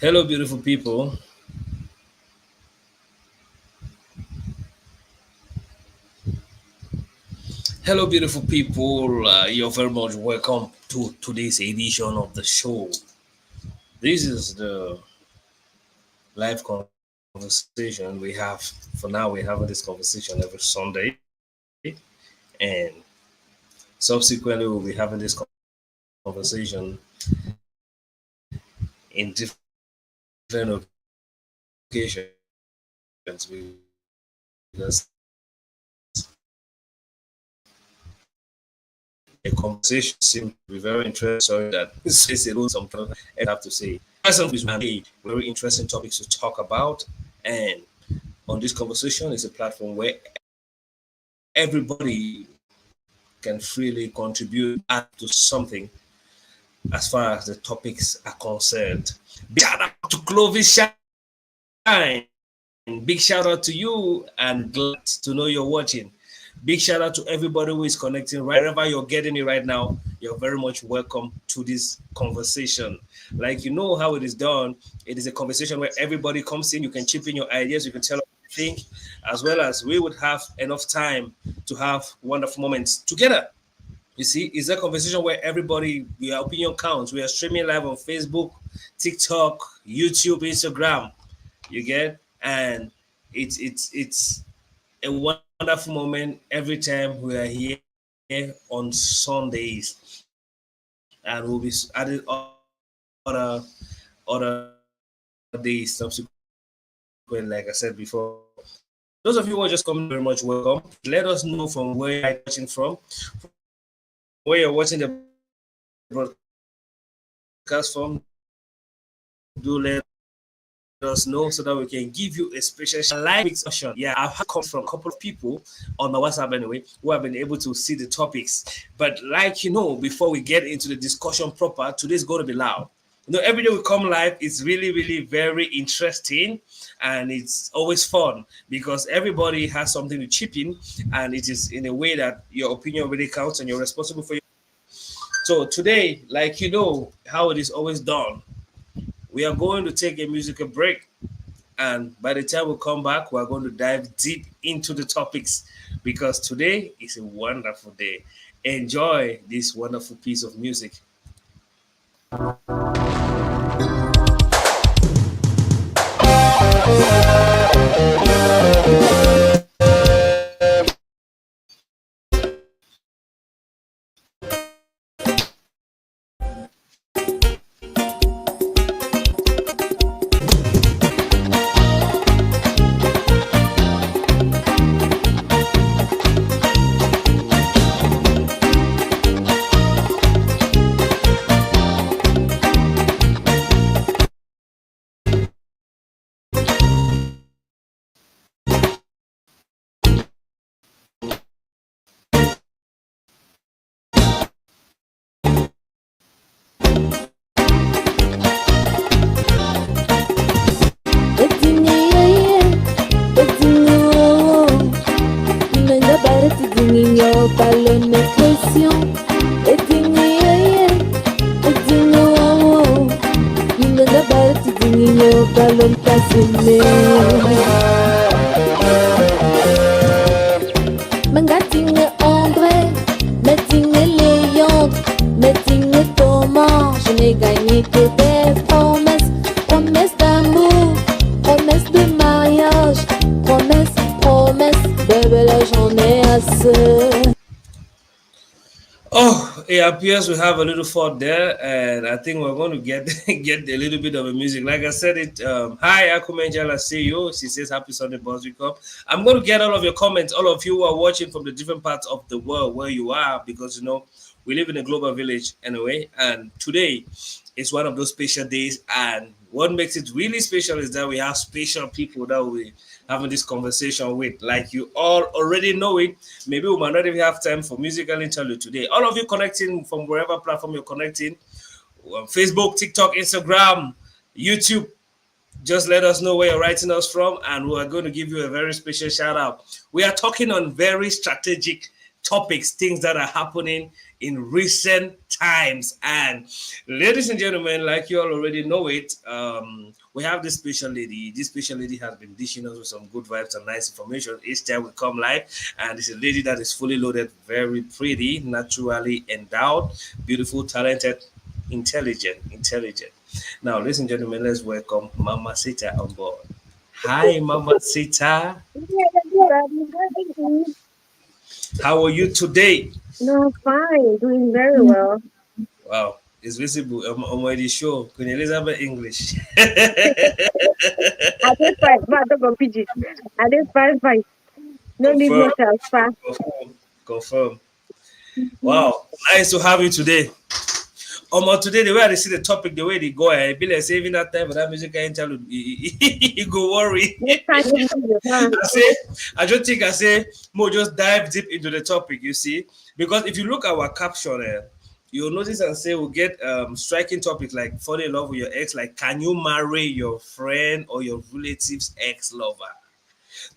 Hello, beautiful people. Hello, beautiful people. You're very much welcome to today's edition of the show. This is the live conversation we have. For now, we're having this conversation every Sunday, and subsequently, we'll be having this conversation in different occasions because a conversation seems to be very interesting. Sorry that says alone sometimes I have to say. Person is very interesting topics to talk about, and on this conversation is a platform where everybody can freely contribute, add to something as far as the topics are concerned. Big shout out to Clovis Shine. Big shout out to you and glad to know you're watching. Big shout out to everybody who is connecting right wherever you're getting it right now. You're very much welcome to this conversation. Like you know how it is done. It is a conversation where everybody comes in. You can chip in your ideas. You can tell what you think, as well as we would have enough time to have wonderful moments together. You see, it's a conversation where everybody, your opinion counts. We are streaming live on Facebook, TikTok, YouTube, Instagram. You get, and it's a wonderful moment every time we are here on Sundays, and we'll be adding other days subsequent, like I said before. Those of you who are just coming, very much welcome. Let us know from where you're watching from, where you're watching the broadcast from. Do let us know so that we can give you a special live discussion. Yeah, I've had comments from a couple of people on my WhatsApp anyway who have been able to see the topics. But like you know, before we get into the discussion proper, today's going to be loud. You know, every day we come live, it's really, really very interesting and it's always fun because everybody has something to chip in and it is in a way that your opinion really counts and you're responsible for your. So today, like you know how it is always done, we are going to take a musical break. And by the time we come back, we're going to dive deep into the topics because today is a wonderful day. Enjoy this wonderful piece of music. Oh, it appears we have a little fault there, and I think we're going to get get a little bit of a music. Like I said, it. Hi, Akumenjala, see you. She says, "Happy Sunday, Boss Cup." I'm going to get all of your comments. All of you who are watching from the different parts of the world where you are, because you know we live in a global village anyway. And today is one of those special days, and what makes it really special is that we have special people that we having this conversation with. Like you all already know it. Maybe we might not even have time for musical interlude today. All of you connecting from wherever platform you're connecting, Facebook, TikTok, Instagram, YouTube, just let us know where you're writing us from, and we are going to give you a very special shout out. We are talking on very strategic topics, things that are happening in recent times. And ladies and gentlemen, like you all already know it, we have this special lady. This special lady has been dishing us with some good vibes and nice information each time we come live. And it's a lady that is fully loaded, very pretty, naturally endowed, beautiful, talented, intelligent. Now, ladies and gentlemen, let's welcome Mama Sita on board. Hi, Mama Sita. How are you today? No, fine, doing very well. Wow, it's visible. I'm already sure. Queen Elizabeth English. I did fine, but I don't go PG. I did fine. No need Confirm, more transfer. confirm. Mhm. Wow, nice to have you today. Today the way I see the topic, the way they go, I be like saving that time for that music interlude. You go worry. Next time you need your hand. I say, I just think I say, more just dive deep into the topic. You see, because if you look at our caption, you'll notice and say we'll get striking topics like falling in love with your ex, like can you marry your friend or your relative's ex lover?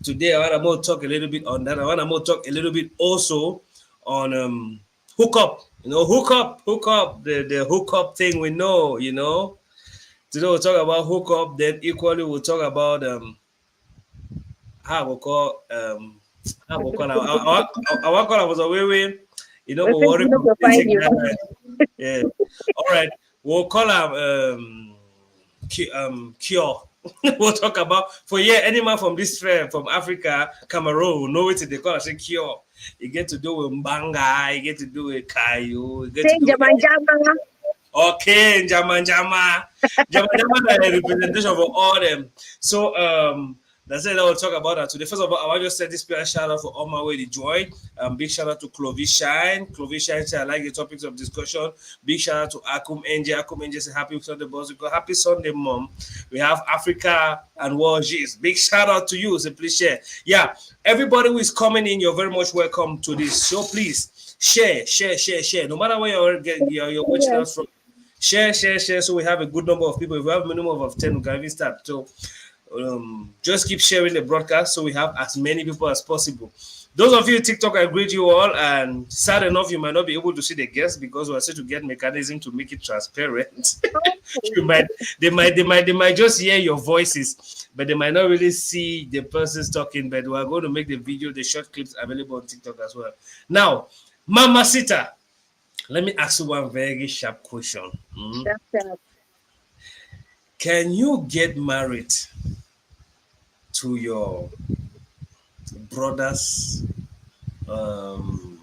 Today, I want to talk a little bit on that. I want to talk a little bit also on hook up. Hook up, the hook up thing we know. Today we'll talk about hook up. Then equally we'll talk about how we call how we call our call was a way. We We think worry we not about go find basic you. guy. Yeah. All right. We'll call him cure. We'll talk about for any man from this fair from Africa, Cameroon, know it they call us a cure. You get to do with Mbanga, you get to do with Kayo, you get to Change do your with mind, Jama. okay, Jama is a representation of all them. So that's it. I will talk about that today. First of all, I want to just say this special shout out for all my way to join. Big shout out to Clovis Shine. Clovis Shine said I like the topics of discussion. Big shout out to Akum Angel. Akum Angel said happy Sunday, boss. We got happy Sunday, mom. We have Africa and Warjis. Big shout out to you. So please share. Yeah, everybody who is coming in, you're very much welcome to this show. Please share. No matter where you're watching Yes. us from, share. So we have a good number of people. If we have a minimum of 10, we can even start. So just keep sharing the broadcast so we have as many people as possible. Those of you TikTok, I greet you all. And sad enough, you might not be able to see the guests because we're set to get mechanism to make it transparent. Oh, you might, they might just hear your voices, but they might not really see the persons talking. But we're going to make the video, the short clips available on TikTok as well. Now, Mama Sita, let me ask you one very sharp question. sharp. Can you get married to your brother's um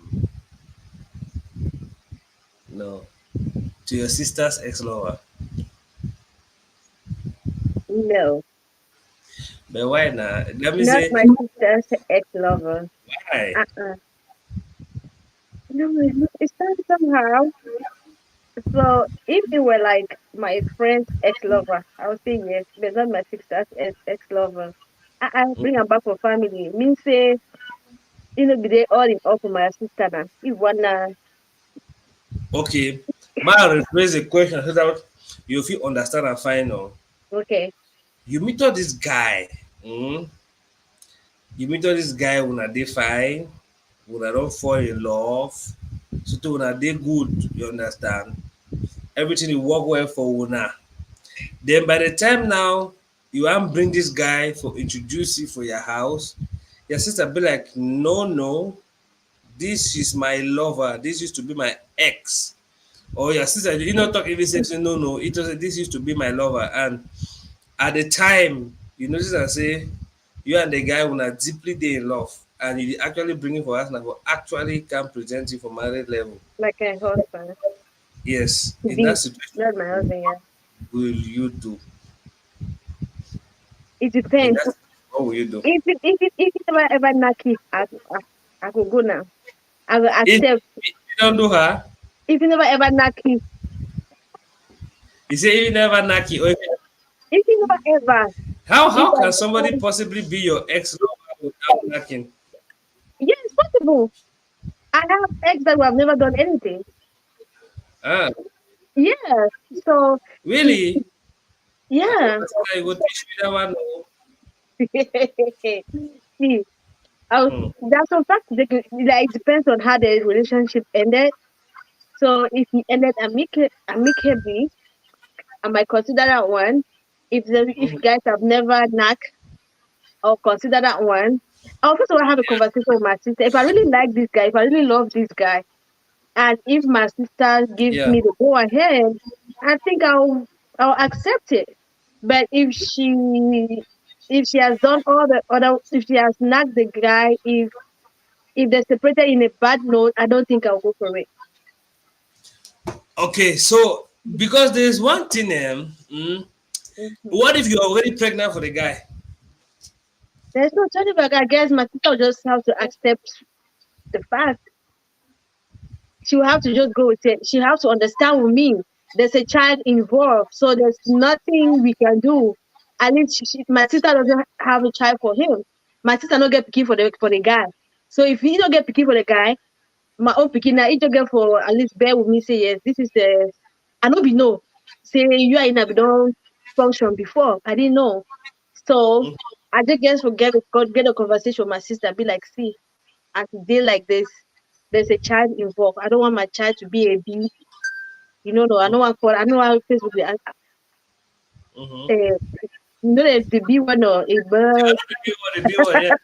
no to your sister's ex-lover? No, But why not? Let me not say my sister's ex-lover. why. Uh-uh. No, it's not somehow. So if it were like my friend's ex-lover, I would say yes, but not my sister's ex-lover. I bring her back for family. Means say, be they all in all for my sister now. If one Okay, my rephrase the question so that you feel understand and find out. okay. You meet all this guy. mm, you meet all this guy when they fine, when I don't fall in love. So when they good, you understand. Everything will work well for una. Then by the time now you want bring this guy for introduce you for your house, your sister be like, no, this is my lover. This used to be my ex. Or your sister, talk even say no. It was this used to be my lover. And at the time, you notice and say you and the guy were deeply they in love, and you actually bring him for us now, actually can present you for married level. Like a husband. Yes, To in that be, situation, not my husband, yeah. what will you do? It In depends. that, what will you do? If it ever knock it, I could go now. I will If accept. you don't do her, If you never ever knock it, you say you never knock it. if you never ever, if How can I, somebody possibly be your ex lover without knocking? yeah, it's possible. I have ex that we have never done anything. Ah, Yeah. So it, really? yeah. I go teach you that one. See, I was, Mm. that's some fact like it depends on how the relationship ended. So if he ended amicably, I might consider that one. If Mhm. guys have never knocked, I'll consider that one. I'll first of all have a conversation with my sister. If I really like this guy, if I really love this guy, and if my sister gives Yeah. me the go ahead, I think I'll accept it. But if she has done all the other, if she has knocked the guy, if they're separated in a bad note, I don't think I'll go for it. Okay, so because there's one thing, Mhm. what if you're already pregnant for the guy? There's no turning back. I guess my sister will just have to accept the fact. She will have to just go with it. She has to understand with me. There's a child involved, so there's nothing we can do. At least my sister doesn't have a child for him. My sister don't get picky for the guy. So if he don't get picky for the guy, my own picky now, he don't get for at least bear with me. Say yes, this is the. I know be no. Say you are in a don't function before. I didn't know. So Mm. I just guess get a conversation with my sister. Be like, see, at a day like this, there's a child involved. I don't want my child to be a B. No, I don't want for I know how Facebook Mm-hmm. the B one or a bird. The big one, yeah,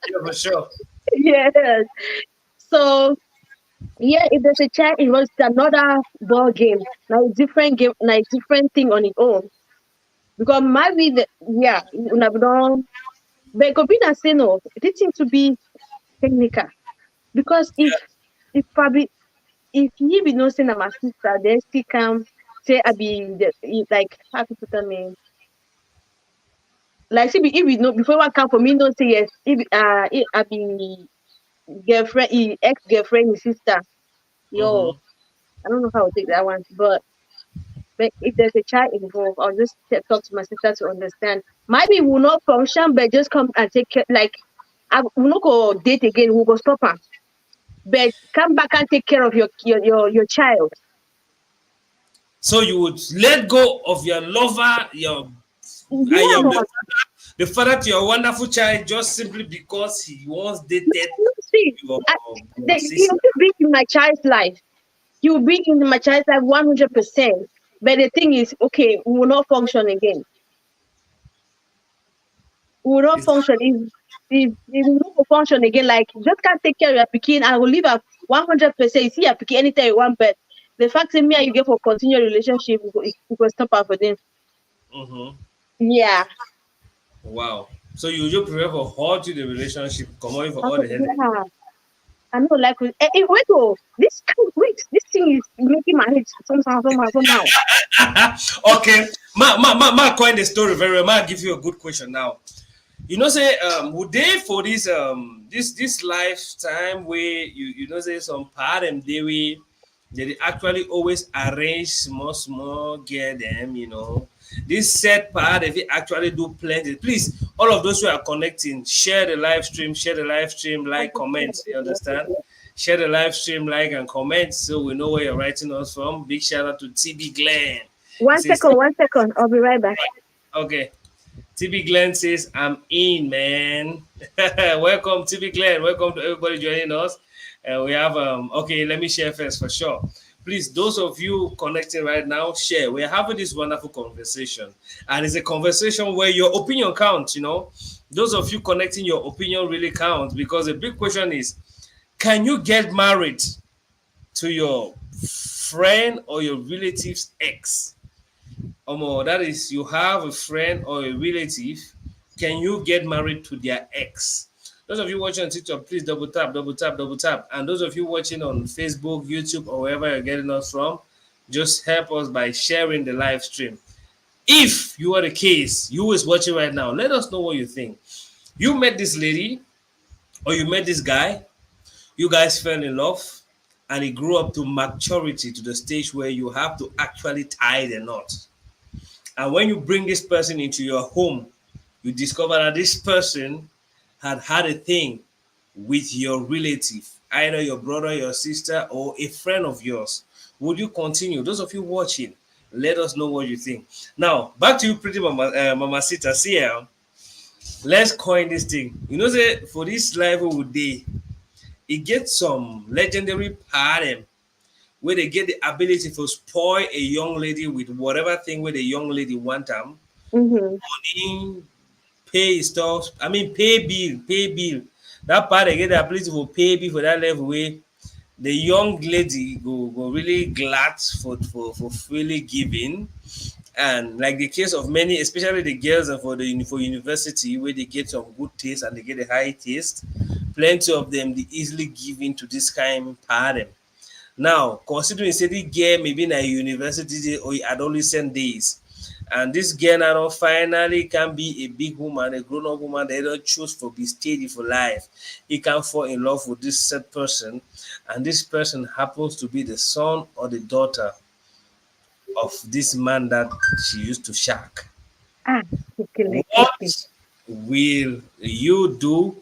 yeah, for sure. Yes. So yeah, if there's a child involved, it's another ball game. Like different game, like different thing on its own. Because maybe yeah, una don't but Kobina say no, it seems to be technical. Because if probably if you be no say na my sister, then she come say I be like how to put them in. Like see if you know before one come for me, don't say yes. If I be girlfriend, ex girlfriend, his sister. Yo, Mm-hmm. I don't know how to take that one, but if there's a child involved, I'll just talk to my sister to understand. Maybe we will not function, but just come and take care. Like I will not go date again. We'll go stop her, but come back and take care of your child. So you would let go of your lover, your and your Yeah, the father to your wonderful child just simply because he once dated see, your, your he will sister. be in my child's life. He will be in my child's life 100%. But the thing is, okay, we will not function again. We will not Is that function if we don't function again. Like just can't take care of your pikin. I will leave her 100%. You see your pikin anytime you want, but the fact that me and you get for continue relationship, we go stop her for them. mm-hmm. Yeah. Wow. So you just prefer for hold to the relationship, come on for all the headache. Yeah. I know, like, wait, oh, this thing is making my head somehow. Okay. Ma coin the story very well. Ma give you a good question now. You know, say would they for this lifetime where you know say some part and they actually always arrange small get them, you know. This set part if it actually do plenty. Please, all of those who are connecting, share the live stream, like, comment. You understand? Share the live stream, like and comment so we know where you're writing us from. Big shout out to TB Glenn. He says, 1 second. I'll be right back. okay. TB Glenn says, I'm in, man. Welcome, TB Glenn. Welcome to everybody joining us. We have, okay, let me share first for sure. Please, those of you connecting right now, share. We're having this wonderful conversation. And it's a conversation where your opinion counts, you know. Those of you connecting, your opinion really counts because the big question is, can you get married to your friend or your relative's ex? That is, you have a friend or a relative, can you get married to their ex? Those of you watching on TikTok, please double tap, double tap, double tap. And those of you watching on Facebook, YouTube, or wherever you're getting us from, just help us by sharing the live stream. If you are the case, you is watching right now, let us know what you think. You met this lady or you met this guy, you guys fell in love, and it grew up to maturity to the stage where you have to actually tie the knot. And when you bring this person into your home, you discover that this person had a thing with your relative, either your brother, your sister, or a friend of yours. Would you continue? Those of you watching, let us know what you think. Now, back to you, pretty Mama Sita. See ya. let's coin this thing. You know, say for this life we day, it gets some legendary pattern where they get the ability to spoil a young lady with whatever thing where the young lady want them. Mm-hmm. Money, pay stuff. I mean, pay bill, pay bill. That part they get the ability to pay bill for that level where the young lady go really glad for freely giving. And like the case of many, especially the girls and for university where they get some good taste and they get a high taste, plenty of them they easily give in to this kind of pattern. Now, considering say the girl maybe in a university or adolescent days, and this girl now finally can be a big woman, a grown-up woman, they don't choose for be steady for life. He can fall in love with this said person, and this person happens to be the son or the daughter of this man that she used to shack. Ah, okay. What will you do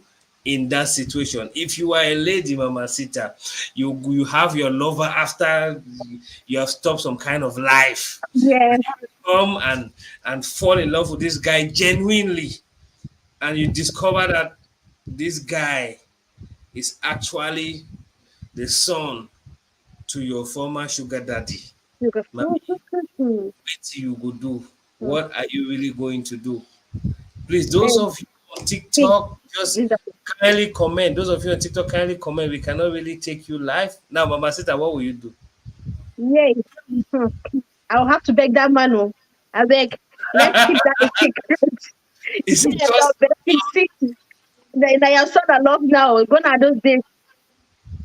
in that situation? If you are a lady, Mama Sita, you have your lover after you have stopped some kind of life. Yeah, Come and fall in love with this guy genuinely, and you discover that this guy is actually the son to your former sugar daddy. you go. Mommy, what you go do? What are you really going to do? Please, those And of you on see, TikTok, just kindly comment. Those of you on TikTok, kindly comment. We cannot really take you live. Now, Mama Sita, what will you do? yeah, hmm, I'll have to beg that man. Oh, I beg. Let's keep that a secret. Is it Yeah, I'll just beg him. See, your son I love now. Gone are those days.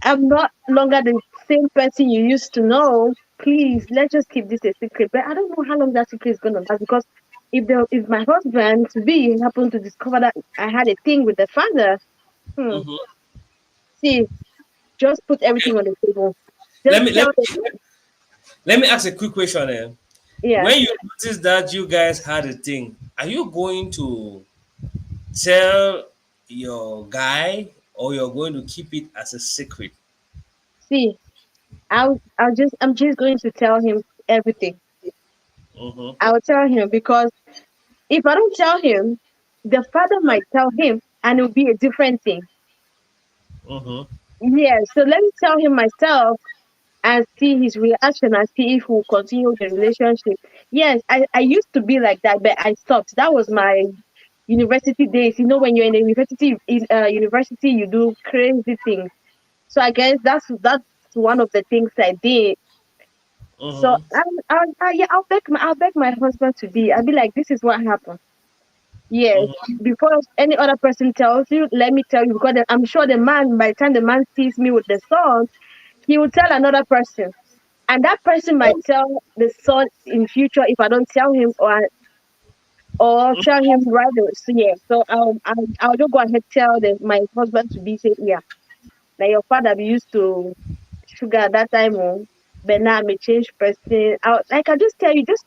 I'm not longer the same person you used to know. Please, let's just keep this a secret. But I don't know how long that secret is gonna last because if my husband to be happened to discover that I had a thing with the father, hmm, Mhm. see, just put everything on the table. let Just me let tell me them, let me ask a quick question. yeah. When you notice that you guys had a thing, are you going to tell your guy or you're going to keep it as a secret? See, I'm just going to tell him everything. Mm-hmm. I'll tell him because if I don't tell him, the father might tell him, and it'll be a different thing. Mm-hmm. Yeah. So let me tell him myself and see his reaction and see if we'll continue the relationship. Yes, I used to be like that, but I stopped. That was my university days. You know, when you're in the university, you do crazy things. So I guess that's one of the things I did. So Mm-hmm. yeah, I'll beg my husband to be. I'll be like, this is what happened. Yes, Mm-hmm. before any other person tells you, let me tell you because I'm sure the man, by the time the man sees me with the son, he will tell another person, and that person might tell the son in future if I don't tell him or tell him right away. So yeah, so I'll just go ahead tell my husband to be say yeah, like your father be used to sugar at that time. Oh, but now I'm a changed person. I just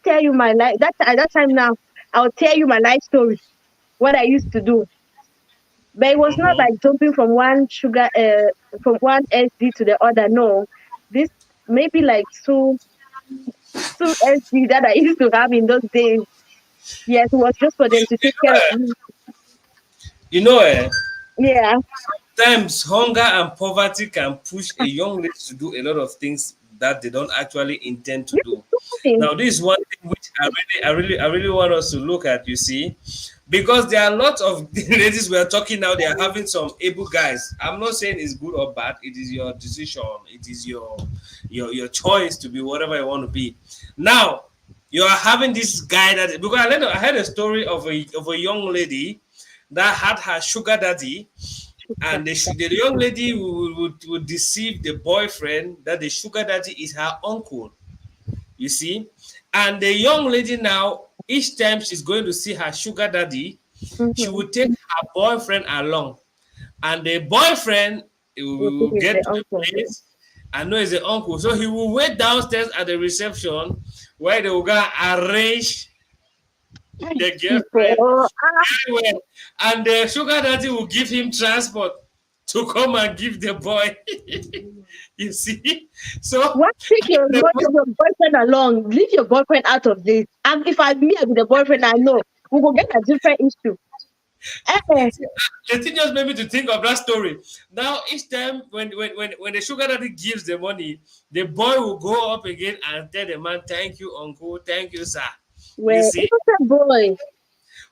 tell you my life. At that time now, I'll tell you my life story, what I used to do. But it was not Mm-hmm. like jumping from one SD to the other. No, this maybe like two SD that I used to have in those days. Yes, it was just for them to take care of me. You know, Yeah, times hunger and poverty can push a young lady to do a lot of things that they don't actually intend to you do. know, Now, this is one thing which I really want us to look at. You see, because there are a lot of ladies we are talking now. They are having some able guys. I'm not saying it's good or bad. It is your decision. It is your choice to be whatever you want to be. Now, you are having this guy that because I heard a story of a young lady that had her sugar daddy, and the young lady would deceive the boyfriend that the sugar daddy is her uncle, you see. And the young lady now, each time she's going to see her sugar daddy, she mm-hmm. would take her boyfriend along, and the boyfriend You will think it's get the to the uncle. place and know it's the uncle, so he will wait downstairs at the reception where they will go arrange the girlfriend People, very well, and the sugar daddy will give him transport to come and give the boy. You see, so why take your boyfriend along? Leave your boyfriend out of this. And if I me I be the boyfriend, I know we will get a different issue. Eh, The thing just made me to think of that story. Now, each time when the sugar daddy gives the money, the boy will go up again and tell the man, "Thank you, uncle. Thank you, sir." You well, see, innocent boy.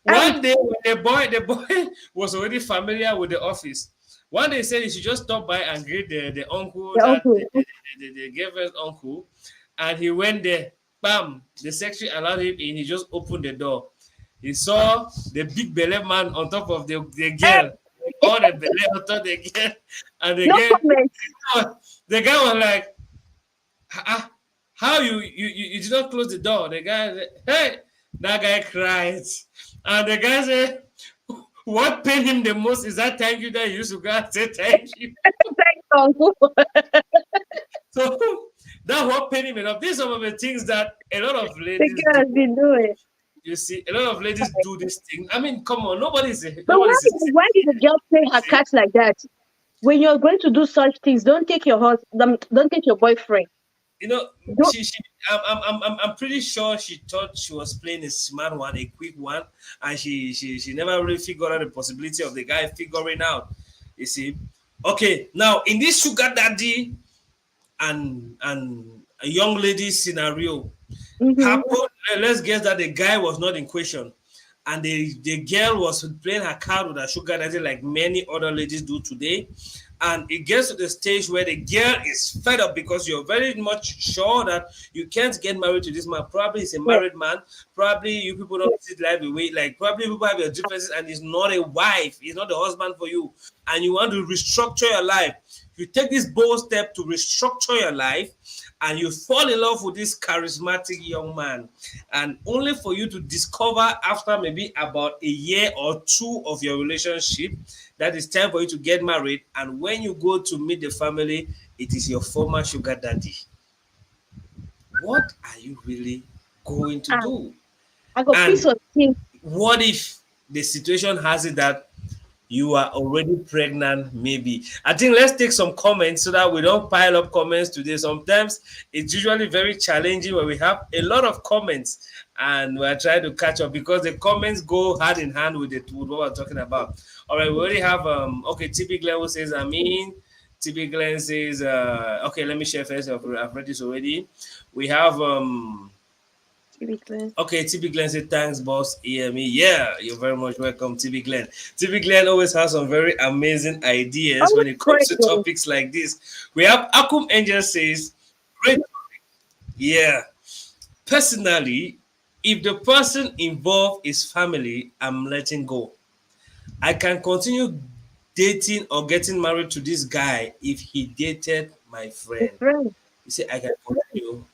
Ah, one day when the boy was already familiar with the office. One day he said he should just stop by and greet the uncle the that uncle. the girlfriend's uncle, and he went there. Bam! The secretary allowed him in. He just opened the door. He saw the big belly man on top of the Eh, girl, all the belly on top of the girl, and no comment. the guy was like, ah, how you did not close the door? The guy said, hey, that guy cried. And the guy said, what pained him the most is that thank you that you used to go and say thank you. Thanks, uncle. So that what pained him enough. These are some of the things that a lot of The ladies girl do. has been doing. You see, a lot of ladies do this thing. I mean, come on, But nobody's why did the girl play her see. cards like that? When you're going to do such things, don't take your husband, don't take your boyfriend. You know, Don't. she I'm pretty sure she thought she was playing a smart one, a quick one, and she never really figured out the possibility of the guy figuring out. You see, okay, now in this sugar daddy and a young lady scenario, Mm-hmm. happened. Let's guess that the guy was not in question, and the girl was playing her card with her sugar daddy like many other ladies do today. And it gets to the stage where the girl is fed up because you're very much sure that you can't get married to this man. Probably he's a Yeah. married man. Probably you people don't see life away. Like probably people have your differences, and he's not a wife. He's not the husband for you, and you want to restructure your life. You take this bold step to restructure your life, and you fall in love with this charismatic young man, and only for you to discover after maybe about a year or two of your relationship that it's time for you to get married. And when you go to meet the family, it is your former sugar daddy. What are you really going to Ah, do? I got piece And of thing. what if the situation has it that you are already pregnant? Maybe I think let's take some comments so that we don't pile up comments today. Sometimes it's usually very challenging when we have a lot of comments and we're trying to catch up because the comments go hand in hand with it with what we're talking about. All right, we already have okay, TP Glenn says I mean, TP Glenn says okay, let me share first. I've read this already. We have Typically. okay, TB Glenn said, thanks, boss EME. Yeah, you're very much welcome, TB Glenn. TB Glenn always has some very amazing ideas when Always it comes to pregnant. topics like this. We have Akum Angel says, great. Yeah. Personally, if the person involved is family, I'm letting go. I can continue dating or getting married to this guy if he dated my His friend. friend. You say, I can continue. Say,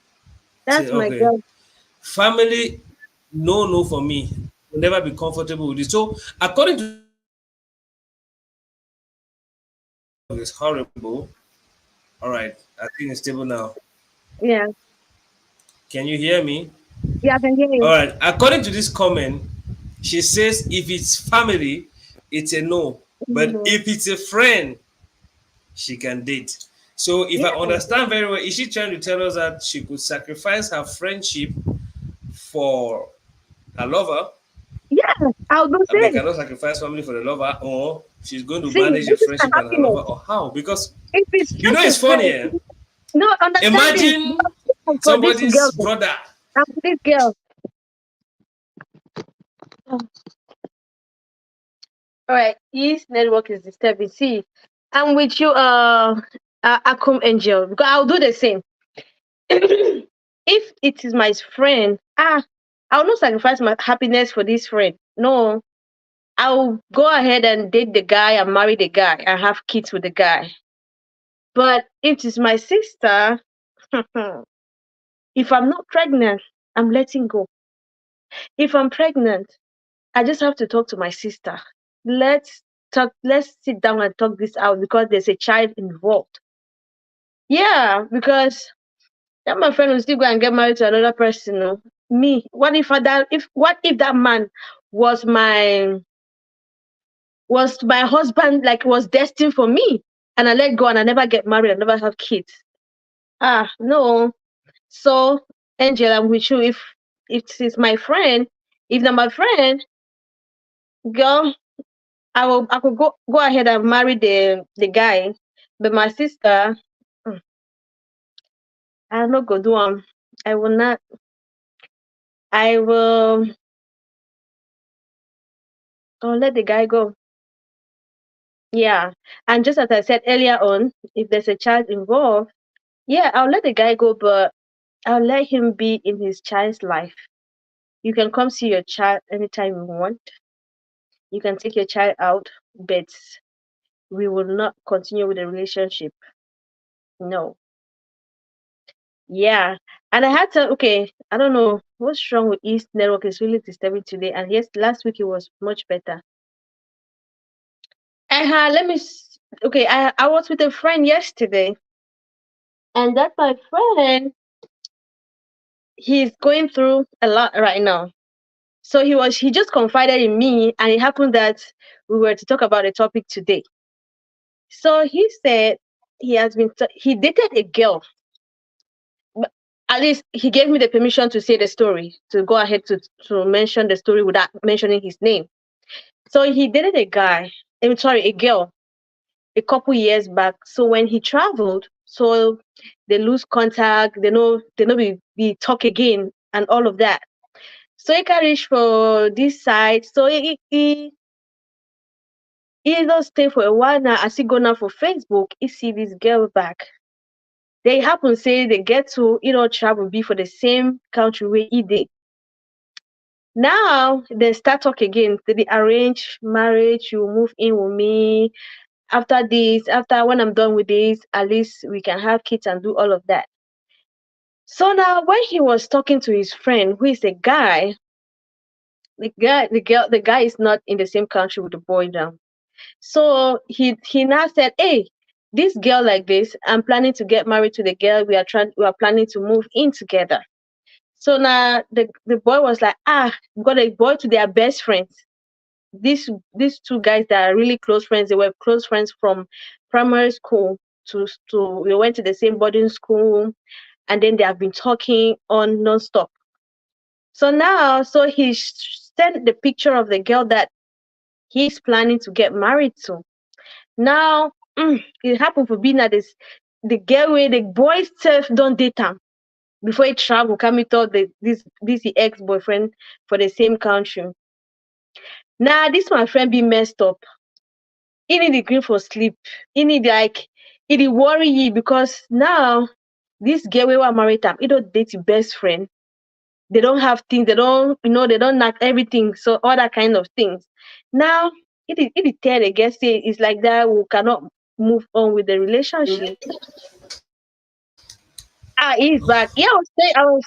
That's my okay. girl. Family, no, no for me. Will never be comfortable with it. So, according to it's horrible. All right, I think it's stable now. Yeah. Can you hear me? Yeah, I can hear All you. right. According to this comment, she says if it's family, it's a no. But No. if it's a friend, she can date. So if I Yeah. understand very well, is she trying to tell us that she could sacrifice her friendship for her lover? Yeah. I was gonna I mean, say, cannot sacrifice family for the lover, or she's going to see, manage the this is my friendship and her happiness. lover, or how? Because If it's you know just a it's funny. friend, Eh? no, understand this. Imagine For this somebody's girl, brother. and for this girl. Oh, all right, his network is disturbing. See, I'm with you, Akum Angel, because I'll do the same. If it is my friend, I'll not sacrifice my happiness for this friend. No, I'll go ahead and date the guy and marry the guy and have kids with the guy. But if it's my sister, if I'm not pregnant, I'm letting go. If I'm pregnant, I just have to talk to my sister. Let's talk, let's sit down and talk this out because there's a child involved. Yeah, because that my friend will still go and get married to another person. No? Me, what if that man was my husband, like was destined for me, and I let go and I never get married, I never have kids. No. So, Angel, I'm with you. If it's my friend, if not my friend, girl. I could go ahead and marry the guy, but my sister, mm, I'm not gonna do I will not. I will. I'll let the guy go. Yeah, and just as I said earlier on, if there's a child involved, yeah, I'll let the guy go, but I'll let him be in his child's life. You can come see your child anytime you want. You can take your child out, but we will not continue with the relationship. No. Yeah. And I had to, okay, I don't know what's wrong with East Network is really disturbing today. And yes, last week it was much better. Let me, okay, I was with a friend yesterday, and that my friend, he's going through a lot right now. So he just confided in me, and it happened that we were to talk about a topic today. So he said he dated a girl. But at least he gave me the permission to say the story, to go ahead to mention the story without mentioning his name. So he dated a guy, I'm sorry, a girl, a couple years back. So when he traveled, so they lose contact, they know we talk again and all of that. So he can reach for this side. So he don't stay for a while now. As he go now for Facebook, he see this girl back. They happen say they get to travel be for the same country where he did. Now they start talk again. They arrange marriage. You move in with me. After this, after when I'm done with this, at least we can have kids and do all of that. So now when he was talking to his friend, who is a guy, the guy is not in the same country with the boy now. So he now said, "Hey, this girl like this, I'm planning to get married to the girl. We are planning to move in together." So now the boy was like, got a boy to their best friends. These two guys that are really close friends, they were close friends from primary school to we went to the same boarding school, and then they have been talking on non-stop. So now, so he sent the picture of the girl that he's planning to get married to. Now, it happened for being that the girl where the boy self don't date him before he travel, come meet all this ex-boyfriend for the same country. Now, this my friend be messed up. He need the green for sleep. He need it worry you because now this girl we were married him, he don't date your best friend. They don't have things, they don't knock everything, so all that kind of things. Now, it tell the girl say it's like that, we cannot move on with the relationship. He's back. Yeah,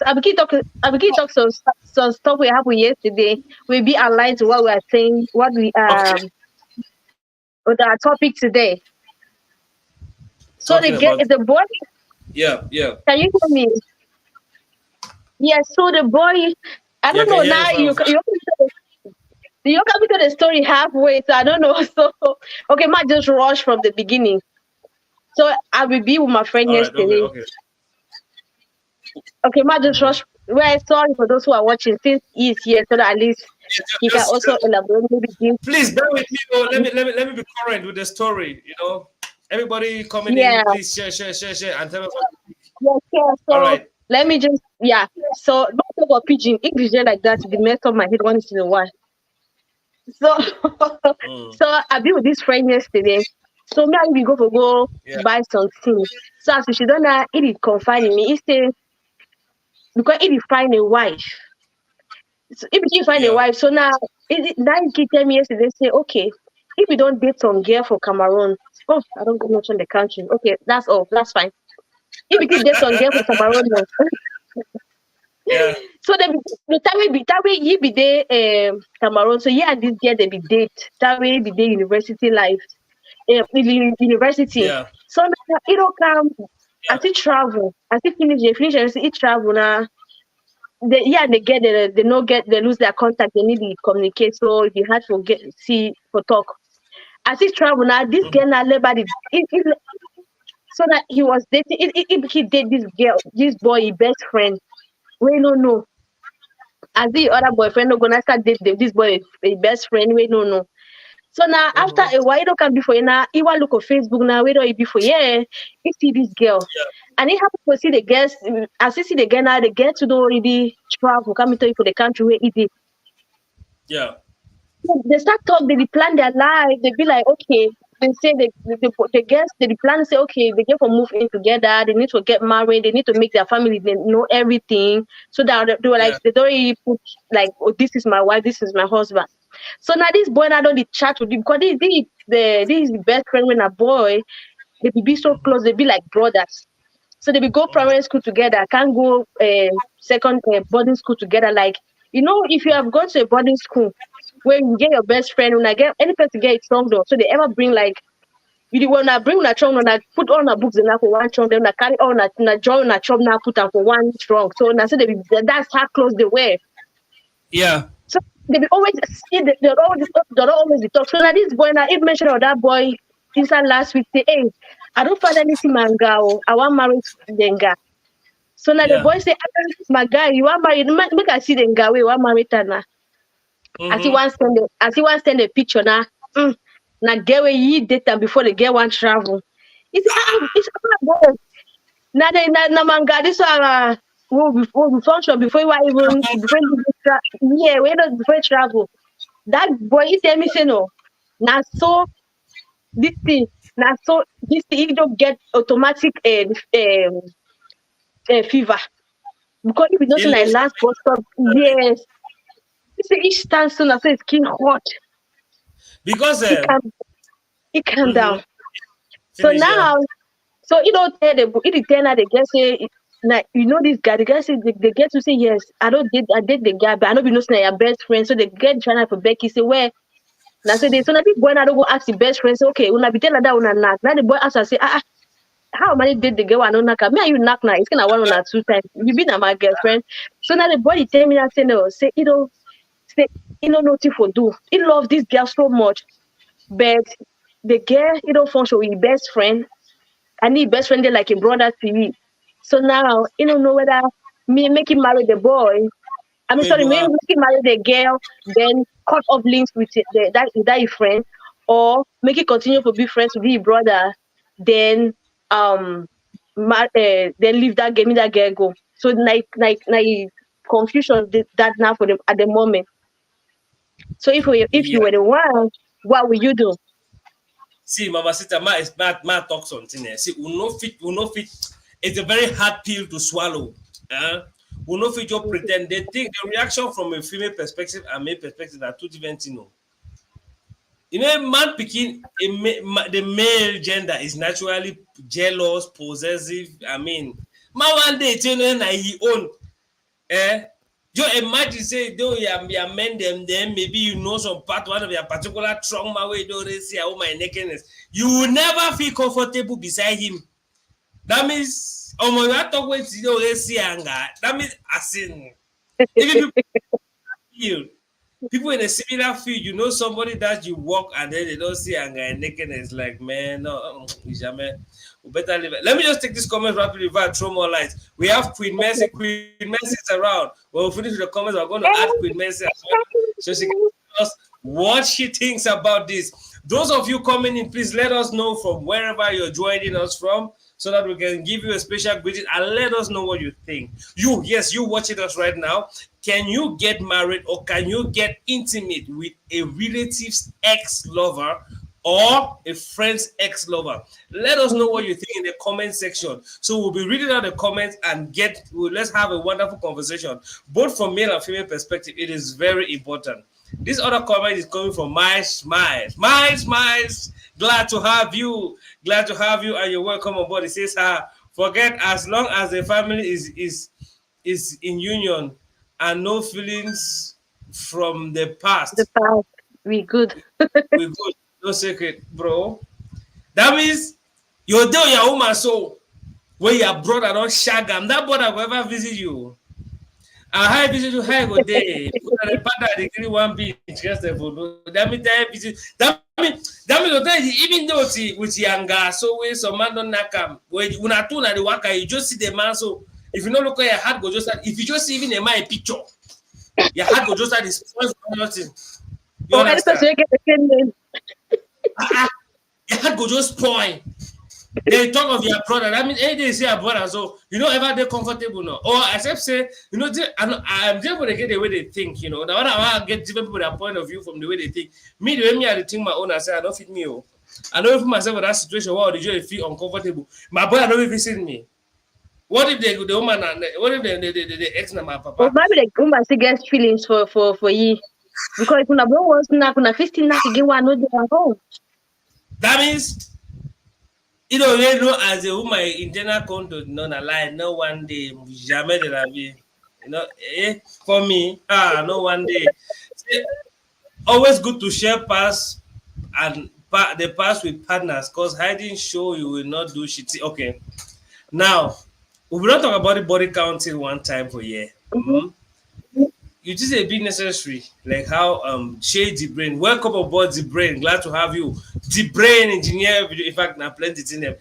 I begin talk some stuff we happened yesterday. We be aligned to what we are saying, what we Okay. with our topic today. So Talking about the boy, yeah. can you hear me? Yes. So the boy, I Yeah, I don't can know hear you now. fine. You can to the story halfway, so I don't know. So okay, might just rush from the beginning. So I will be with my friend All right, okay, yesterday. okay. Okay, might just rush. Well, sorry for those who are watching since he's here, so that at least Yeah, he can also elaborate maybe give. please bear with me. Oh, let me be current with the story. Everybody coming Yeah, in, please share, and tell me what you think. yes, yeah. All So right. let me just So don't talk about pigeon English just like that. It mess up my head once in a while. So Mm, so I be with this friend yesterday. So me and we go yeah, buy some things. So as she don't know, it is confide in me. He say because it is find a wife. So if you find a yeah. wife, so now that kid tell me yesterday say okay, if you don't date some girl for Cameroon, oh I don't go much on the country. Okay, that's all. That's fine. If you keep date some girl for Cameroon, no. Yeah, So the time way he be there Cameroon. So yeah, and this girl they be date. That way be there university life. University. yeah, So now it don't come yeah. as he travel, as he finish as he travel now. They get they no get they lose their contact, they need to communicate. So if you had to get see for talk. As he travel now, this Mhm. girl now so that he was dating he date this girl, this boy, his best friend. We no know. As the other boyfriend no gonna start date this boy, his best friend, we no know. So now after a while, you don't come before you now. You want look on Facebook now. Where do you before? Yeah, you see this girl, and he happen to see the girls. As you see the girl now, the girl to don't already travel, coming to you for the country where it is. Yeah. They start talk, they plan their life. They be like, okay, they say the girls, they plan say, okay, they get to move in together. They need to get married. They need to make their family. They know everything. So that they were like, Yeah. they don't really put like, oh, this is my wife, this is my husband. So now this boy now don't dey chat with him because this is the best friend when a boy. They be so close. They be like brothers. So they be go primary school together. Can't go second boarding school together. Like if you have gone to a boarding school where you get your best friend, when I get any person get it strong though. So they ever bring like you when I bring una chong, when I put all my books in that for one chong, then I carry all na join na chong now put them for one strong. So now so that's how close they were. Yeah. So they be always see they don't always be talk. So now this boy now if mention of that boy inside last week say, hey, I don't find anything manga. I want marry the guy. So now the Yeah. boy say, "Ah, my guy, you want married? Make I see the guy. We want married now." Mm-hmm. As he wants send a picture now. Now get where you date them before the girl want travel. He say, it's boy. Now they na manga this one. We function before you want even before yeah, we don't before you travel. That boy, he tell me say no. Now so this thing, now so this thing, he don't get automatic fever because if you don't In like love. last bus stop, yes. You see each time soon, I say his skin hot. Because He calm, he calm mhm. down. So Finish, yeah. now, so he don't tell he tell now the girl say, like this guy. The guy say the girl to say yes. I date the guy, but I don't be no say your best friend. So the girl trying for Becky say where. Now say they so now big boy now don't go ask the best friend say okay when I be tell her that when I knock. Now the boy ask her say how many did the girl I don't knock her? Me and you knock now. It's gonna one or two times. You be now my girlfriend. So now the boy he tell me that say no say say he don't know what to do. He love this girl so much, but the girl he don't function with his best friend. And his best friend they like a brother to you. So now he don't know whether me make him marry the boy. I mean, Wait, sorry, do maybe have. make him marry the girl, then cut off links with that his friend, or make it continue to be friends with his brother, then then leave that girl go. So like confusion that now for them at the moment. So if Yeah. you were the one, what will you do? See, Mama Sita, ma talk something here. See, we no fit. It's a very hard pill to swallow. We no fit just pretend. They think the reaction from a female perspective and male perspective are two different things. No. You know, a man picking the male gender is naturally jealous, possessive. I mean, man one day you know na he own. Eh? Just imagine say though you amend them, then maybe you know some part one of your particular trauma where you don't really see how my nakedness. You will never feel comfortable beside him. That means you are talking with you don't see anger. That means as in even people feel people in a similar field, you know somebody that you work and then they don't see anger and nakedness, like man, no, jamais. We better leave it. Let me just take this comment rapidly before I throw more light. We have Queen Mercy. Queen Mercy is around. When we finish with the comments, we're going to add Queen Mercy as well. So she can tell us what she thinks about this. Those of you coming in, please let us know from wherever you're joining us from so that we can give you a special greeting and let us know what you think. Yes, you watching us right now. Can you get married or can you get intimate with a relative's ex-lover or a friend's ex-lover? Let us know what you think in the comment section. So we'll be reading out the comments and let's have a wonderful conversation, both from male and female perspective. It is very important. This other comment is coming from Miles. Miles. Glad to have you. Glad to have you, and you're welcome on board. It says, forget as long as the family is in union and no feelings from the The past. past, we good. We good. No secret, bro. That means you're there, your woman, so when your brother don't shag him, that brother will ever visit you. And how visit you, how go there? Because the partner they really want be interested for that means that visit that means even though with younger, so when some man don't knock him, when I turn at the worker, you just see the man. So if you don't look at your heart, go just start, if you just see even a man picture, your heart go just start this nothing. You Or any person understand? will get the same name. Ah, your heart go just spoil. They talk of your brother. That means any day you see your brother, so you know ever they comfortable now. Or except say, you know, I'm just gonna get the way they think, you know. Now I get different people their point of view from the way they think. Me, the way me I think my own, I say I don't fit me. Oh. I don't put myself in that situation where the feel uncomfortable. My brother don't even visit me. What if the woman and what if the ex na my Or papa? maybe the woman still gets feelings for you. Because if una bro was knock, una fisting knock again one no dey at home. That means you know, you know, as a woman, internal conto, no, na lie, no one day, jamais de la vie. You know, for me, no one day. See, always good to share past and the past with partners, cause hiding show you will not do shit. Okay, now we will not talk about the body counting one time per year. Mm-hmm. You just a bit necessary, like how shade the brain. Welcome aboard the brain. Glad to have you, the brain engineer. In fact, now plenty in them.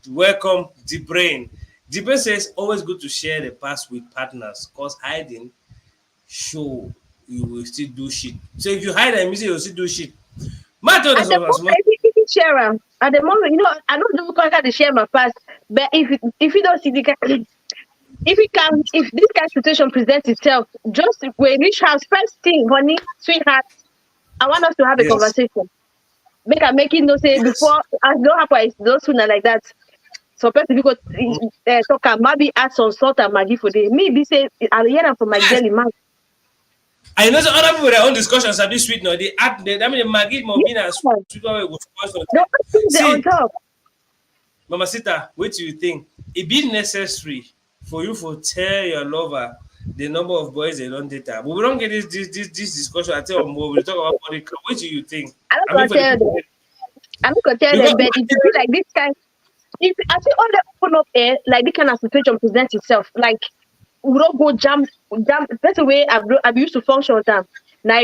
Welcome the brain. The brain says always good to share the past with partners, cause hiding show you will still do shit. So if you hide and you say you'll still do shit. My thought At is the was moment, if you share am, at the moment, you know, I don't do quite to share my past. But if you don't see the kind, if this kind of situation presents itself, just when we reach house, first thing, honey, sweetheart, I want us to have a yes, conversation. Make I make it no say yes. before as don't happen, it's don't sooner like that. So person because talk am maybe add some salt and maggi for the me be say I hear am from my Yes. girl in mind. I know some other people their own discussions are this sweet now. They add they, I mean the Maggie Mobina Yeah, sweet one will spoil the something. other thing they on See, top. Mama Sita, what do you think? It be necessary for you to tell your lover the number of boys they don't date. But we don't get this discussion. I tell them we'll talk about body count. What do you think? I don't I mean gonna for the tell people them. I'm not gonna tell because them, but if you be like this kind, if I see all the open up air, like this kind of situation presents itself, like we don't go jam. That's the way I've used to function with them. Now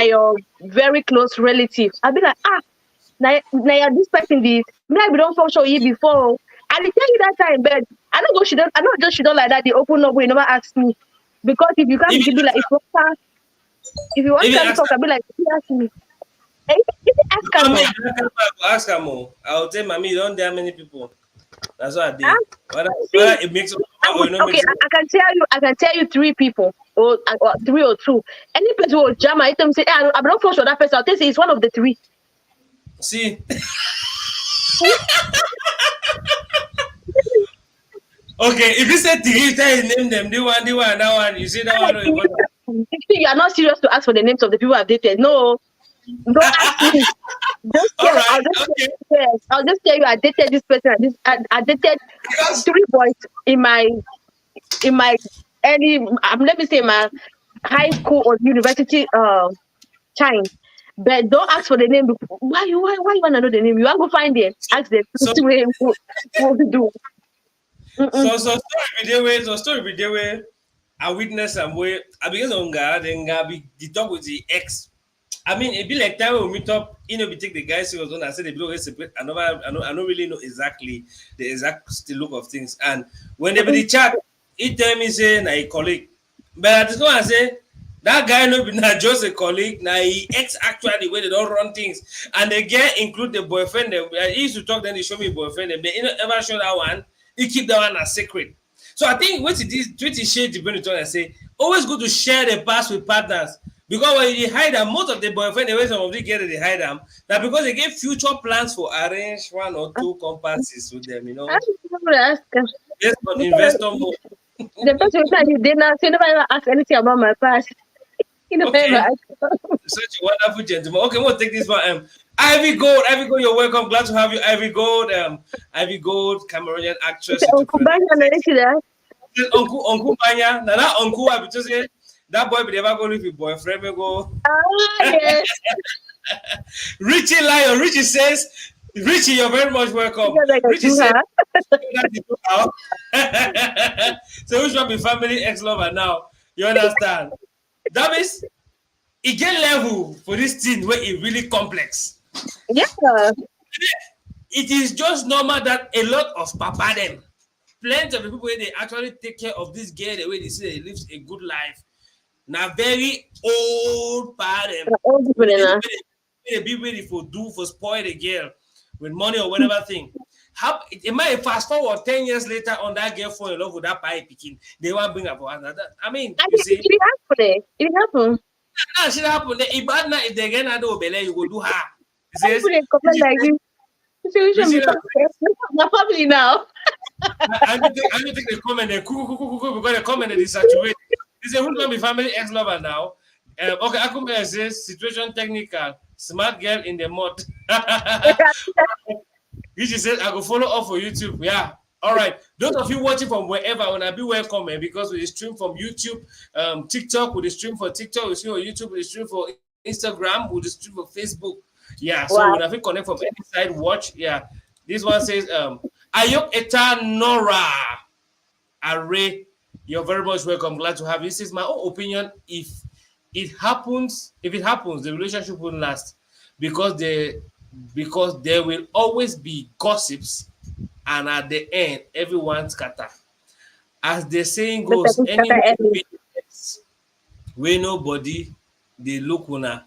your very close relative. I'll be like, now this person did. Me, I be don't function with you before. I will tell you that time, but I don't go. She don't. I don't just she don't like that. They open up. We never ask me because if you can't even be like if you want even to ask talk, I'll be like, you ask me. And if you ask her, no, me, no. I go ask her more. I'll tell mommy you don't dare many people. That's what I did. See, Whether it makes sense I or would it not okay. makes sense. I can tell you three people or three or two. Any person will jam my item say, hey, I'm not for that person. I'll tell you it's one of the three. See, okay, if you say three, tell you name them, the one, that one, you say that one no important. You are not serious to ask for the names of the people I've dated. No, don't ask me. Just All tell. right, okay. I'll just tell you I dated this person. I dated Because three boys in my early. Let me say my high school or university time. But don't ask for the name. Why you wanna know the name? You want to go find them. Ask them to so see what we do. Mm-mm. story be there way, so story be there way. I witness and way. I begin on God, then God be the talk with the ex. I mean, it be like time when we meet up, you know, we take the guys who was on and say they blow separate. I don't really know exactly the exact still look of things. And when they be the chat, he tell me say na a colleague. But I just go and say that guy no be not just a colleague, now he ex actually where they don't run things. And they get include the boyfriend. He used to talk, then they show me boyfriend. They you know, ever show that one, he keep that one as secret. So I think what it is, what it share the brain to and say, always good to share the past with partners. Because when you hide them, most of the boyfriend, the way some of them get it, they hide them. That because they get future plans for arrange one or two compasses with them, you I know, never ask her. based on Because investor mode. the person who said you did not, so you never ever ask anything about my past. You never ever Okay, ask. such a wonderful gentleman. Okay, we'll take this one. Ivy Gold, you're welcome. Glad to have you, Ivy Gold. Ivy Gold, Cameroonian actress, Uncle entrepreneur. Banya narrated that. Uncle Banya. Now that uncle, I be just say that boy be never go with your boyfriend. We go. Ah, yes. Richie Lion. Richie says, Richie, you're very much welcome. Because I can Richie do says, her. that you know how. So which one be family ex lover now? You understand? That means it get level for this thing where it really complex. Yeah. It is just normal that a lot of papa them, plenty of the people where they actually take care of this girl the way they say they live a good life. Now very old pattern. All people Where now. they be ready for do for spoil the girl with money or whatever thing. How it might fast forward 10 years later on that girl fall in love with that pie picking. They want to bring up another. I mean, And you it see, it happened. It happened. that should happen. If bad now, if they get another obele, you go do her. He says, People dey comment like this. you Situation see be that? my family now. I don't think they comment there, because they comment they saturate. They say, who's gonna be family ex lover now? Okay, Akume says situation technical, smart girl in the mud. He just said, I go follow up for YouTube. Yeah. All right. Those of you watching from wherever, when I be welcome, because we stream from YouTube, TikTok, we stream for TikTok, we stream for YouTube, we stream for Instagram, we stream for Facebook. Yeah. So when I Wow. feel connect from any side, watch. Yeah. This one says, Ayok Eta Nora Array. You're very much welcome. Glad to have you. This is my own opinion. If it happens, the relationship won't last because there will always be gossips, and at the end, everyone scatter. As the saying The goes, person anyway, started early. where nobody they look una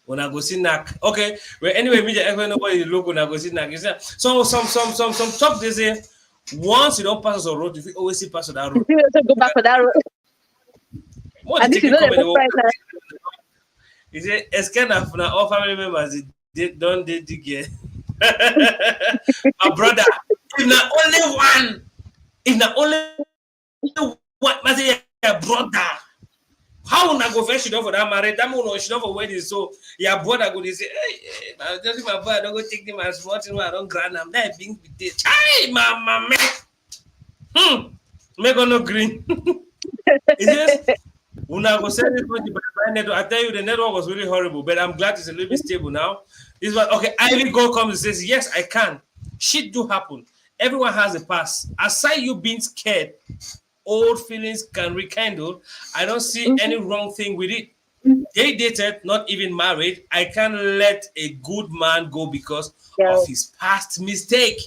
go see knack. Okay, well anyway, me just nobody dey look una go see knack. You see, so some talk they say once you don't pass a road, you always see pass that You road. still also go back for that road. More they And this take is a not the comment. first time now. He said, "It's kind of now all family members they don't date the girl." My brother, if not only one, if not only one, I say your brother. How una go first she done for that marriage? That one she done for wedding. So your brother go dey say, hey, just my boy, I don't go take him as much, I don't grant him. That being with it. Hey, mama, man. Make no green. It says, una go send it to the network. I tell you, the network was really horrible, but I'm glad it's a little bit stable now. This one, okay. Ivy Go comes and says, yes, I can. Shit do happen. Everyone has a past. Aside you being scared, old feelings can rekindle. I don't see any wrong thing with it. They dated, not even married. I can't let a good man go because Yeah. of his past mistake.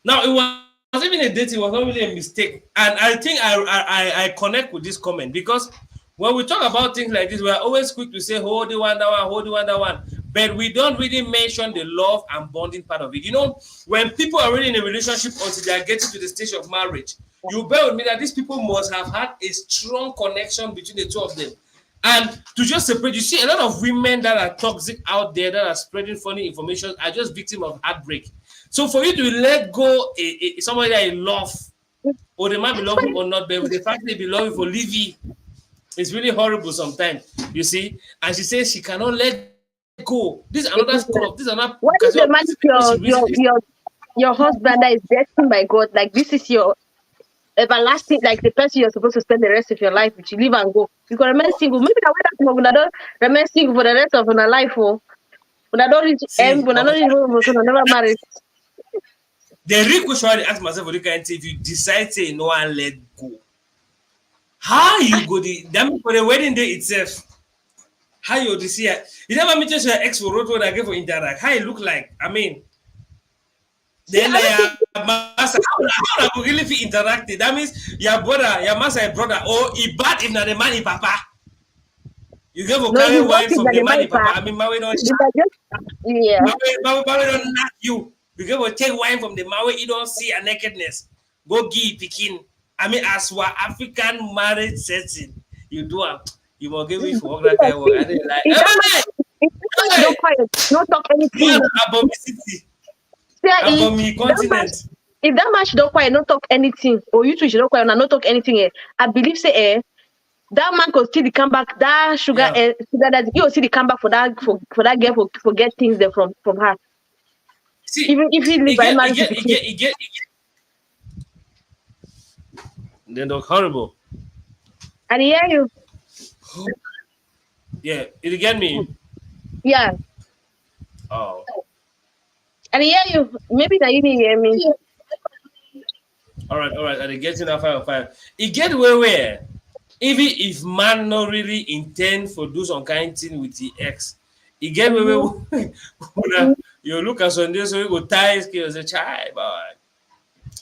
Now it was even a date, it was not really a mistake. And I think I connect with this comment because when we talk about things like this, we are always quick to say, hold the one, that one, hold the one, that one. But we don't really mention the love and bonding part of it. You know, when people are really in a relationship until they are getting to the stage of marriage, you bear with me that these people must have had a strong connection between the two of them. And to just separate, you see a lot of women that are toxic out there that are spreading funny information are just victims of heartbreak. So for you to let go somebody that you love, or they might be loving or not, but the fact they be loving for Livy, it's really horrible sometimes. You see, and she says she cannot let go. This is another school of this is another What category if of the person man is when she reason this. your husband that is destined by God? Like this is your everlasting, like the person you're supposed to spend the rest of your life with. You leave and go. You can remain single. Maybe that way that woman don't remain single for the rest of her life. Oh, when I don't reach See, when I don't okay, reach home, so I never married. the real question I ask myself for the kind of thing, if you decide say no and let go, how you go the that mean for the wedding day itself? How you the see it? You never meet your ex for road I get for interact. How it look like? I mean, See, then I don't think master, how I really feel interacted? That means your brother, your master, your brother, or he bad if not the man, papa. You get for no, carry he's not wine think from that the the man, married papa. part. I mean, Maui don't If I just yeah, Maui don't knock you. You get for take wine from the Maui, you don't see a nakedness. Go give picking. I mean, as for African marriage setting, you do a you will give me for work that kind of work. I didn't like, if that man hey, if that man hey, don't quiet, don't talk man, anything. abomicity, See, abomi if that man continent. if that man should don't quiet, don't talk anything, or you two should don't quiet, and not talk anything. I believe say that man could still come back. That Yeah. sugar that you will still come back for that girl for get things there from her. See, Even if he live it by get, it marriage to get, the it king. get, it get, it get. They look horrible. And hear you. Yeah, it get me. Yeah. Oh, And hear you. Maybe that you didn't hear me. all right, all right. And it gets in a 5 5. It get where even if man not really intend for do some kind thing with the ex, it get Mm-hmm. where you look at Sunday so you go tie his kids say child boy.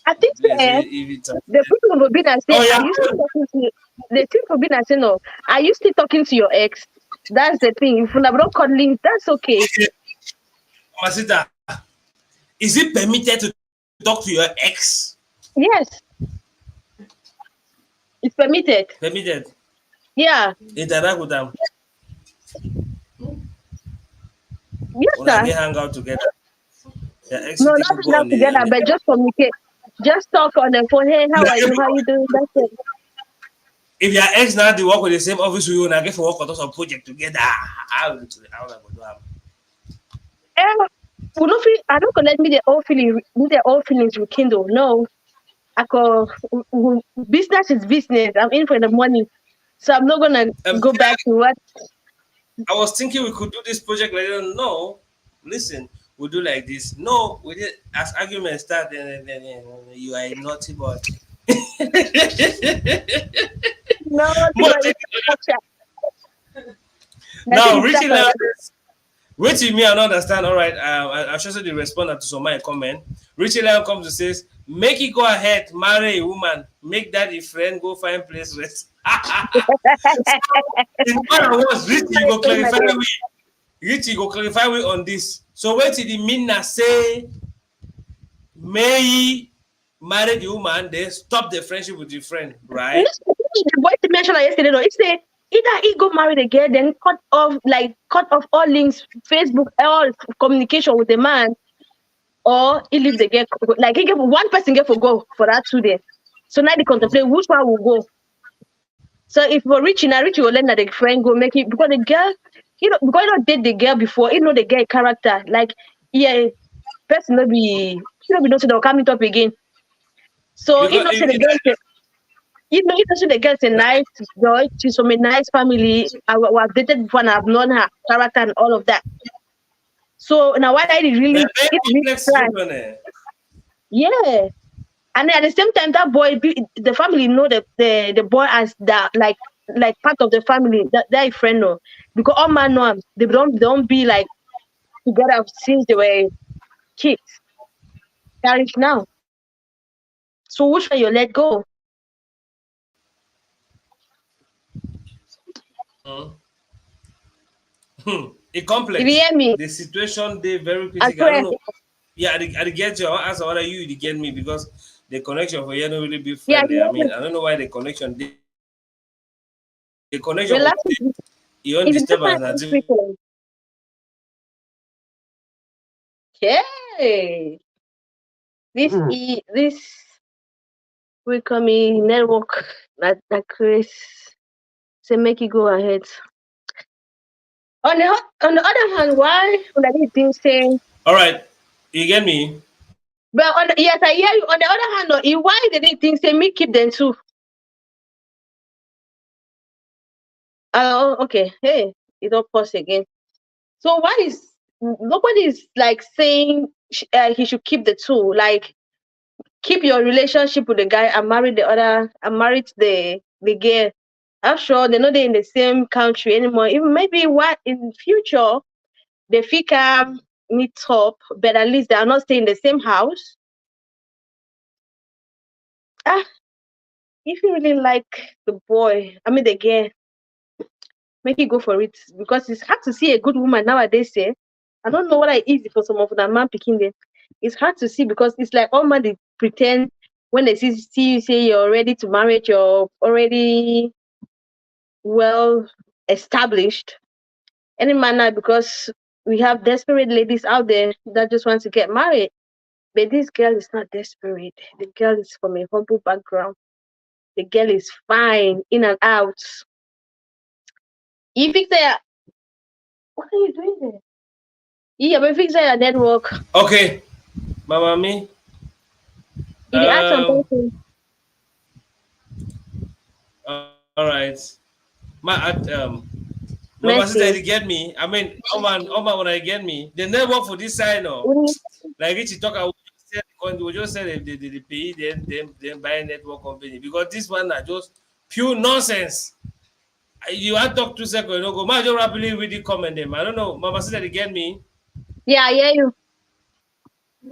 I think Please, eh, if it's the people will be that say, oh yeah, are you still talking to the people will be that say no, are you still talking to your ex? That's the thing. If you're not cuddling, that's okay. my sister, is it permitted to talk to your ex? Yes, it's permitted. Permitted. Yeah. Interact with them. Yes, When I sir. get hang out together, your ex No, will take not you pushing go out on the. together, but just communicate. Just talk on the phone. Hey, how Like, are you? How you doing? That's it. if your ex now they work with the same office with you and I get for work on some project together, how will I go do am? Eh, we don't feel, I don't let me the old feeling, me the old feelings rekindle. No, I call business is business. I'm in for the money, so I'm not gonna go back to what. I was thinking we could do this project like that. No, listen, we'll do like this. No, we did as argument start. Then you are a naughty boy. No, More nothing now, is stuff reaching like level. that. Wait till me, I don't understand. All right, I should say the respondent to some my comment. Richie Leon comes to says, make it go ahead, marry a woman, make that a friend, go find place rest. In other words, Richie, you go clarify we. Richie go clarify we on this. So wait till the Minna say, may he marry the woman, then stop the friendship with the friend, right? The boy mentioned yesterday, though, he say either he go marry the girl, then cut off all links, Facebook, all communication with the man, or he leave the girl. Like he give one person get for go for that 2 days. So now they contemplate which one will go. So if we're reaching, now Richie will let that the friend go make it because the girl, because you don't date the girl before, you know the girl character. Like, yeah, person will be nothing they'll come it up again. So you Because know, say the girl, you know, say the girl's a nice girl, she's from a nice family. We have dated before and I've known her character and all of that. So now what I very really, it really complex try. situation. Yeah. And at the same time, that boy, the family know the boy as that like part of the family that friend know because all man know him. They don't be like together since they were kids. Marriage now. So which one you let go? Mm. It If you complex. hear me, The situation they very I critical. I don't swear. know. Yeah, I get you. I answer what are you to get me because the connection for you don't really be Yeah, if friendly. you I hear mean, me. I don't know why the connection the connection with Relax. your own If you disturbance find that people, okay. This we come in network that Chris say make you go ahead. On the other hand, why would I think saying all right, you get me? but yes, I hear you. On the other hand, why did they think say me keep them too? Oh, okay. Hey, it don't pause again. So why is nobody is like saying he should keep the two? Like keep your relationship with the guy and marry the other and marry the girl. I'm sure they're not in the same country anymore. Even maybe what in future they fika meet up, but at least they are not staying in the same house. Ah, if you really like the boy, I mean the girl, make it go for it because it's hard to see a good woman nowadays. Say, I don't know what it is for some of the man picking them. It's hard to see because it's like all man they pretend when they see you say you're ready to marry, you're already well established. Any man now because we have desperate ladies out there that just want to get married. But this girl is not desperate. The girl is from a humble background. The girl is fine in and out. You fix that. What are you doing there? Yeah, but fix that network. Okay, Mama me. If you ask some Um, person, all right. Mama sister, Messi. you get me. I mean, oh man, when I get me, they never work for this side, no. Mhm. Like Richie talk, we just said the pay then buy a network company because this one are just pure nonsense. You want talk 2 seconds, you know, go. Man, just rapidly read the comment them. I don't know, Mama sister, you get me. Yeah, I hear you.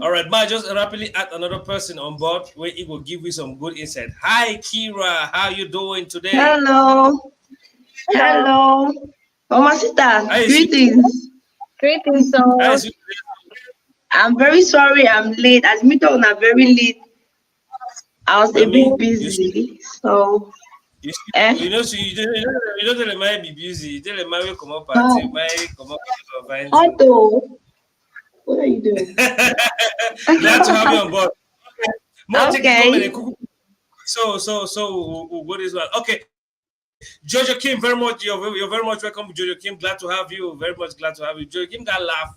All right, Ma, just rapidly add another person on board where it will give you some good insight. Hi, Kira. How you doing today? Hello, Hello. hello. Oh, my sister, How is you? greetings. Greetings, How so is you? I'm very sorry I'm late. As me told, I'm very late. I was a I bit mean, you should, busy. So, you should, eh? you know, so you don't tell them I be busy. You tell them I will come up party, Oh, my come up fine thing. Otto, what are you doing? Glad to have you on board. Okay. More take it comment and Okay. cook. So we'll go this one. Okay, Jojo Kim, very much. You're very much welcome, Jojo Kim. Glad to have you. Very much glad to have you. Jojo Kim got laugh.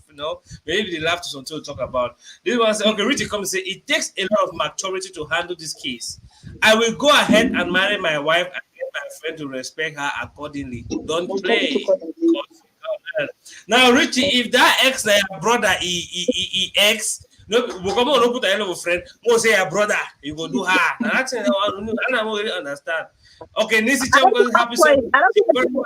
Maybe they laugh to something to talk about. This one say, okay, Richie come and say it takes a lot of maturity to handle this case. I will go ahead and marry my wife and get my friend to respect her accordingly. Don't play. Now, Richie, if that ex na your brother, he ex, no, we come on, no put a level friend, won't say your brother, you go do her. Now, that's I don't really understand. Okay, Nisi I Cham don't goes get happy why. Sunday. Thank you very much.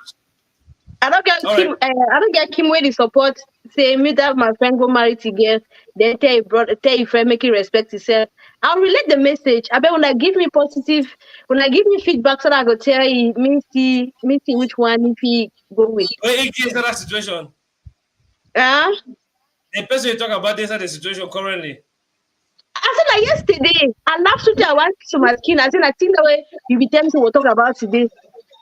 I don't get All Kim. right. I don't get Kim where the support say me that my friend go marry together. Then tell your brother, tell your friend, make it respect himself. I'll relate the message. I bet when I give me positive, when I give me feedback, so that I go tell you, me see which one if he go with. Wait, in that situation, Ah, the person you talk about this at the situation currently. I said like yesterday. I laughed something I want to my skin. I said I think the way you be telling me we'll talk about today.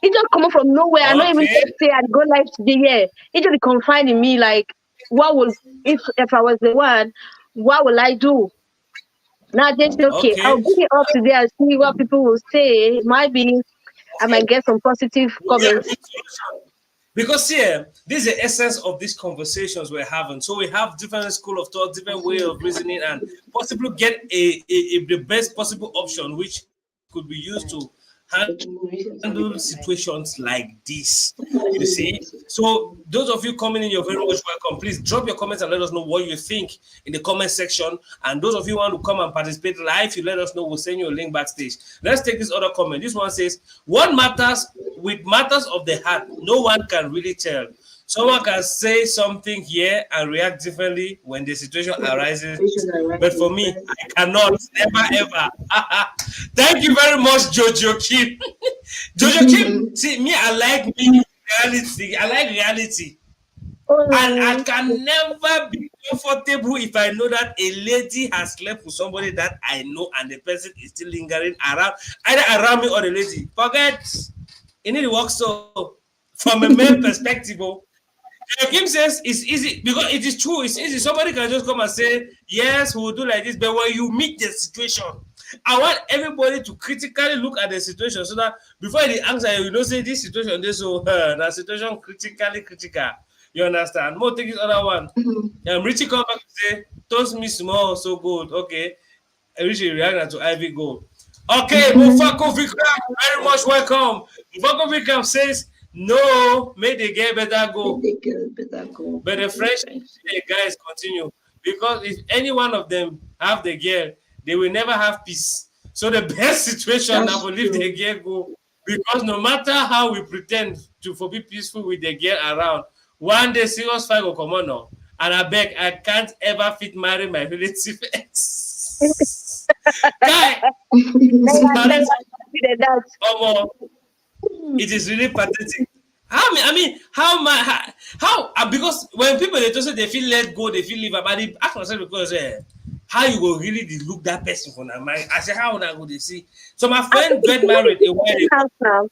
It just come from nowhere. I don't even Okay, say I'd go live today. Yeah, it just confide in me. Like, what will if I was the one? What will I do? Now they say, okay, okay. I'll bring it up today and see what people will say. Maybe I might get some positive Yeah, comments. good solution. Because here, this is the essence of these conversations we're having. So we have different school of thought, different way of reasoning, and possibly get the best possible option which could be used to handle situations like this. You see? So those of you coming in, you're very much welcome. Please drop your comments and let us know what you think in the comment section. And those of you who want to come and participate live, you let us know. We'll send you a link backstage. Let's take this other comment. This one says, "What matters with matters of the heart, no one can really tell. Someone can say something here and react differently when the situation arises. But for me, I cannot. Never ever." Thank you very much, Jojo Kim. Jojo Kim, see me, I like me reality. I like reality. And I Mm, can never be comfortable if I know that a lady has slept with somebody that I know and the person is still lingering around, either around me or the lady. Forget. It need to work so. From a male perspective, oh, Kim says it's easy because it is true. It's easy. Somebody can just come and say, yes, we will do like this. But when you meet the situation, I want everybody to critically look at the situation so that before they answer, you know, say this situation, this so that situation critically critical. You understand? More take this other one. Richie come back and say, toast me small, so good. Okay. Richie react to Ivy Gold. Okay, Mufako Vikram, very much welcome. Mufako Vikram says, no, make the girl better go. But the friendship the guys continue because if any one of them have the girl, they will never have peace. So the best situation I will leave the girl go because no matter how we pretend to for be peaceful with the girl around, one day serious fight will come on now. And I beg, I can't ever fit marry my relative ex. Guy, like it's I said, pathetic. I that. It is really pathetic. How because when people they just say they feel let go, they feel leave, but they ask myself because how you go really dey look that person for their mind? I say how una go dey see. So my I friend think get married a while ago. house now.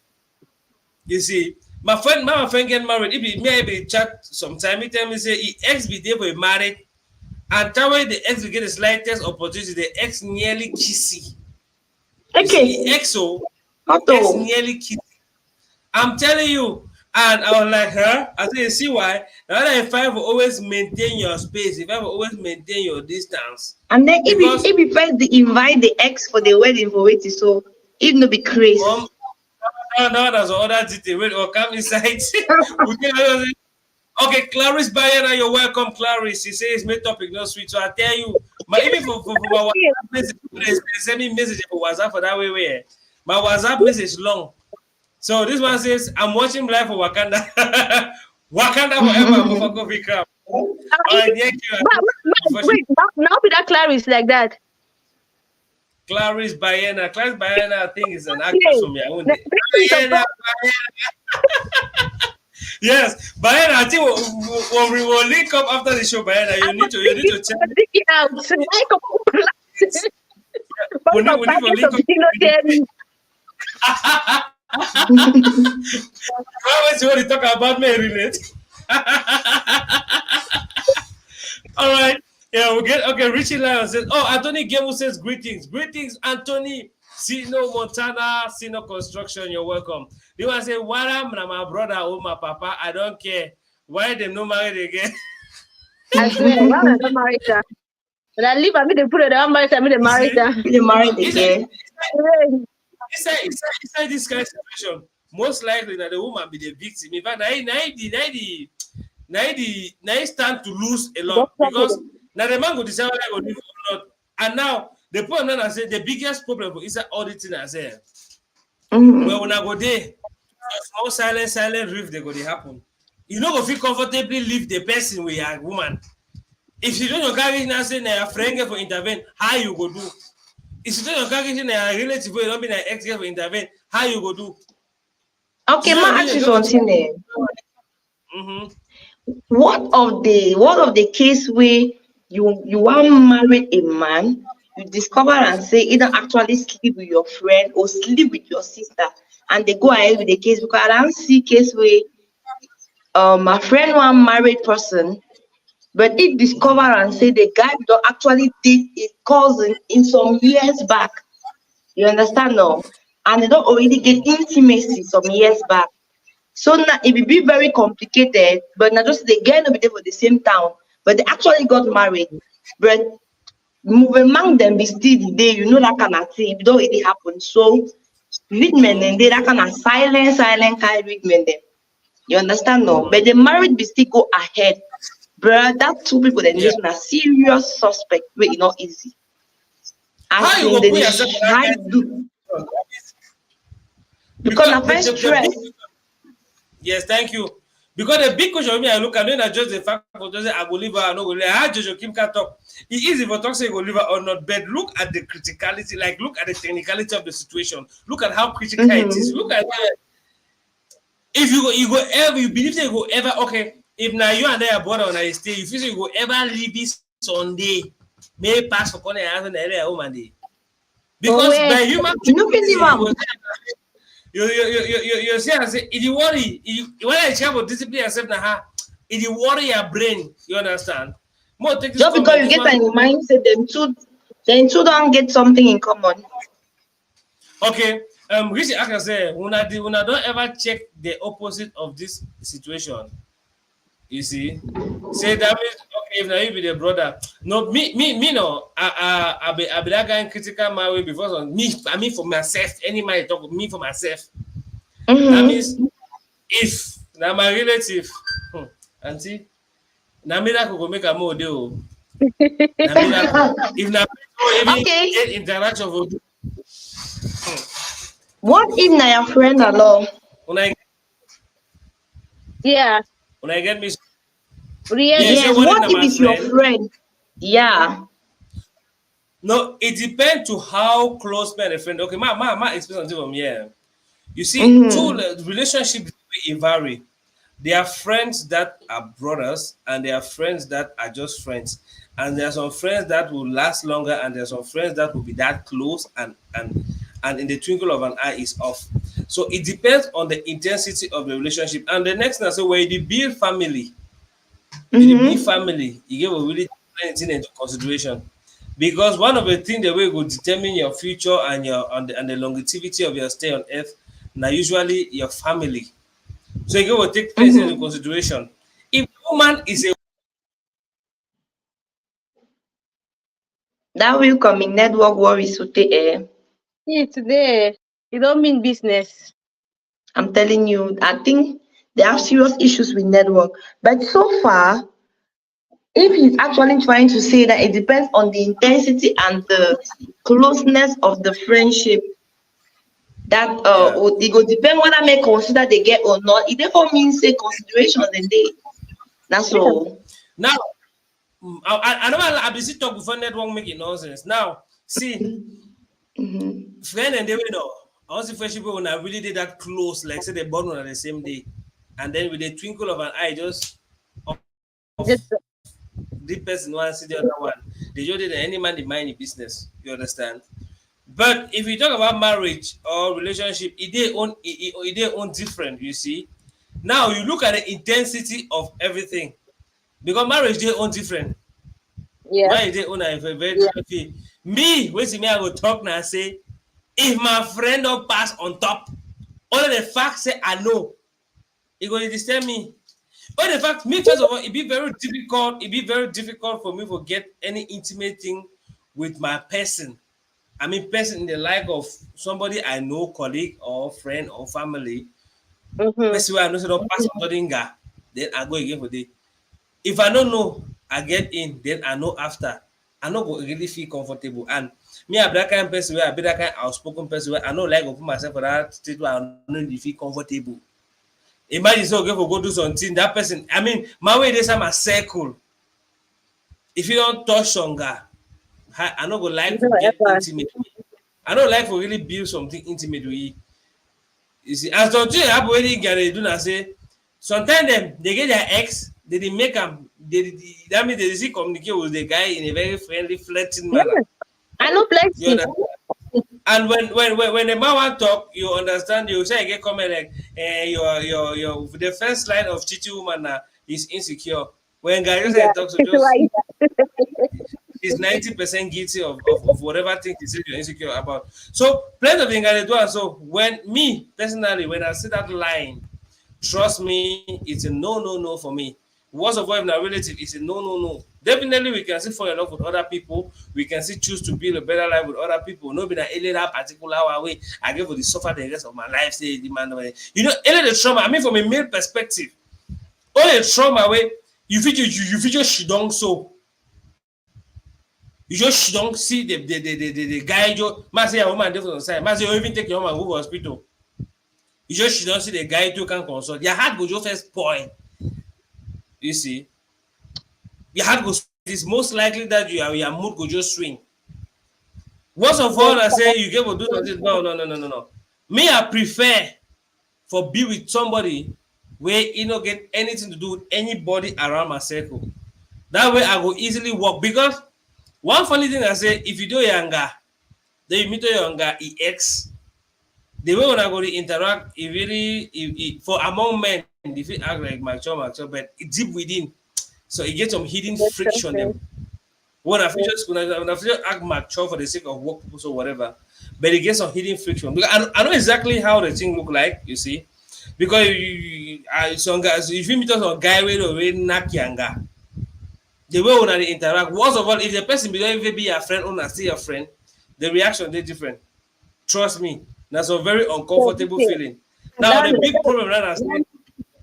You see, my friend get married. If he may be chat sometime, he tell me say he ex be there for a married, and that way the ex will get the slightest opportunity. The ex nearly kissy. You see, Okay, he ex so ex Otto. nearly kissy. I'm telling you. And I was like, huh? I said, you see why? Now that if I will always maintain your space, if I will always maintain your distance, And then because if we first they invite the ex for the wedding for waiting, so if no be crazy. mom, now there's other detail. Wait, or come inside. we can, okay, Clarice Bayana, you're welcome, Clarice. She says, my topic not sweet. So I tell you, my even for my WhatsApp message, they send me message for WhatsApp for that way. My WhatsApp message long. So this one says, I'm watching live for Wakanda. Wakanda forever, Mofako Vikram. All right, yeah, Wait, now be that Clarice like that. Clarice Bayana, I think is an actress Okay. from here. The Clarice of Bayana, yes, Bayana. I think when we will link up after the show, Bayana, I was you need thinking, to check. I was thinking out. Like a We bunch need of we need to packets link of up. Dino Terry. Why would you want to talk about me relate? All right. Yeah, we get okay. Richie Lion says, "Oh, Anthony Gemu says greetings, Anthony. Sino Montana, Sino Construction. You're welcome." They want to say, "What am na my brother or my papa? I don't care. Why them no married again?" I swear, why am I not married? When I leave, I mean, they put it on married, I mean, they You married. see, They married it's like, again. inside this kind of situation, most likely that the woman be the victim. In fact, now stand to lose a lot because now the man go decide whether he go live or not. And now the problem I say the biggest problem for inside all the thing I say, well, when I go there, small silent rift they go to happen. You know, if you comfortably leave the person with a woman. If you don't carry now say na your friend get for intervene, how you go do? If you don't carry say na your relative wey don't be na ex get for intervene, how you go do? Okay, So ma now you ask need you to go something. mm-hmm. What of the case where you want marry a man, you discover and say either actually sleep with your friend or sleep with your sister, and they go ahead with the case because I don't see case where my friend one married person, but it discover and say the guy don't actually date his cousin in some years back. You understand now? And they don't already get intimacy some years back. So now it will be very complicated, but not just they get over there for the same town, but they actually got married. But move among them be still the day, you know that kind of thing. It don't really happen. So men and they that kind of silent kind of men them. You understand no? But the married be still go ahead. Bruh, that two people then Yeah. just a serious suspect. Wait, you know easy. How As you in go they put yourself in that hide kind do of because because na first the big stress. yes, thank you. Because the big question of me I look at not just the fact for just say I go leave her, I no go leave her. How Jojo Kim can talk? It easy for talk say you go leave her or not, but look at the criticality, like look at the technicality of the situation. Look at how critical it is. Look Mm-hmm. at if you go ever you believe that you go ever okay. If now you and their brother on a stay, you feel say you go ever leave this Sunday, may pass for corner and the area home and day. For Because by where? human You know, stupidity, you go minimum. you see and say it worry when I check about discipline yourself na ha it worry your brain, you understand, more take this Just because comment you this get one. an mindset, them two don't get something in common. Okay, Richie I can say una don't ever check the opposite of this situation. You see, say that means okay if now you be the brother. No, me no. I be that guy in critical my way before so me. I mean for myself. Any man talk me for myself. That means Mm-hmm. if now my relative, auntie, now miracle go make a more deal. Now miracle. If now even Okay. get interaction for What if na your friend alone? when I Yeah. get me. Yeah, Really? say Yes, what if what now if my it's your friend? friend? Yeah. No, it depends to how close man and friend. Okay, my experience from here. You see, two Mm-hmm. relationships vary. There are friends that are brothers, and there are friends that are just friends. And there are some friends that will last longer, and there are some friends that will be that close, and in the twinkle of an eye is off. So it depends on the intensity of the relationship. And the next thing I say, where you build family, you build Mm-hmm. family, you give a really anything into consideration. Because one of the things that will determine your future and the longevity of your stay on earth, now usually your family. So you will take things into Mm-hmm. consideration. If the woman is a That will come in network worries to take See, today, you don't mean business. I'm telling you, I think they have serious issues with network. But so far, if he's actually trying to say that it depends on the intensity and the closeness of the friendship, that yeah, it go depend whether make consider they get or not. It therefore means say consideration the day. That's Yeah. all. Now, I know I busy talk before network making nonsense. Now, see, Mm-hmm. friend and they will know. I want to friendship when I really did that close, like say they born on the same day, and then with the twinkle of an eye, just off Just the person one see the other one. They just did any man in mind in business. You understand? But if you talk about marriage or relationship, it they own different. You see. Now you look at the intensity of everything because marriage they own different. yeah. Marriage they own a very different feel. Me, wait till me I go talk now say if my friend don't pass on top, all the facts say I know, it go disturb me. But the fact, me first of all, it be very difficult. It be very difficult for me to get any intimate thing with my person. I mean, person in the like of somebody I know, colleague or friend or family. Mm-hmm. Person where I know say don't pass on Todinga, then I go again for the. If I don't know, I get in, then I know after. I no go really feel comfortable. And me, I be that kind of person where I be that kind of outspoken person where I know like to put myself for that state where I no really feel comfortable. Imagine say okay for go do something, that person, I mean, my way dey my circle. If you don't touch Songa, I no go like to No, get ever. intimate with you. I don't like to really build something intimate with you. You see, as something happen wey dey get dey do na say sometimes dem dey get their ex, they dey make am that means they dey still communicate with the guy in a very friendly, flirting manner. Yeah. I know You plenty. understand? And when the man want talk, you understand. You say get comment like, your the first line of cheating woman is insecure. When guy just Yeah. talk, so just Right. is 90% guilty of whatever thing he says you're insecure about. So plenty of things I do. And so when me personally, when I see that line, trust me, it's a no for me. Worst of all, if not relative, it's a no. Definitely, we can still fall in love with other people. We can still choose to build a better life with other people. No, be that any that particular way I give for the suffer the rest of my life. Say the man, you know, any the trauma. I mean, from a male perspective, all the trauma way you feel just she don't so you just she don't see the guy. You might say a woman different on side. Might say you even take your woman go to hospital. You just she don't see the guy you can consult. Your heart go just first spoil. You see, your heart go. It's most likely that your mood go just swing. Worst of Yes. all, I say you get to do something. No. Me, I prefer for be with somebody where you no get anything to do with anybody around my circle. That way, I go easily walk because one funny thing I say, if you do younger, then you meet your younger ex, the way when I go to interact, it really for among men, they feel act like mature, but it deep within. So it gets some hidden That's friction them. something. When I feel act mature for the sake of work purpose or whatever, but it gets some hidden friction. Because I know exactly how the thing look like, you see. Because some guys, if you meet us a guy with already knock younger, the way when they interact, worst of all, if the person be don't even be your friend or not still your friend, the reaction they different. Trust me, that's a very So, uncomfortable okay. feeling. Now That, the big problem right now is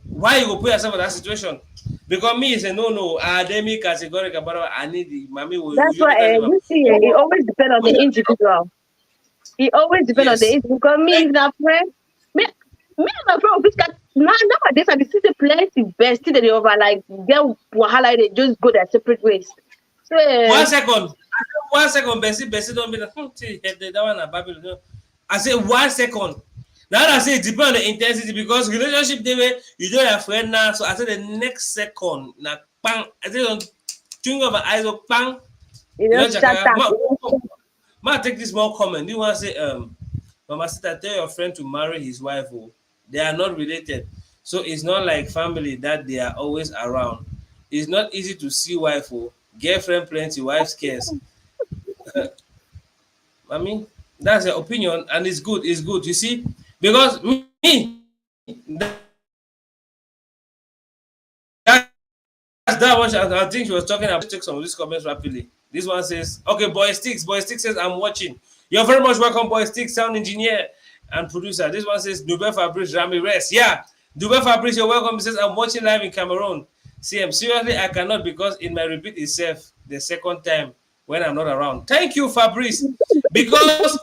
why you go put yourself in that situation? Because me is a no, academic categorical, but I need the mommy will that's you why better you see, it always depends on the individual. It always depends on the yes. individual. Because me, if na friend, me and my friend, which can nowadays I dey see say plenty best still they over like get wahala, they just go their separate ways. So 1 second. 1 second, Bessie don't be like, that one a Babylon. No. I say 1 second. Now I say it depends on the intensity because relationship they way you do your friend now. So I say the next second, now bang, I say don't think of an eyes up bang. you You know, just shut Jaka, up. ma take this small comment. You want to say, Mama sister, tell your friend to marry his wife. Oh, they are not related. So it's not like family that they are always around. It's not easy to see wife. Oh, girlfriend plenty, wife scarce. I mean, that's your opinion, and it's good. It's good. You see, because me, that's that one. I think she was talking about. Check some of these comments rapidly. This one says, "Okay, Boy Sticks. Boy Sticks says I'm watching. You're very much welcome, Boy Sticks, sound engineer and producer." This one says, "Dube Fabrice Ramirez. Yeah, Dube Fabrice, you're welcome." He says, "I'm watching live in Cameroon. CM, seriously, I cannot because it might repeat itself the second time when I'm not around." Thank you, Fabrice, because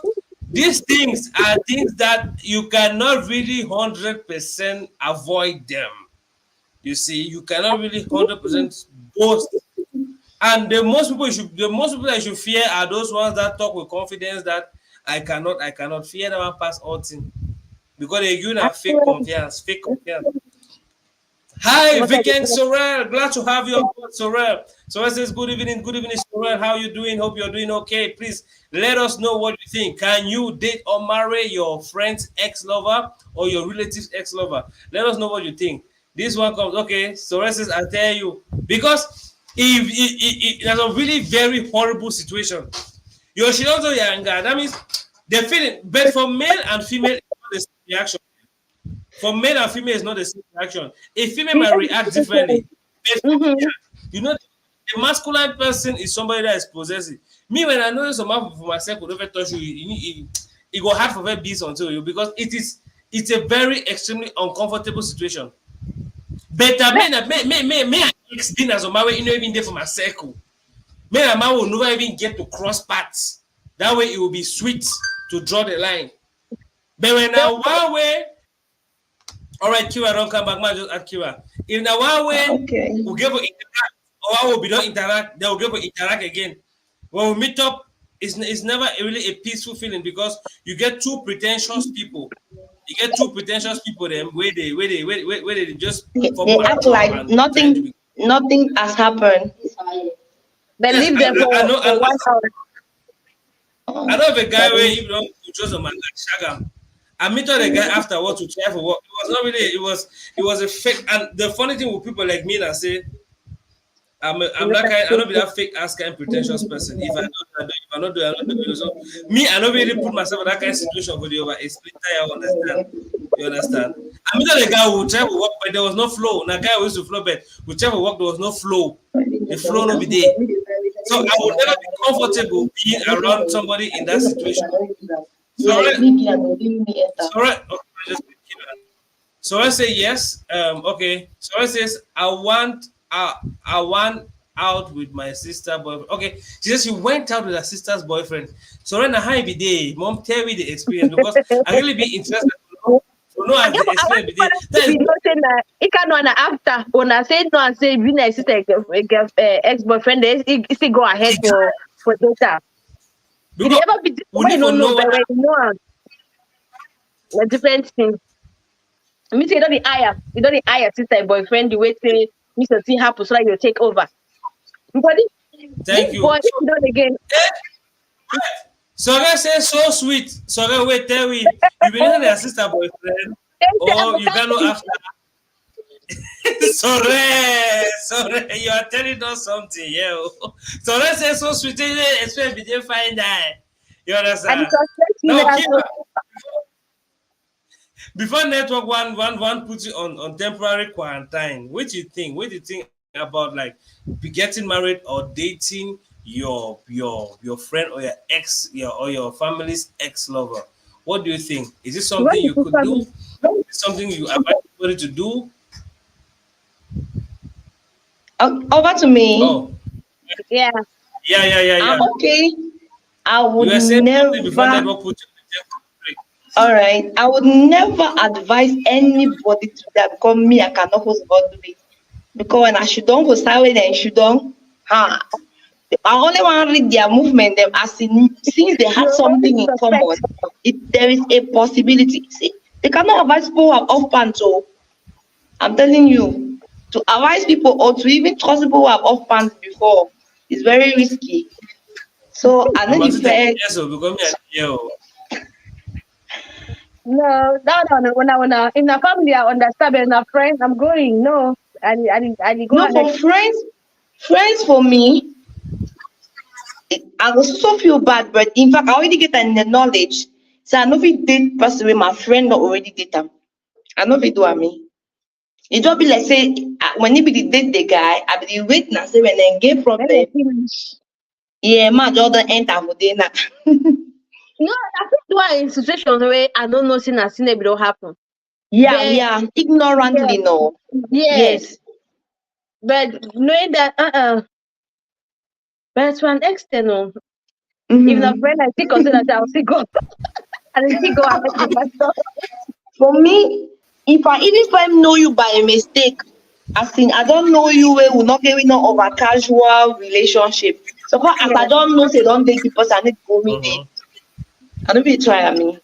these things are things that you cannot really 100% avoid them. You see, you cannot really 100% boast. And the most people that you should fear are those ones that talk with confidence that I cannot fear them and pass all thing because they give a fake Actually, confiance, fake confiance. Hi, what I Vicky and did. Sorel. Glad to have you on board, Sorel. Sorel says, good evening, Sorel. How you doing? Hope you're doing okay. Please let us know what you think. Can you date or marry your friend's ex-lover or your relative's ex-lover? Let us know what you think. This one comes, okay. Sorel says, I'll tell you. Because if there's a really very horrible situation, you should also younger. That means the feeling, but for male and female, it's not the same reaction. For male and female, it's not the same reaction. A female might react differently. But for me, Mm-hmm. you know, the masculine person is somebody that is possessive. Me, when I know some man for myself will never touch you, it go hard for them beats onto you because it's a very extremely uncomfortable situation. But But me and ex being as a man, you know, even there for my circle. Me and man will never even get to cross paths. That way, it will be sweet to draw the line. But when they I one way, all right, Kira, don't come back, man. Just ask Kira. If now one way Okay. we get to interact, or I will be don't interact, they will get to interact again. When we meet up, it's never really a peaceful feeling because you get two pretentious people. You get two pretentious people, them where they just form They act mature like and trying to be. nothing has happened. they Yes, leave them I for know. for 1 hour. Oh, I know of a guy but where if you don't choose a man like Shagam. I met the guy afterwards to try for work. It was not really. It was a fake. And the funny thing with people like me that say You I'm look that at kind. I don't be Facebook. that fake ass kind pretentious person. If I don't, I do. If I not do, I not do. So me, I don't really put myself in that kind of situation for the over explain. You understand? You understand? I met the guy who try to work, but there was no flow. And the guy who used to flow, but we try to work, there was no flow. The flow no be there. So I would never be comfortable being around somebody in that situation. yeah, Sorry, sleepy and they didn't enter. sorry. Okay, just keep it. So I say yes. Okay. So I says I want out with my sister boyfriend. Okay. She says she went out with her sister's boyfriend. So right now how it be day? Mom tell me the experience because I really be interested to know I as get. the I want experience be people day. to That is be noting that it can one after when I say no and say be nice sister ex boyfriend. They still go ahead for data. If you because ever be we when you need to don't know, know but what when you know a different thing. Me say you don't you don't hire sister boyfriend the way say Mr. T happen so that you take over. Because this thank boy, you. if you don't again, So I say so sweet. So I wait tell me you be looking at your sister boyfriend they say I or go you carry cannot this. after. Sorry, you are telling us something, yeah. So let's say so sweet, expect we didn't find that. You And it understand? frustrates me Now, that keep before network one puts you on temporary quarantine. What do you think? What do you think about like be getting married or dating your friend or your ex or your family's ex lover? What do you think? Is this when something the you could sister do? be Is it something you advise somebody to do? Over to me. Oh, yeah, yeah. Okay. I You would were saying something before never, network put you on the break. all right. I would never advise anybody to that because me, I cannot host about do it. Because when I should don't go silent and should don't, ha. I only want to read their movement, them as in, since they you had always something in suspect. common, there is a possibility. See, they cannot advise people who are off pants. So I'm telling you, to advise people or to even trust people who have off pants before is very risky. So I You know the must take fair. yes, so because me and you. No, no. When I in a family, I understand. But in a friend, I'm going. No, and go No, ahead. for friends for me, I was also feel bad, but in fact, I already get the knowledge. So I know if it date person with my friend not already date them. I know if it do I mean. It just be like say when you be the date the guy, I be the wait now say when they get Then they problem. finish. Yeah, man, just don't enter for dinner. No, I think do I in situations where I don't know sin and sin it don't happen. Yeah, But yeah, yeah, ignorantly no. yes, Yes. but knowing that but to an extent, no. Even a friend Mm-hmm. I still consider that I'll still go and I still go ahead with myself. For me, if I even if I know you by a mistake, As in, I don't know you, we will not get we no over casual relationship. So far as Yeah. I don't know, say don't take the person, I need to go me there. Mm-hmm. I don't be try at me.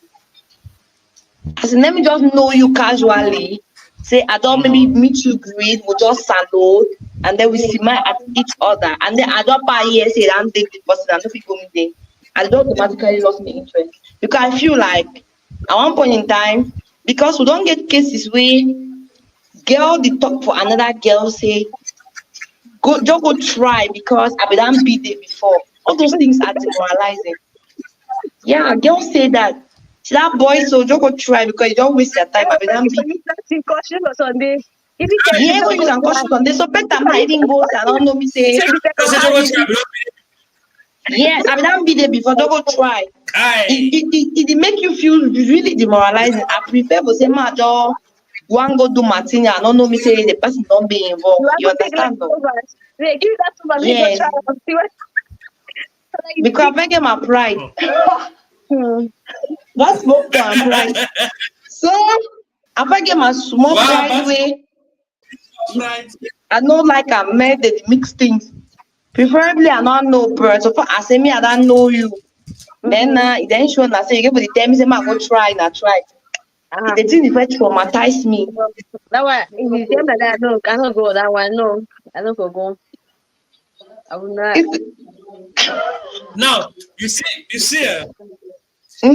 As in, let me just know you casually. Say I don't maybe Mm-hmm. meet you greet, we'll just salute, and then we smile at each other. And then I don't buy here, say I don't take the person, I don't fit go me there. I don't automatically lost my interest. Because I feel like at one point in time, because we don't get cases where girl they talk for another girl say go just go try because I done be there before. All those things are demoralizing. Yeah, girls say that. See that boy so just go try because you don't waste your time. I Make done it be for you starting caution or Sunday. If you tell you yeah, go don't use go and try, cautious on this. So better for man you even go say I don't know me say say the So second say one. Jogo it, yeah, I done be there before, just go try. Kai. It make you feel really demoralizing. I prefer to say ma just one go do martini. I don't know me say the person don't be You involved. are You going to take like understand though? over. They give you that over, make go Yes. try and see what you Because I get my pride. Hmm. That's smoke to and pride. So I get my small Wow, pride but way. right. I know like I made the mix things. Preferably I don't know bird. So far I say me I don't know you. Then Mm-hmm. then sure na say you get the tell me say ma go try na try. Uh-huh. The thing is very traumatize me. That one, if you tell me that, no, I don't go that one. No, I don't go. I will not. It's, Now you see,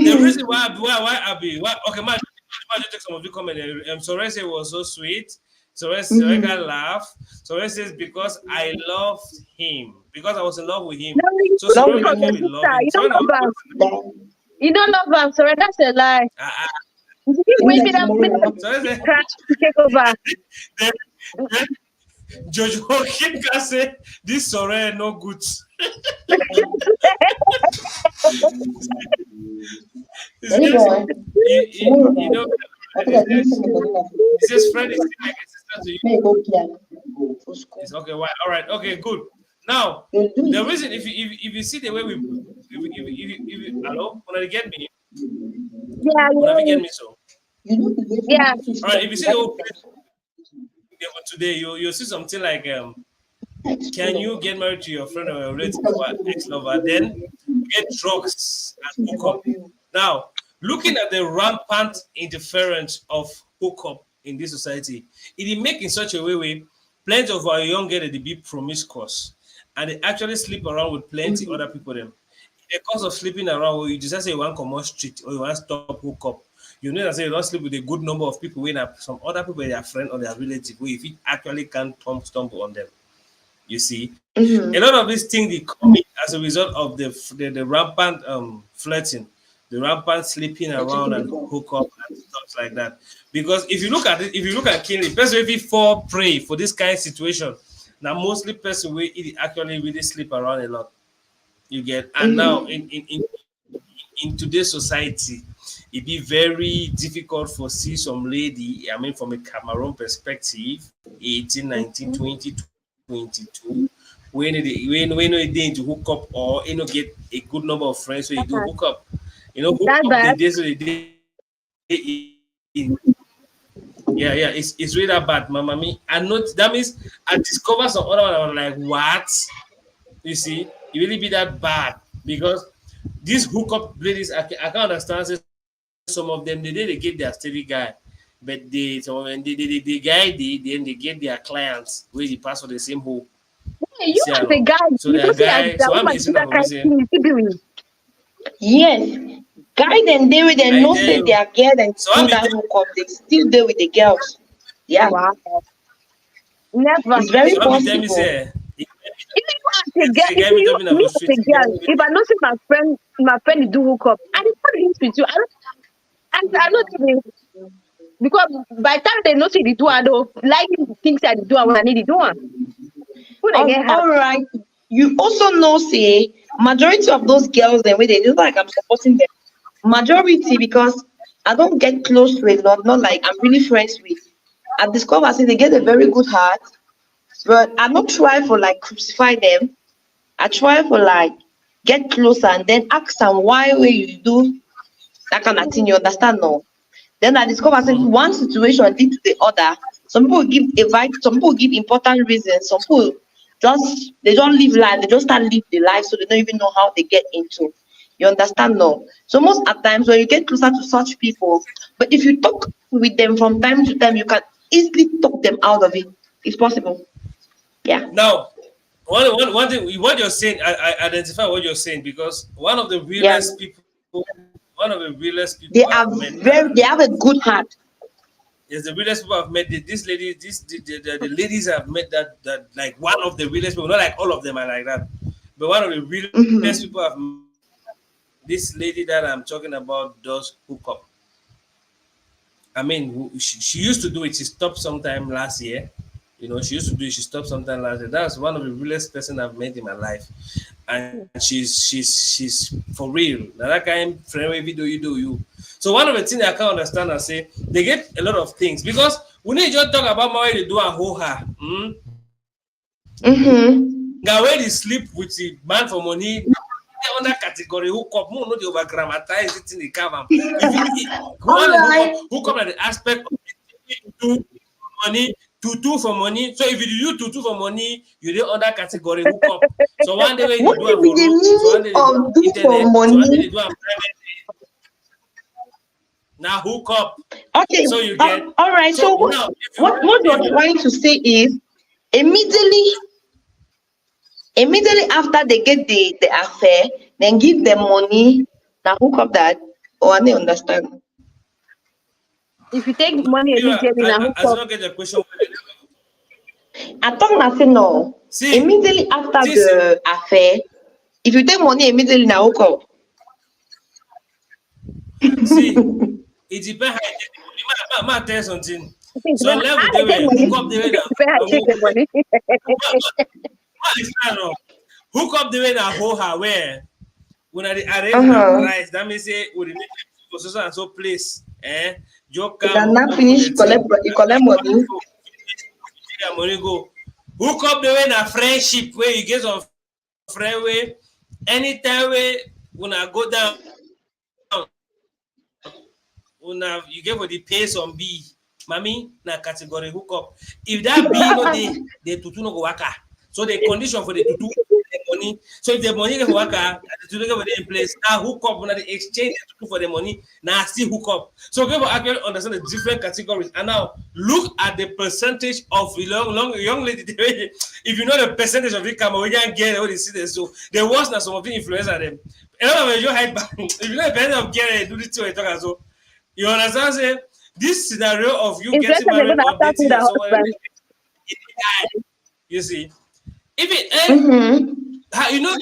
the mm-hmm. reason why I be why okay, man, just take some of the comment. Sorese was so sweet. Soreka Mm-hmm. laugh. Sorese says because I loved him because I was in love with him. No, you So don't Love think Soreka with of your became him. in love. sister. In You don't Sorry, love her. Then You don't love her. Sorry, that's a lie. uh, You keep you waiting like up with tomorrow. that Sorese, crash to take over. then, then Jojo Kim can say this Sore no good. It's There you just go. Tomorrow you know. I think It's I didn't just send the body now. he says friend is still like a sister to you. May go Kia for It's school. okay. Why? All right. Okay. Good. Now, You'll do the it. reason if you see the way we hello, when I get me, Yeah, when I yeah, get me so. You know the way from yeah. the fish All right. that If you you see the like whole them. today, you see something like Like can school. you get married to your friend or your relative or ex lover? Then get drugs and hook up. Now, looking at the rampant interference of hookup in this society, it is make in such a way where plenty of our young girls they be promiscuous and they actually sleep around with plenty other people them. In the course of sleeping around, or you just say you want come on street or you want stop hookup, you know that say you don't sleep with a good number of people when some other people their friend or their relative who if it actually can stumble on them. You see, a Mm-hmm. lot of these things they come in as a result of the rampant flirting, the rampant sleeping You're around checking the and phone. hook up and stuff like that. Because if you look at it, if you look at killing, person if you fall prey for this kind of situation, now mostly person will actually really sleep around a lot. You get and now Mm-hmm. in today's society, it be very difficult for see some lady, I mean from a Cameroon perspective, 18, 19, 20, 22, when they into hook up or get a good number of friends so you do hook up. Hook That up the bad. day so they in yeah, it's really that bad, mama me. I know that means I discovered some other one. I was like, what? You see, it really be that bad because these hookup ladies, I can't understand. Say some of them they get their steady guy, but the guy they get their clients where they pass for the same hole. Hey, You you see, I as a know. guy, So you their don't see guy. that So I'm woman do listening that to kind of reason. thing. You still doing. Yes. Guy then they with them I no tell say they you. are girl and So I'm do that hookup. They still there with the girls. Yeah. Wow. Never. It's very so I'm tell me possible. say Even you as a girl, if a if guy me you dropping me for as a street, a guy girl, me if I know see my friend do hook up, and it's not links with you, I not even because by the time they know see the do I don't like things I do when I need to do one. Who they get her? All right. You also know, say, majority of those girls, then when they do like I'm supporting them. Majority because I don't get close to a lot, not like I'm really friends with. I discover say they get a very good heart, but I not try for like crucify them. I try for like get closer and then ask them why will you do that kind of thing. You understand? No. Then I discover say Mhm. one situation lead to the other. Some people give advice, some people give important reasons, some people they don't live life, they just start live the life so they don't even know how they get into. You understand no? So most at times when you get closer to such people, but if you talk with them from time to time, you can easily talk them out of it. It's possible. Yeah. Now, one thing, what you're saying, I identify what you're saying because one of the Yeah. realest people, one of the realest people They are I've met, they have a good heart. is the realest people I've met. This lady, the ladies I've met that like one of the realest people, not like all of them are like that, but one of the realest people Mm-hmm. I've met. This lady that I'm talking about does hook up. I mean, she used to do it. She stopped sometime last year. You know, she used to do it. She stopped sometime last year. That's one of the realest person I've met in my life, and she's for real. Now that kind of friendly video you do you. So one of the things I can't understand, I say they get a lot of things because we need just talk about how they do and hold her. Mm-hmm. Now where they sleep with the man for money, under category hook up, more not the over grammatize it in the cover. If you All one right. hook up at the aspect of do money, tutu for money. So if you do tutu for money, you do under category hook up. So one day when they What do will a be for the road, so one meaning day they do of do for internet, so one day money? they do a private now hook up. Okay. So you get All right. so So now what if you're trying to say is immediately immediately after they get the affair, then give them money. Now hook up that. Oh, I don't understand. If you take money immediately now, hook as you up. don't get the question, I thought nothing no. see, Immediately after see, the affair, if you take money immediately now hook up. see, it depends how you take the money. Man, tell you something. I think So level I they take way money. hook up the way that Where I take the money. hook up the way that hold her where when I arrange her Uh-huh. price, that means say we make for so and so place. Joke You come can now open finish the thing. you collect money. Take your money go. Hook up the way na friendship where you get some friend way anytime way when I go down una you get for the pay some B. Mami na category hook up. If that B no dey, the tutu no go waka. So the condition for the tutu the money. So if the money get for waka, the tutu get for dey in place. Now hook up when they exchange the tutu for the money. Now still hook up. So people actually understand the different categories. And now look at the percentage of the young lady. If you know the percentage of income, we can get what they see there. So the worst now some of the influencer them. A lot of them you hide back. If you know the percentage of getting do the thing we talk as well. You understand? Say this scenario of you getting Inflation, they're married gonna or start with dating the and someone husband. you see, if it Mm-hmm. you know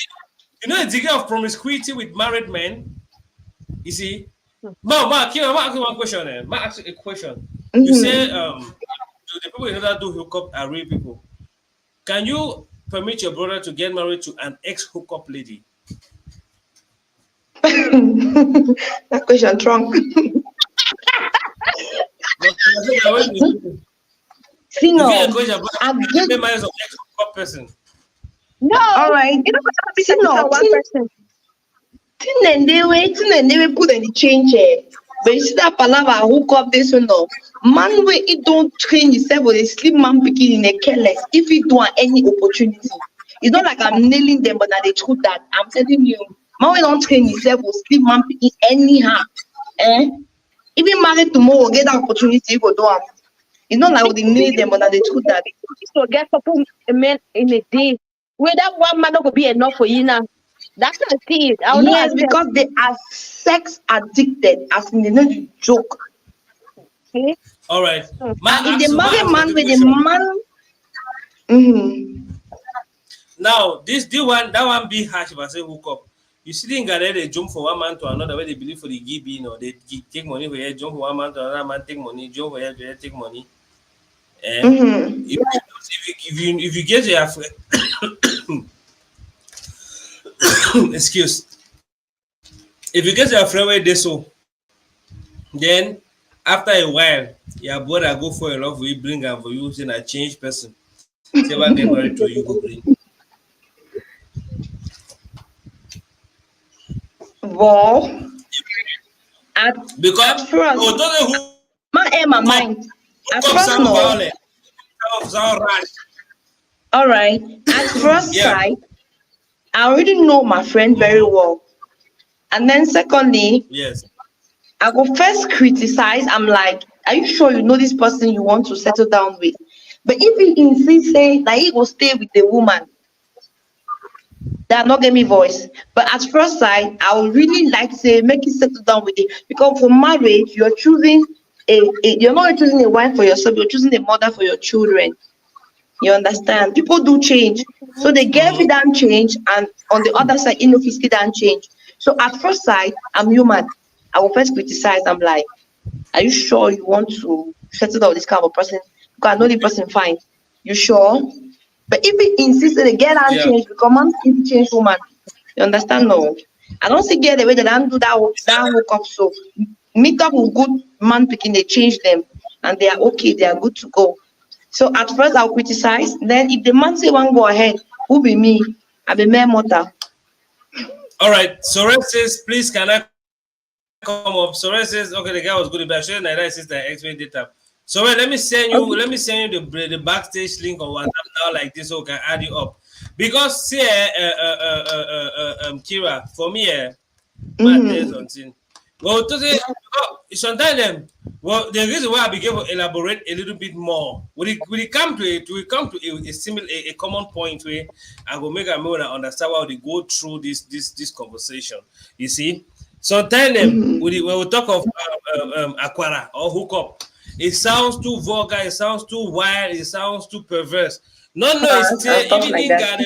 the degree of promiscuity with married men. You see, Ma, ask you one question. Ma, ask you a question. You say Mm-hmm. do the people in order do hookup are real people. Can you permit your brother to get married to an ex hookup lady? That question trunk. No, you See no, encourage your brother I to get get married to an ex hookup person. No, all right. you don't have to be See satisfied no, with one person. tin and they put any change here. But you see that palava hook up this one no. Man where it don't train himself with a sleep man picking in a careless if he do any opportunity. It's not like I'm nailing them, but now they truth that I'm telling you. Man we don't train himself with sleep man picking anyhow. Eh? Even married tomorrow, get that opportunity, you go do am. It's not like we nail them, but now they truth that. To get couple men in a day. Where that one man not gonna be enough for you now. That's not it. I will not Yes, accept. because they are sex addicted, as in they know the joke. Okay? All right. And if they Ma marry ask man the with the question. man, mm-hmm. Now, this one, that one be harsh if I say hook up. You see, think that they jump from one man to another where they believe for the giving or they take money for here, jump from one man to another man, take money, jump for here, take money. Eh? Mm-hmm. If you get your excuse, if you get your friend where they so, then after a while, your brother go for a love for you, bring her for you, say a change person. Say what get married to you, go bring. Well, at Because first, although they hook man air my up, mind. At Come first, sound no. violent. Sound rash. All right. At first Yeah. sight, I already know my friend very Mm-hmm. well. And then secondly, Yes. I go first criticize. I'm like, are you sure you know this person you want to settle down with? But if he insists say that he will stay with the woman, that not get me voice. But at first sight, I would really like to say make it settle down with it. Because for marriage, you're choosing you're not choosing a wife for yourself, you're choosing a mother for your children. You understand? People do change. So they gave it Mm-hmm. and change, and on the other side, it and change. So at first sight, I'm human. I will first criticize. I'm like, are you sure you want to settle down with this kind of person? Because I know the person fine. You sure? But if he insists that the girl and Yeah. change, because man still change woman. You understand? No. I don't see girl the way they don't do that hook up. So meet up with good man picking, they change them and they are okay, they are good to go. So at first I'll criticize. Then if the man say one go ahead, who be me? I be mere mortal. All right. Sorel says, please can I come up? Sorel says, okay, the guy was good, but I showed Nigeria sister X-ray data. Sorel, Okay. let me send you the backstage link on WhatsApp now, like this, so we can add you up. Because see, Kira, for me, my tell Mm-hmm. something. Well, to say, sometimes well, the reason why I began to elaborate a little bit more, when it come to it, we come to a similar, a common point where I go make a more understand how they go through this conversation. You see, sometimes Mm-hmm. when we talk of aquara or hookup, it sounds too vulgar, it sounds too wild, it sounds too perverse. No, no, it's And still stuff even like in that. Ghana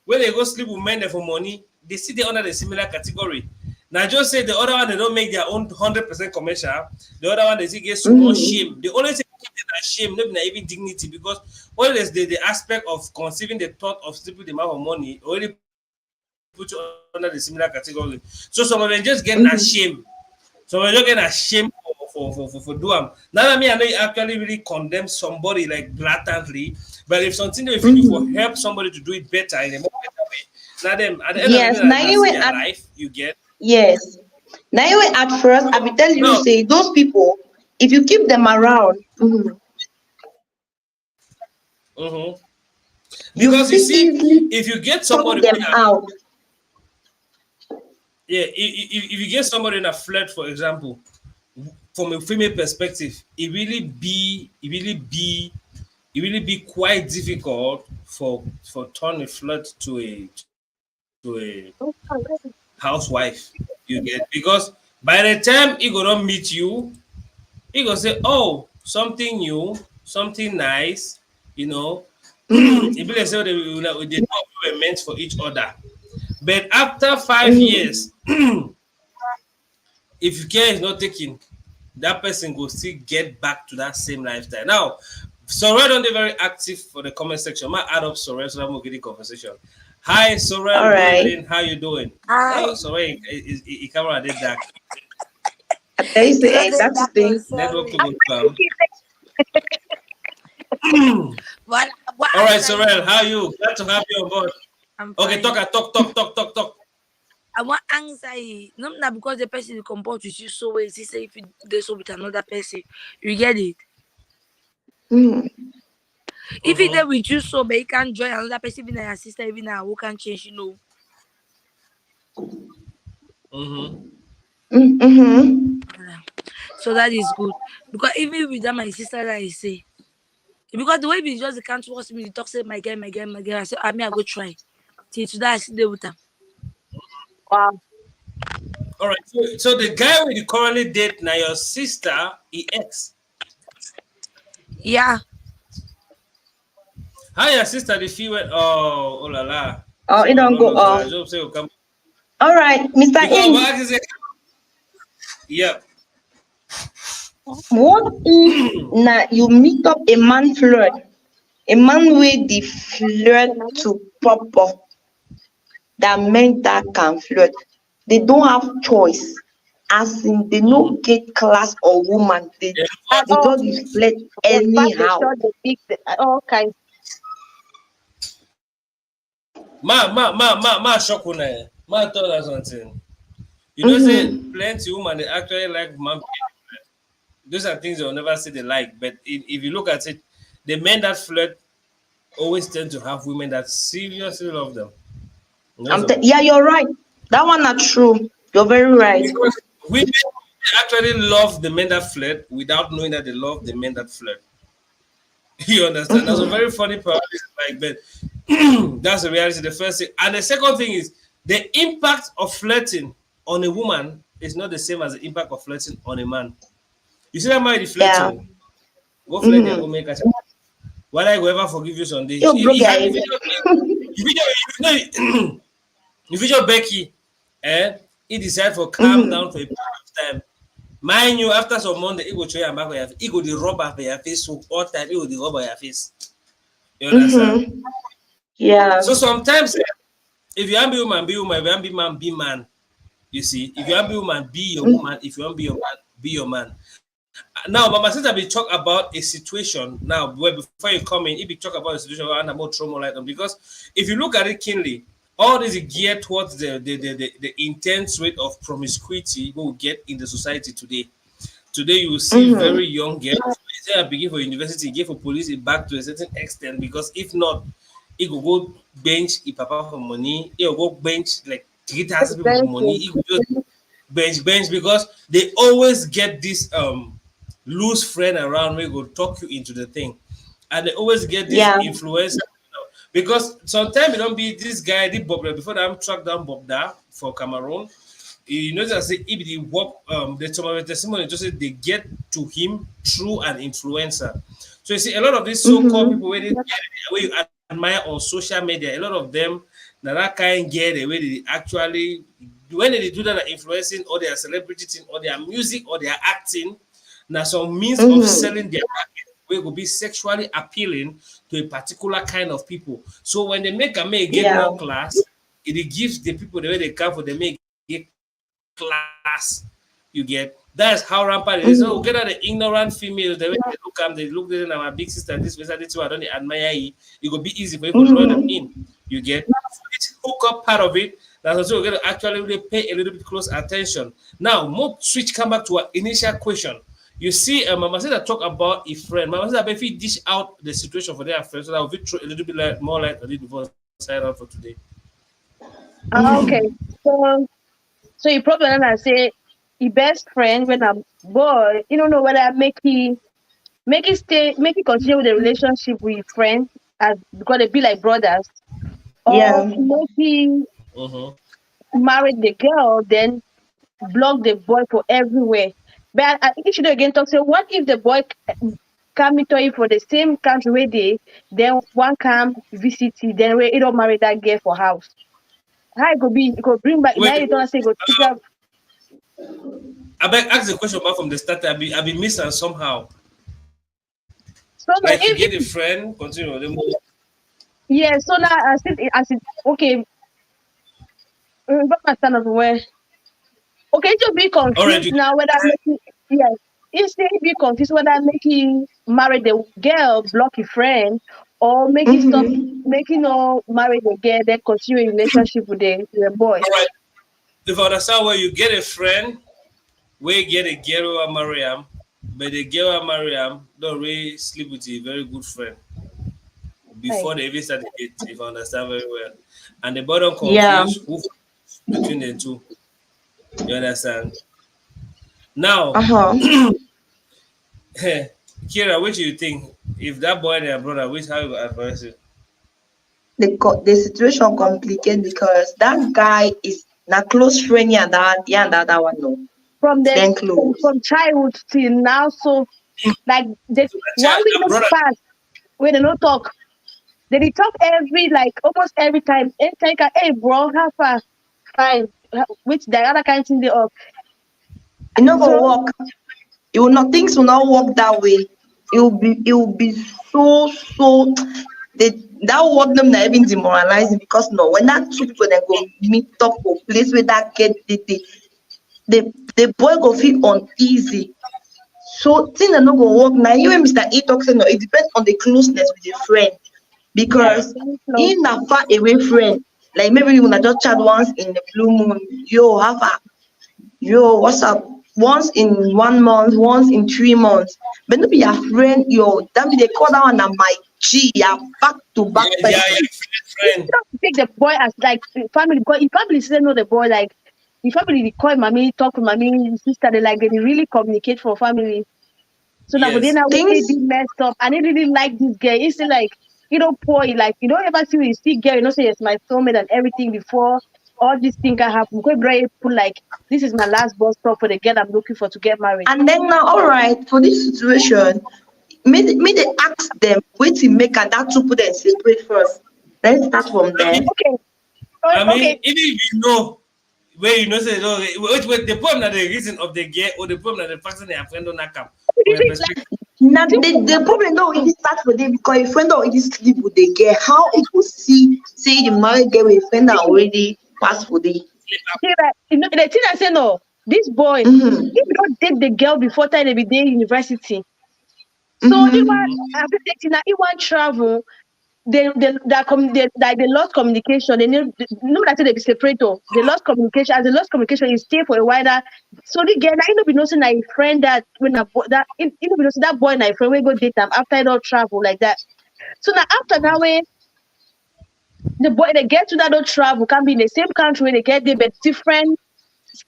when they go sleep with men for money, they see they under the similar category. Now just say the other one they don't make their own 100% commercial. The other one they see get so much Mm-hmm. shame. The only thing keep that shame, not even dignity, because what is the aspect of conceiving the thought of sleeping with the man for money already put you under the similar category. So some of them just getting Mm-hmm. ashamed. Some of them just getting ashamed for do them. Now that me I know you actually really condemn somebody like blatantly, but if something they feel you for Mm-hmm. help somebody to do it better in a more better way, now them at the end of the Yes. day, Now that's anyway, their at life. You get yes. Now anyway, at first I so will tell you no. say those people, if you keep them around, Mm-hmm. you Because you feel see, easily if you get talk somebody, them out. yeah, if you get somebody in a flirt, for example, from a female perspective, it really be quite difficult for turn a flirt to a housewife. You get because by the time he gonna meet you, he gonna say, "Oh, something new, something nice," you know. Mm-hmm. It be like say they thought we were meant for each other. But after 5 years, Mm-hmm. if care is not taken, that person will still get back to that same lifestyle. Now, Sorel don't be very active for the comment section. I might add up Sorel so that we'll get the conversation. Hi All Sorel, good right. evening. How you doing? Oh, Hi. Sorel, he camera did that. I tell you It's say not eh, the that's the dark one, thing. Network to sorry. go come. What All right, answer Sorel, you? how are you? Glad to have you on board. I'm Okay, fine. talk. I want anxiety. Not now because the person you comport with you so well. He say if you do so with another person, you get it. Mm-hmm. If he there Mm-hmm. with you so but he can't join another person, even your sister, even who can change, you know. Mm-hmm. Mm-hmm. Yeah. So that is good. Because even with that my sister that I say. Because the way we just can't trust me, he talk say my girl. I say, I mean I go try. Till today I sit there with them. Wow. All right. So the guy with you currently date now your sister, he ex. Yeah. How your sister the feel when oh la la. Oh, it So don't no go no so off. I just say you come All right, Mr. because In. what I say yeah. What if now you meet up a man flirt, a man with the flirt to proper that men that can flirt. They don't have choice. As in they Mm-hmm. no get class or woman. They Yeah, At they but all. just dey flirt The fat, the anyhow. short, the big, all kinds. ma shock una ma tell us something. You know say Mm-hmm. plenty woman they actually like man. Those are things you'll never say they like. But if you look at it, the men that flirt always tend to have women that seriously love them. Those are Yeah, you're right. That one not true. You're very right. because women actually love the men that flirt without knowing that they love the men that flirt. You understand? That's a Mm-hmm. very funny part. Like, but that's the reality. The first thing, and the second thing is the impact of flirting on a woman is not the same as the impact of flirting on a man. You see that man is flirting, Yeah. oh. Go flirt there, go Mm-hmm. make a. Whether I will ever forgive you someday. You broke If guys. you know, if you know Becky, he decide for calm Mm-hmm. down for a period of time. Mind you, after some month, he go show you back for your face. He go the rubber for your face so all time. He go the rubber your face. You understand? Mm-hmm. Yeah. So sometimes, if you want be woman, be woman. If you want be man, be man. You see, if you want be woman, be your Mm-hmm. woman. If you want be your man, be your man. Now, Mama, since we talk about a situation now, where before you come in, if you talk about a situation where I'm about trauma light on, because if you look at it keenly, all this is geared towards the intense rate of promiscuity we will get in the society today. Today, you will see Mm-hmm. very young girls. Instead of begin for university, give for police it back to a certain extent because if not, it will go bench if papa for money. It will go bench like 3,000 people for money. Expensive. It will just bench because they always get this loose friend around where go talk you into the thing, and they always get this Yeah. influence because sometimes it don't be this guy did Bob before them track down Bob Da for Cameroon. You notice I say if the work the testimony just say they get to him through an influencer. So you see a lot of these so-called Mm-hmm. people where you admire on social media, a lot of them now that kind get the way they actually when they do that are influencing or their celebrity thing or their music or their acting, now some means of Mm-hmm. selling their market where will be sexually appealing to a particular kind of people. So when they make a may get Yeah. more class, it gives the people the way they come for the may get class. You get that's how rampant it is. So Mm-hmm. get at the ignorant females, the way they look them, they look at my big sister, this person, this one, I don't admire you. It will be easy for you to lure them Mm-hmm. in. You get so this hookup part of it. That's also going to actually really pay a little bit close attention. Now, more switch come back to our initial question. You see, Mama said that talk about a friend. Mama said that if we dish out the situation for their friends, so that will throw a little bit like, more light on it before sign out for today. Okay. Mm-hmm. So so you probably gonna say your best friend when I'm boy, you don't know whether make it continue with the relationship with friends as because they be like brothers, or Yeah. make he Mm-hmm. marry the girl, then block the boy for everywhere. But I think you should again talk. So what if the boy come to you for the same country where they then one come visit you, then where you don't marry that girl for house? How it could be? It could bring back Wait, now. You don't say go keep up. I beg ask the question back from the start. I be missing somehow. So Like no, you get a if friend, continue. yeah. So now I said okay. But my son of where okay to be All right, confused you now whether making yes. Instead be confused whether making marry the girl, block your friend, or making stop Mm-hmm. making no marry the girl, then continue a relationship with the boy. all right. If I understand where you get a friend, we get a girl or Mariam, but the girl or Mariam don't really sleep with a very good friend Right. before they even start the date, if I understand very well. And the bottom Yeah. confused who between the two. You understand? Now, Uh-huh. Kira, what do you think? If that boy and your brother, which how you go advise it? The situation complicated because that guy is not close friend, yeah, that one no. From the Then close. from childhood till now, so like the So the one child, week your no brother, pass when they no talk. They talk every like almost every time. Anytime, hey bro, how far? Fine. Which the other kind thing they up. It not So gonna work. It will not things will not work that way. It will be so they that word them not even demoralizing because no when that two people then go meet up for place where that get the boy go feel uneasy. So things are not gonna work now. You and Mr. E talk say no, it depends on the closeness with your friend. yes, yeah. Because very close. in a far away friend, like maybe you wanna just chat once in the blue moon, yo, have a yo, what's up? once in 1 month, once in 3 months. But no be your friend, yo. That be they call that one a my G, yeah, back to back Yeah, person. friend. Don't take the boy as like family, because if family still know the boy, like if family they call mommy, talk to mommy, sister, they like they really communicate for family. So now, but then Yes. I when they Things be messed up and they really like this girl, it's still like boy, like you don't ever see when you see girl, say it's my soulmate and everything before all this thing can happen. Go brave put like this is my last bus stop for the girl I'm looking for to get married. and then now, all right, for this situation, me they ask them, wait till make and that two put them separate first. Let's start from I there. mean, Okay, even okay. if you know where say no, wait, the problem that the reason of the girl or the problem that the person they are friend on cap from You your see, like perspective. Now the problem don't already start for them because a friend already sleep with the girl. How it will see say the married girl with a friend that already passed for the see that the thing I say no, this boy, mm-hmm. if you don't date the girl before time they be there university. So it Mm-hmm. was after dating now, it want travel. They lost communication. They knew no that they be separate. Oh. They lost communication. As they lost communication, you stay for a while. That so the girl, I know be noticing that a friend that when a that you know be noticing that boy and a friend we go date them after they don't travel like that. So now after that way, the boy they get to that don't travel can be in the same country. They get there but different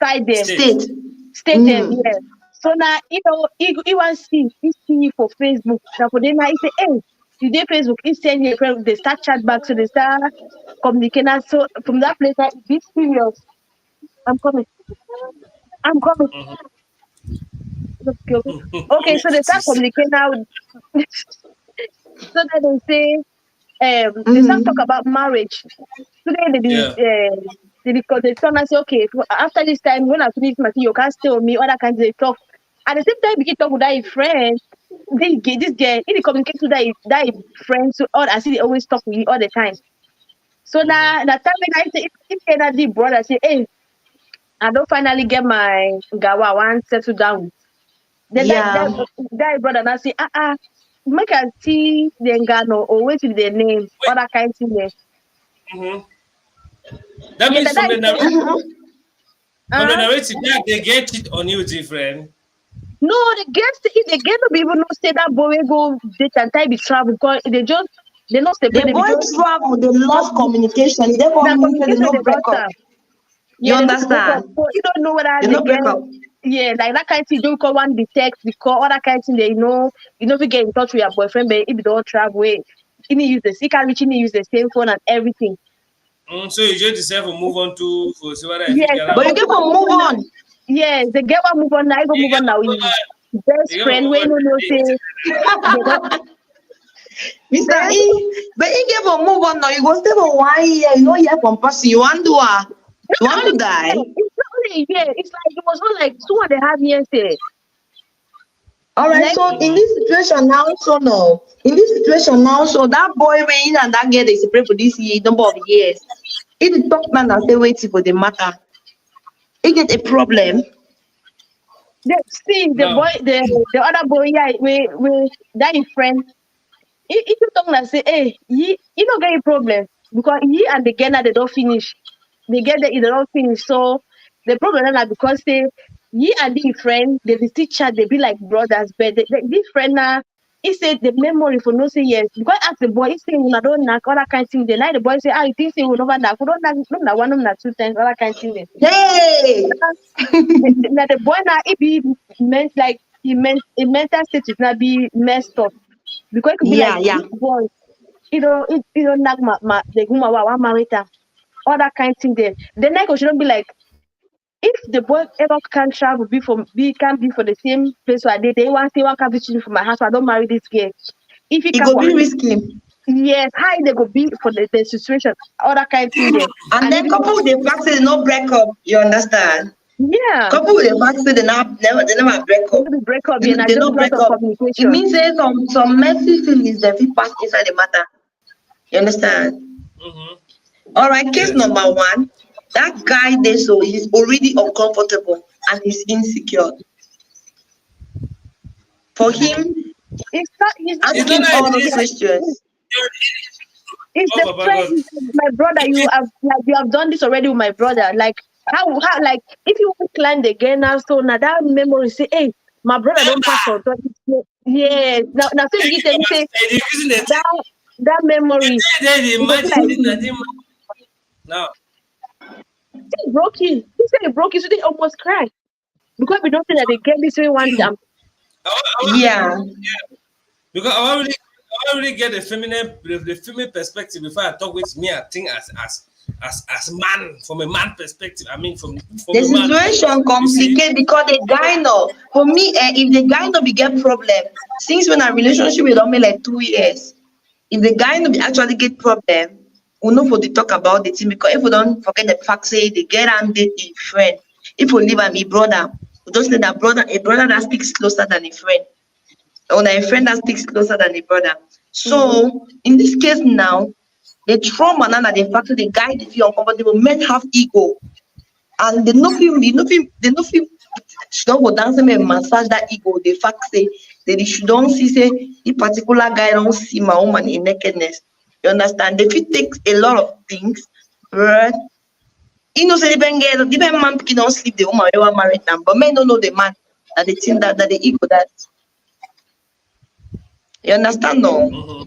side them, State. State. state them. Mm. Yeah. So now he want he see you for Facebook. Now for them now he say, hey, you did Facebook. He send you a friend. They start chat back. So they start communicating. And so from that place, like, be serious. I'm coming. I'm coming. Okay, okay. Okay, so they start communicating now. So then they say, they start talk Mm. about marriage. Today Yeah. they turn and say, okay, after this time, when I finish my thing, you can't stay with me. Other kinds they talk. At the same time, we talk with that friend. This girl, if they communicate to that friend, so all I see they always talk with you all the time. So Mm-hmm. now that time when I say if energy brother say, hey, I don't finally get my gawa one settle down with. Then Yeah. that brother now say, make I see the ngano or wait with their name, Wait. all that kind of thing there. Mm-hmm. That Yeah, means that is say, Mm-hmm. from the uh narrative that they get it on you, different. no, the girl no be even no say that boy will go date and time be travel because they not separate, The they be boy just travel, they lost communication. Therefore, that means that they communication no they break lost up. am. You Yeah, they not break up. understand? So you don't know whether They the no break girl, up. yeah, like that kind of thing. Don't call one the text because all that kind of thing. They if you get in touch with your boyfriend, but if you don't travel, he can reach, he use the same phone and everything. So you just decide to move on to for see what I Yeah, figure so But out. you for get people to move move on now. on. Yeah, the girl will move on now. I go You move on get now. to move His on. best You get to friend, move we on. no say they don't. Mr. Then E, but he get to move on now. You go stay for 1 year. You know, hear from person. You want to not you want only to a year, die. it's not only a year. It's like it was not like 2.5 years there. All right, Like so in Mm-hmm. this situation now, so no, in this situation now, so that boy when and that girl they separate for this year, number of years. If the talk man and say waiting for the matter, he get a problem. see the Now, boy, the other boy, yeah, we that his friend. If you talk and say, hey, he don't get a problem because he and the girl now they don't finish. They get there, they don't finish. So the problem is that because say he and the friend, they be still chat, they be like brothers, but this friend now, he said the memory for no say yes. Because ask the boy, he say when I don't knock all that kind of thing. The night the boy say, you think say we never knock, we don't knock, no, one, no, 2 times, all that kind of thing. Hey, Now the boy now it be meant like he mental state is not be messed up because it could be like yeah, yeah. this boy, it don't knock the woman wa marita, all that kind of thing there. The next shouldn't be like if the boy ever can travel can't be for the same place where they want say one can visit for my house, I don't marry this girl. If he It can go for be risky. yes, how they go be for the situation, all that kind of thing there. And And then if couple with the fact say they no break up, you understand? yeah, Couple with the fact say they never break they up. will be break up, yeah, They just no because break of up. It communication. means say some messy feelings that fit pass inside the matter. You understand? mm-hmm. All right, case Yes. number one. That guy there, so he's already uncomfortable and he's insecure. For Mm-hmm. him, He's not It's not asking even like all those insecure. questions. It's oh the Papa friend, God. my brother. It, You have done this already with my brother. Like How like if you want to climb again now, so now that memory say, hey, my brother don't pass Never. for 20. Yes. Now so you tell me say The reason they that that memory they it was imagine like it, that now. he broke you. He said he broke you, so they almost cried. Because we don't think that they get this way one time. Yeah. Because I want really get the female perspective before I talk with me. I think as man from a man perspective. I mean from The a man. situation You see, complicate because the guy no. For me, if the guy no be get problem, since when a relationship with only like 2 years, if the guy no be actually get problem, we know for the talk about the thing because if we don't forget the fact say the girl and date a friend, if we leave am a brother, we just say that brother a brother that sticks closer than a friend, or a friend that sticks closer than a brother. Mm-hmm. So in this case now, the trauma now that the fact that the guy dey feel uncomfortable, men have ego and they no fit she don go down say make massage that ego the fact say she don see say this particular guy don see my woman in nakedness, you understand, they fit take a lot of things, right? You know say different man pikin don sleep the woman wey wan marry am but men no know the man na the thing that the ego that, you understand no? mm-hmm.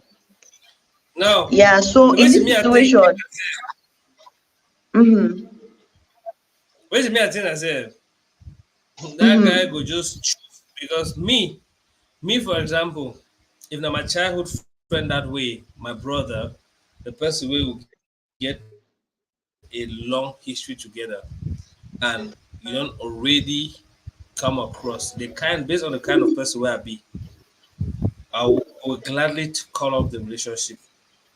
Now Yeah, so the in way this me I think, situation, mm-hmm, way me I think I said that guy mm-hmm, go just choose because me for example, if na my childhood friend that way, my brother, the person wey will get a long history together, and you don't already come across the kind based on the kind of person where I be, I will gladly to call off the relationship.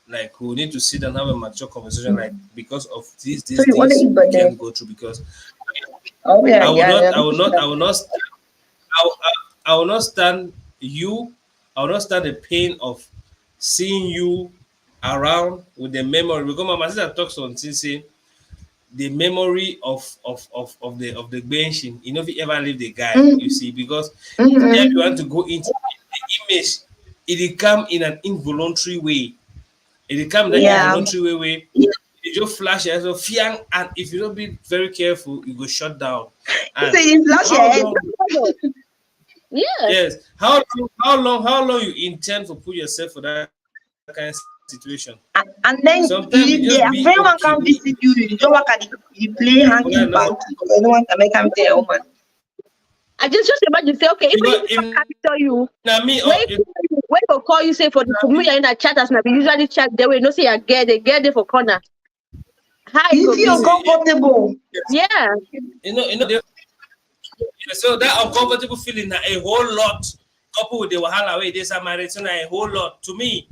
Like we need to sit and have a mature conversation. Like because of these so you things want to we eat can't banana? go through because Oh I yeah, will yeah, not, yeah, I will not, I will not, I will not stand you. I will not stand the pain of seeing you around with the memory. Because my sister talks on say the memory of the benching. You know, if you ever leave the guy, you mm-hmm, see, because if you want mm-hmm. to go into the image, it will come in an involuntary way. It will come in that Yeah. involuntary way. You just flash it, so fiang, and if you don't be very careful, you go shut down. You And say you flash your how head. long? Yes. Yes. How long you intend to put yourself for that kind of situation? And Sometimes then you just be if their okay. friend Me, one can visit you, you don't work at you play well, hanky no, panky because you don't want to make them tell your woman. I just imagine say, okay, even because if if someone can tell you, na me or when if when they call you say for the na for me me, in that chat as na be usually chat the way no say you get there for corner. How it You go feel be? uncomfortable. yes, Yeah. so that uncomfortable feeling na a whole lot coupled with the wahala wey dey inside marriage, so na a whole lot. To me,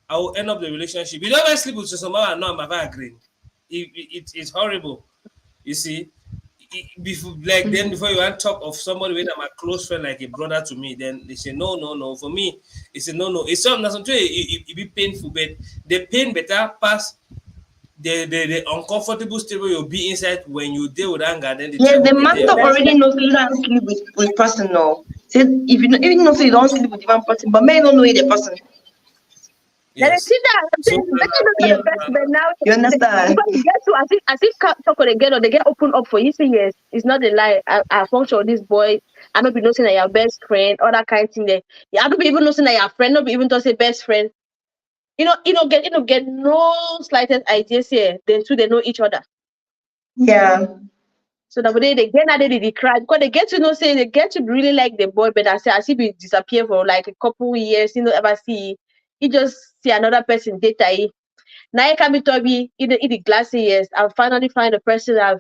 I will end up the relationship. You don't ever sleep with someone and know I'm ever agreeing. It's horrible. You see, before like then before you want to talk of somebody with my close friend like a brother to me, then they say no, no, no. For me, it's a no, no. It's something it be painful, but the pain better pass the uncomfortable state where you'll be inside when you deal with anger, then the Yes, threat the will be man there. talk But already knows you don't sleep with person now. Say if you even know say you don't sleep with different person, but men don't know the person. Then they yes, see that I'm so saying better not know Yeah. the best but now You understand? because you get to as if talk on again or they get open up for you say yes, it's not a lie. I function with this boy. I don't be noticing that your best friend, all that kind of thing there. Yeah, I don't be even noticing that your friend, not be even to say best friend. Get no slightest ideas here. Then two they know each other. Yeah. So that when they get now they cry because they get to know say they get to really like the boy, but I see be disappear for like a couple years, ever see he just see another person data. Now you can be Toby in the glassy years. I'll finally find a person that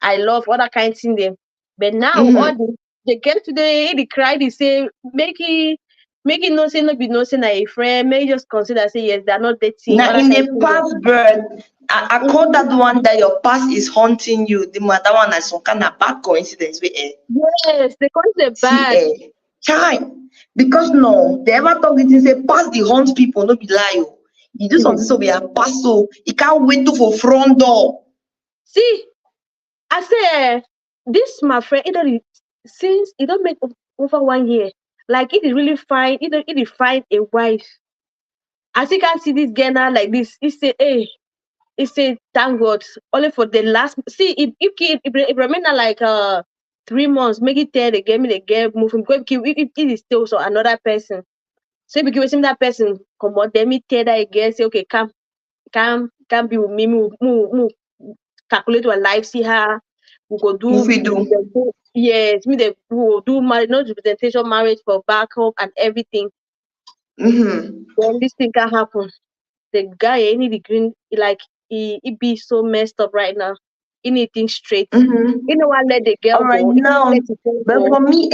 I love, all that kind of thing them. But now all Mm-hmm. they get to the cry, they say make it no say no be no say na a friend, may just consider say yes, they're not dating, Now all that in kind of the thing them. past, bird, I call that one that your past is haunting you. The that one is some kind of bad coincidence with Yes, they consider see bad. chai. Because no, they ever talk it say past the haunt people, no be lie. Oh. You do Mhm. something so we are past so you can't wait to for front door. See, I say this my friend, since it don't make over 1 year, like it is really fine, it is find a wife. As you can see this girl now like this, he say, hey, he said, thank God. Only for the last. See, if remain like 3 months, make it 10 again, me the girl move him. Because if it is still so another person. So if you see that person come out, then me tell that again. Say, okay, come be with me. Calculate our life. See her. We go do. If we do. Yes, we will do marriage, not representation marriage for back home and everything. Mm-hmm. Then this thing can happen. The guy, any the green, like he be so messed up right now. He need things straight. Mm-hmm. You know what? Let the girl All right, go. He don't now, let the girl but go. for me,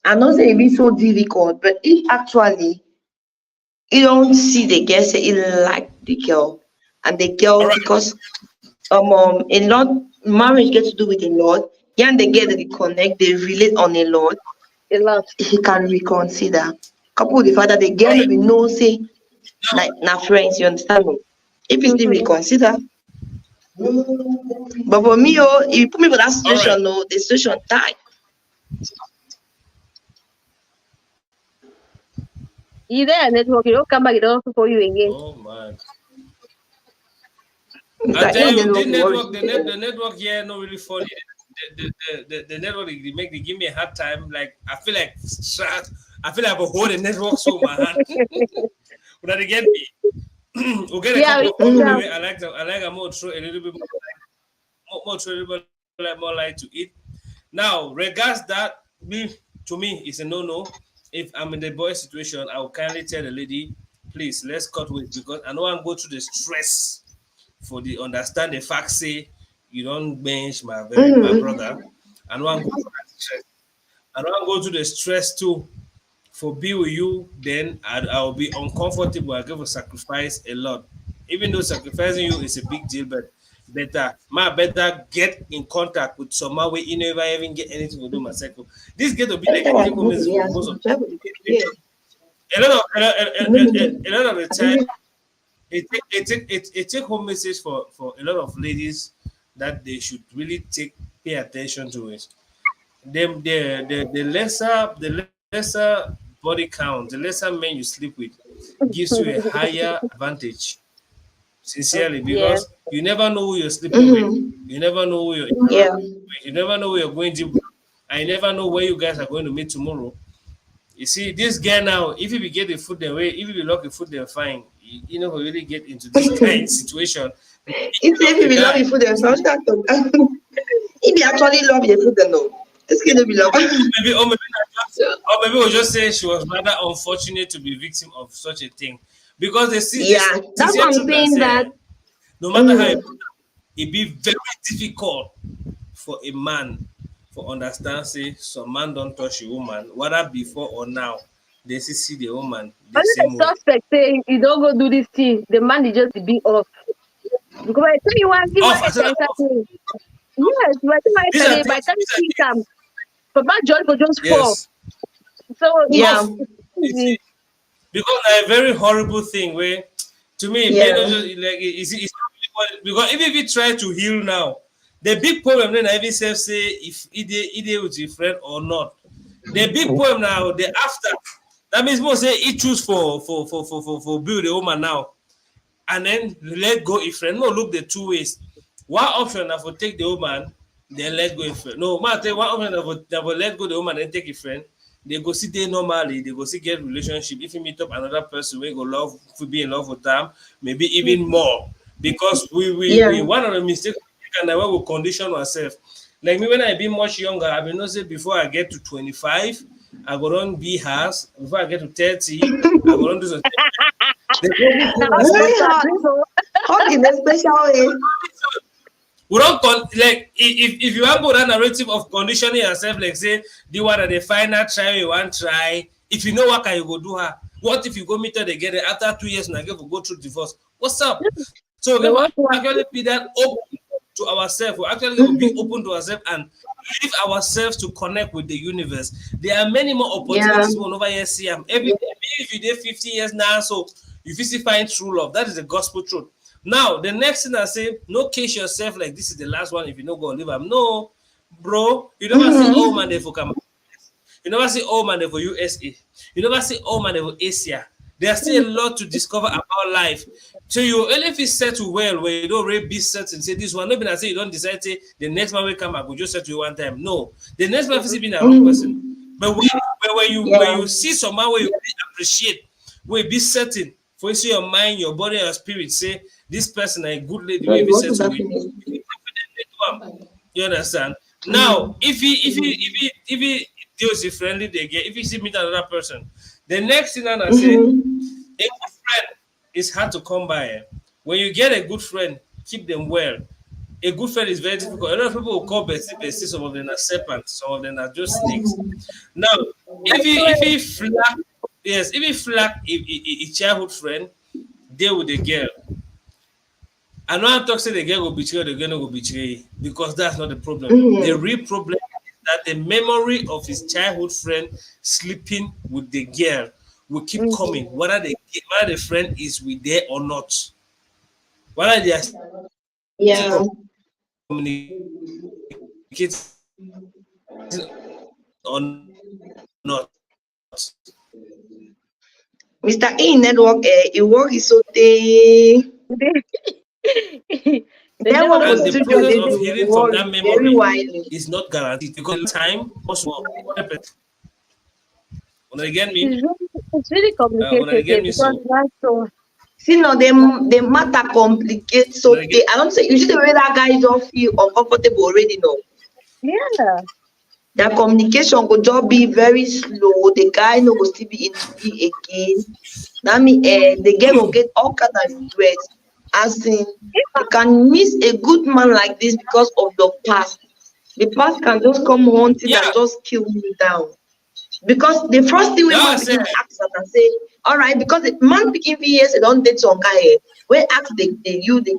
I know say it be so difficult, but if actually you don't see the girl say you like the girl, and the All girl right. because a lot marriage gets to do with a lot. Yeah, and they get they connect, they relate on a lot. A lot. He can reconsider. Couple with the fact that the girl All no right. be know say like na friends. You understand me? If you still Mm-hmm. reconsider, but for me, if you put me for that All right. situation, no, the situation die. You there network, you don't come back, you don't for you again. Oh man. It's I like tell ain't you, then the what worry. network, the network here not really funny. The network they give me a hard time. Like I feel like I feel like I hold the network so my hand. But they get me. We'll get a Yeah, couple of comments. yeah. Mm-hmm. I like I'm more throw a little bit more throw a little bit more light to it. Now, regards that, to me, it's a no-no. If I'm in the boy situation, I will kindly tell the lady, please, let's cut with because I know I'm going through the stress for the understand the fact say you don't bench my Mm-hmm. brother. I know I'm going through that stress. I know I'm going through the stress too. For be with you, then I'll be uncomfortable. I give a sacrifice a lot. Even though sacrificing you is a big deal, but better get in contact with someone where you never even get anything to do myself. This get to be That's like a how I take home go to message the for answer. most of Travel the yeah. a lot of a lot of the I time think it take home message for a lot of ladies that they should really pay attention to it. Them the lesser body count, the lesser men you sleep with gives you a higher advantage. Sincerely, Yeah. because you never know who you're sleeping with. mm-hmm. You never know who you're Yeah. interacting with. You never know who you're going to and you never know where you guys are going to meet tomorrow. You see, this guy now, if you be get the food the way, if you be lock the food they're fine, you know, really get into this kind of situation. It's Just if the you love guy. your food and found that if you actually love your food then no. It's gonna be love. Or maybe we'll just say she was rather unfortunate to be victim of such a thing. Because the Yeah. That's sincere why I'm truth that saying say, that. no matter how Mm-hmm. it be very difficult for a man for understand say some man don't touch a woman, whether before or now, they still see the woman the Only the same way. suspect say you don't go do this thing. The man is just be off. Because by the time you want Off, I to said that enter off. thing. Yes, These are by the things, time you these are see things. them, Papa John go just fall. Yes. So Yeah. Off. it's You easy. see, because a very horrible thing where to me men Yeah. don't just like it's because even if you try to heal now, the big problem then I even self say if it with your friend or not. The big problem now, the after that means more say he choose for build the woman now and then let go a friend. No, look the two ways. One option that for take the woman, then let go a friend. No, man, tell one option that for let go the woman and take a friend. They go see they normally, they go see get relationship. If you meet up another person, we go love, we be in love with them, maybe even more. Because Yeah. we one of the mistakes we make and that we condition ourselves. Like me when I be much younger, I been not say before I get to 25, I go on be house. Before I get to 30, I go on do something. They go Now me all the myself. Very rest are hot. doing so. Hot in a special way. We don't like if you want go that narrative of conditioning yourself, like say the one that the final try you want try. If you know what can you go do her? What if you go meet her together after 2 years and I get to go through divorce? What's up? So we The have worst one. actually be that open to ourselves. We actually will be Mm-hmm. open to ourselves and leave ourselves to connect with the universe. There are many more Yeah. opportunities one over here see every if you did 50 years now, so if you see find true love, that is the gospel truth. Now, the next thing I say, no case yourself like this is the last one if you don't go live. I'm no, bro. You never see oh man Mm-hmm. they for come. You never see oh man they for USA. You never see oh man they for Asia. There's still a lot to discover about life. So you only feel settle well when you don't really be certain. Say this one, maybe I say you don't decide say the next man will come, I will just settle you one time. No, the next man will be the wrong person. But when Yeah. you see someone where you really appreciate, where you be certain, for you see your mind, your body, your spirit, say this person a good lady, No, where you you be want to settle with, definitely. you be confidently do am. You understand? Now, if he deals with friendly they get, if you see meet another person, the next thing I say, a good friend is hard to come by. When you get a good friend, keep them well. A good friend is very difficult. A lot of people will call bestie bestie. Some of them are serpents. Some of them are just snakes. Now, if he flack, yes, if he flack a childhood friend, deal with the girl. I know I'm talking the girl will betray, the girl will betray because that's not the problem. The real problem is that the memory of his childhood friend sleeping with the girl will keep Mm-hmm. coming, whether the friend is with there or not, whether they are still Yeah. communicating or not. Mr. E network, it work is so The network network for And the was studio good. process they of do healing from worry that very memory widely. is not guaranteed because time was more. When I get me, It's really when I get complicated me because so, that's so. See now the matter complicates when so I they, get I don't say you see the way that guy just feel uncomfortable already now. Yeah. Their communication could just be very slow. The guy no go still be into it again. That mean the girl will get all kind of regrets. As in you can miss a good man like this because of your past. The past can just come haunting yeah, and just kill you down. Because the first thing when now I man say begin ask am and say, all right, because the man begin fit hear say don date some guy when ask the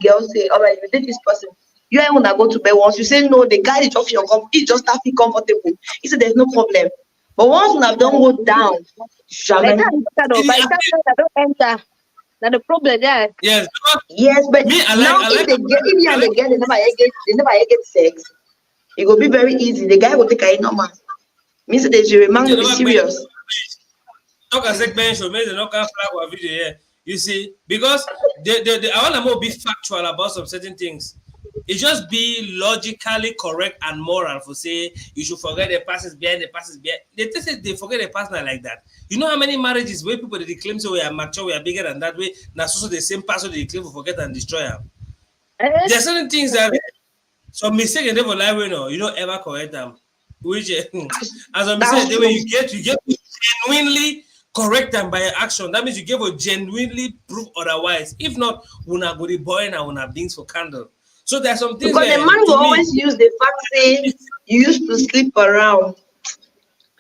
girl say, all right, you date this person, you ain't wanna go to bed once. You say no, the guy dey just feel he just start feel comfortable. He say there's no problem. But once una don go down, By jamais. the time it by is the time I don't enter, now the problem there. yes because Yes, but me now I if like they get if you I and like the girl they never yet get sex, it go be very easy. The guy go take am normal. Means say the man they go be never been serious. talk as segment show make they no can flag our video here. You see, because I want to more be factual about some certain things. It just be logically correct and moral for say you should forget the past is behind the past is behind. They just say they forget the past not like that. You know how many marriages where people they claim so we are mature, we are bigger than that way. Now so the same person they claim to forget and destroy them. Eh? There are certain things that some mistake they never lie when you don't ever correct them. Which as a mistake, That's the way true. you get to genuinely correct them by your action. That means you give a genuinely prove otherwise. If not, we not go to boy and we not beings for candle. So there are some things Because the where man will to me, always use the fact say you used to sleep around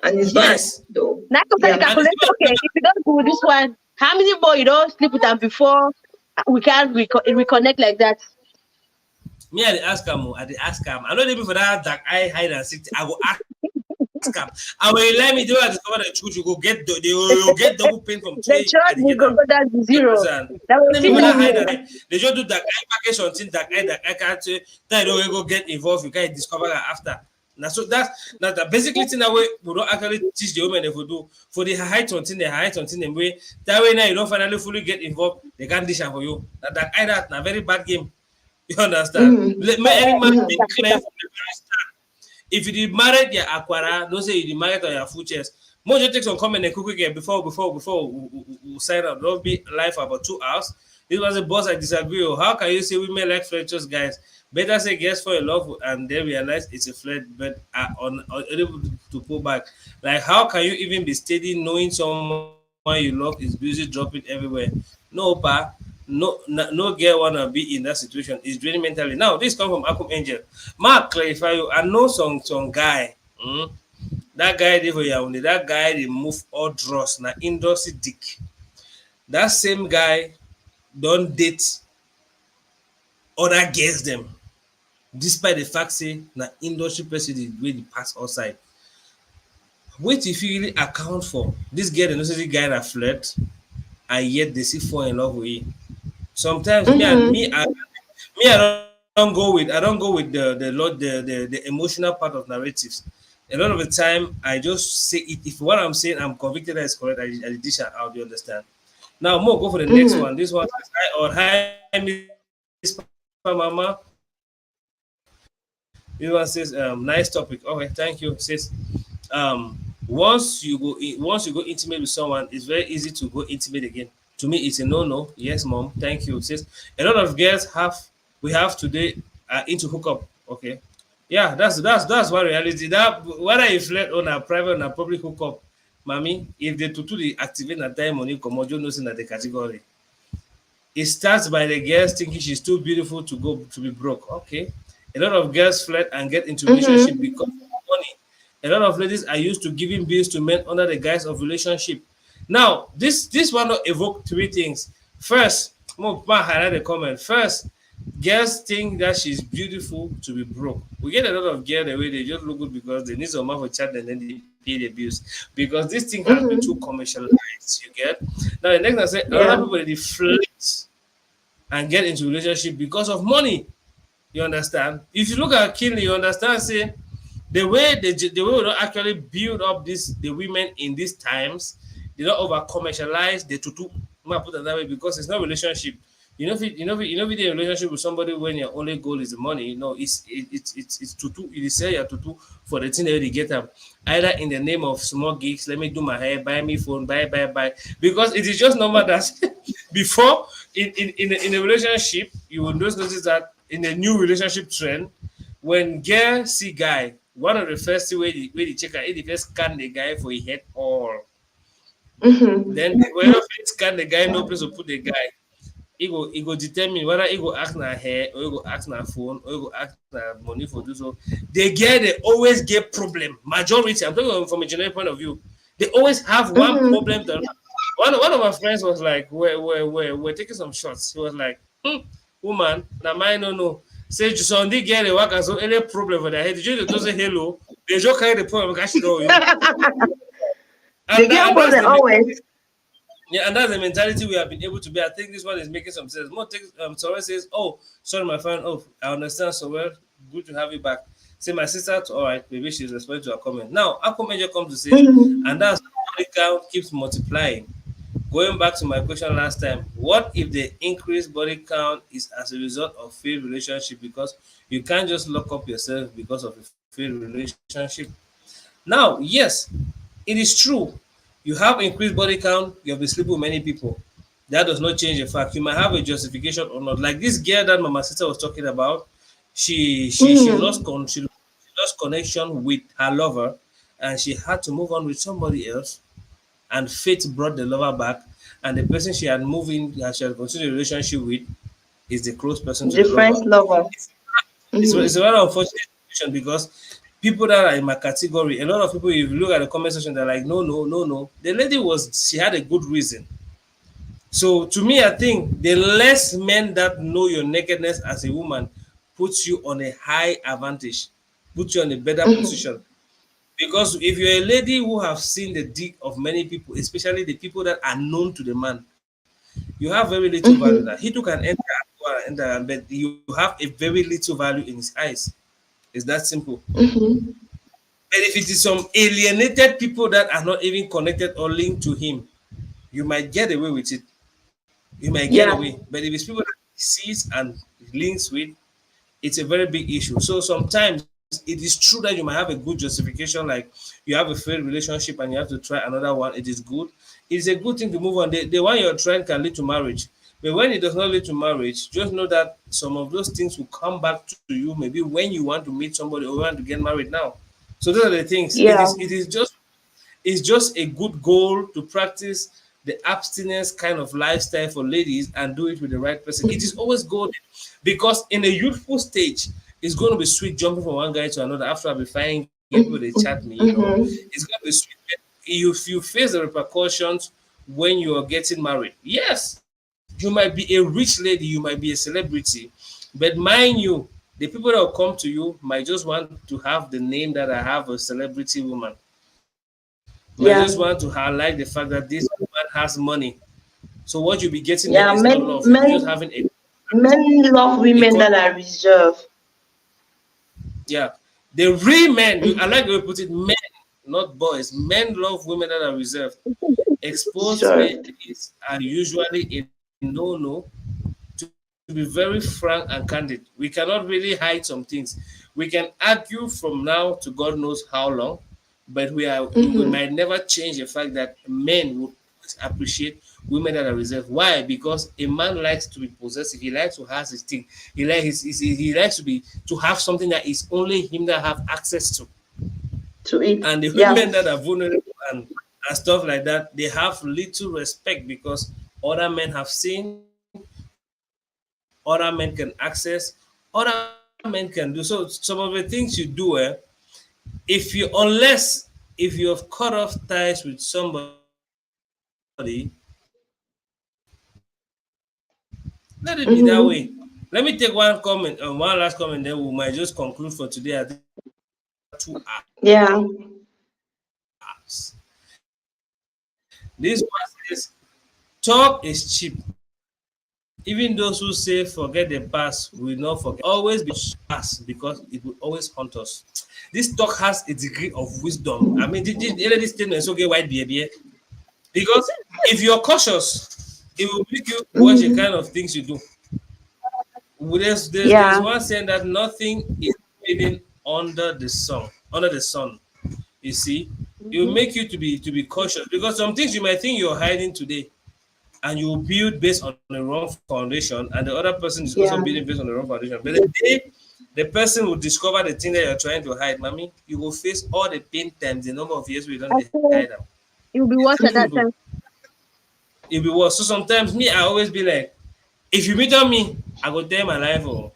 and it's bad yes, though. Now I can Yeah. calculate, and it's even okay, if you don't do this one, how many more you don't sleep with them before we can reconnect like that? me I dey ask him, I dey ask him. I know they be for that dark eye hide and seek. I go ask him. And when you let me do I discover the truth, you go get you get double pain from The today I trust dey will get go them. go down to You zero. understand? That will Let me see for that that hide here. and they just do that I package something that I can't say that you don't go get involved, you can't discover that after. Now so that's the basically thing that way we don't actually teach the women if we do for the height something, the height something them way that way now you don't finally fully get involved, they can't dish am for you. That either na very bad game. You understand? Mm-hmm. Let may any man Mm-hmm. be clear from the very start. If you did married your aquara, don't say you did married on your full chest. Most you take some comment and quick again before we sign up. Don't be live for about 2 hours. This was a boss I disagree with. How can you say women like flirtatious guys? Better say guess for your love and then realize it's a flirt, but are unable to pull back. Like how can you even be steady knowing someone you love is busy dropping everywhere? No, pa. No girl wanna be in that situation. It's draining mentally. Now this come from Akum Angel. Mark clarify you. I know some guy. That guy dey for Yaounde. That guy dey move all draws na industry dick. That same guy don date other girls dem despite the fact say na industry person wey dey pass outside. Wetin fit really account for dis girl dey know say dis guy na flirt and yet dey still fall in love with him. Sometimes Mm-hmm. I don't go with the emotional part of narratives. A lot of the time I just say it if what I'm saying I'm convicted that is correct, I dish out, you understand? Now, more go for the next Mm-hmm. one. This one says, hi, or hi, Miss Papa Mama. This one says, nice topic. Okay, thank you. Says, once you once you go intimate with someone, it's very easy to go intimate again. To me, it's a no-no. Yes, mom. Thank you. Says, a lot of girls we have today are into hookup. Okay, yeah, that's one reality. That whether you flirt on a private or a public hookup, mommy, if they tutu the activate na time money come on, you know, in the category. It starts by the girls thinking she's too beautiful to go to be broke. Okay. A lot of girls flirt and get into relationship Mm-hmm. because of money. A lot of ladies are used to giving bills to men under the guise of relationship. Now, this one will evoke three things. First, more highlight the comment. First, girls think that she's beautiful to be broke. We get a lot of girls the way they just look good because they need some money for chat and then they pay the bills. Because this thing has been too Mm-hmm. commercialized, you get. Now the next thing I say, a lot of Yeah. people they flirt and get into relationship because of money. You understand? If you look at Kinley, you understand, say the way we don't actually build up this the women in these times, they don't over commercialize the tutu. I put it that way because it's not relationship. If you be in a relationship with somebody when your only goal is the money, it's tutu. You sell your tutu for the thing that you get up. Either in the name of small gigs, let me do my hair, buy me phone, buy. Because it is just normal that before in a relationship, you will just notice that in a new relationship trend, when girl see guy, one of the first thing where the checker, if they first scan the guy for his head all, Mm-hmm. then when you scan the guy, no place to put the guy. He go determine whether he go ask na hair or he go ask na phone or he go ask na money for do so. The girl they always get problem. Majority, I'm talking from a general point of view. They always have one Mm-hmm. problem. One of my friends was like, we're taking some shots. He was like, woman, na mine no. Say Sunday girl they work as so any problem for their head. You just say hello. They just carry the problem cash it all you. The And girl that's problem the always. yeah, and that's the mentality we have been able to be. I think this one is making some sense. More takes Sorel says, oh, sorry, my friend. Oh, I understand so well. Good to have you back. Say my sister, all right, maybe she's responding to her comment. Now, Akko Major comes to say, and Mm-hmm. that's body count keeps multiplying. Going back to my question last time, what if the increased body count is as a result of failed relationship? Because you can't just lock up yourself because of a failed relationship. Now, yes, it is true. You have increased body count, you have been sleeping with many people. That does not change the fact. You might have a justification or not. Like this girl that Mama Sister was talking about, Mm-hmm. she lost connection with her lover, and she had to move on with somebody else. And fate brought the lover back, and the person she had moved in, that she had continued the relationship with, is the close person to the lover. Different lover. It's Mm-hmm. a very unfortunate situation because people that are in my category, a lot of people, if you look at the comment section, they're like, no, no, no, no. The lady she had a good reason. So to me, I think the less men that know your nakedness as a woman puts you on a high advantage, puts you on a better Mm-hmm. position. Because if you're a lady who have seen the dick of many people, especially the people that are known to the man, you have very little value. That he Mm-hmm. took an enter and go and enter, but you have a very little value in his eyes. It's that simple. Mm-hmm. But if it is some alienated people that are not even connected or linked to him, you might get away with it. You might get away. Yeah. But if it's people that he sees and links with, it's a very big issue. So sometimes it is true that you might have a good justification, like you have a failed relationship and you have to try another one. It is good. It's a good thing to move on. The one you're trying can lead to marriage. But when it does not lead to marriage, just know that some of those things will come back to you maybe when you want to meet somebody or want to get married now. So those are the things. Yeah. It's just a good goal to practice the abstinence kind of lifestyle for ladies and do it with the right person. It is always golden because in a youthful stage, it's going to be sweet jumping from one guy to another after I be fine, get people they chat me, Mm-hmm. It's going to be sweet. You face the repercussions when you are getting married. Yes, you might be a rich lady, you might be a celebrity, but mind you, the people that will come to you might just want to have the name that I have a celebrity woman, might just want to Yeah. highlight the fact that this woman has money. So what you'll be getting there is not love. Yeah. You'll be just Men having men love a women that are reserved. yeah. The real men, I like the way you put it, men, not boys. Men love women that are reserved. Exposed men Deserved. are usually a no-no. To be very frank and candid, we cannot really hide some things. We can argue from now to God knows how long, but we Mm-hmm. might never change the fact that men will always appreciate women that are reserved. Why? Because a man likes to be possessive. He likes to have his thing. He likes to have something that is only him that have access to. To it. And the Yeah. women that are vulnerable and stuff like that, they have little respect because other men have seen, other men can access, other men can do. So some of the things you do, unless if you have cut off ties with somebody, let it be that way. Let me take one comment, one last Mm-hmm. comment, then we might just conclude for today. I think we have over 2 hours. Yeah. This one says, talk is cheap. Even those who say forget the past will not forget. Always be past because it will always haunt us. This talk has a degree of wisdom. I mean, this statement is okay, white baby. Because if you're cautious, it will make you watch the kind of Mm-hmm. things you do. There's Yeah. one saying that nothing is hidden under the sun. You see, it will Mhm. make you to be cautious because some things you might think you're hiding today, and you build based on the wrong foundation, and the other person is also building Yeah. based on the wrong foundation. But the day the person will discover the thing that you're trying to hide, mommy, you will face all the pain times the number of years we don't I hide them. think you'll be It's worse too at that simple. time. It'll be worse. So sometimes me, I always be like, if you meet on me, I go tell you my life. Oh,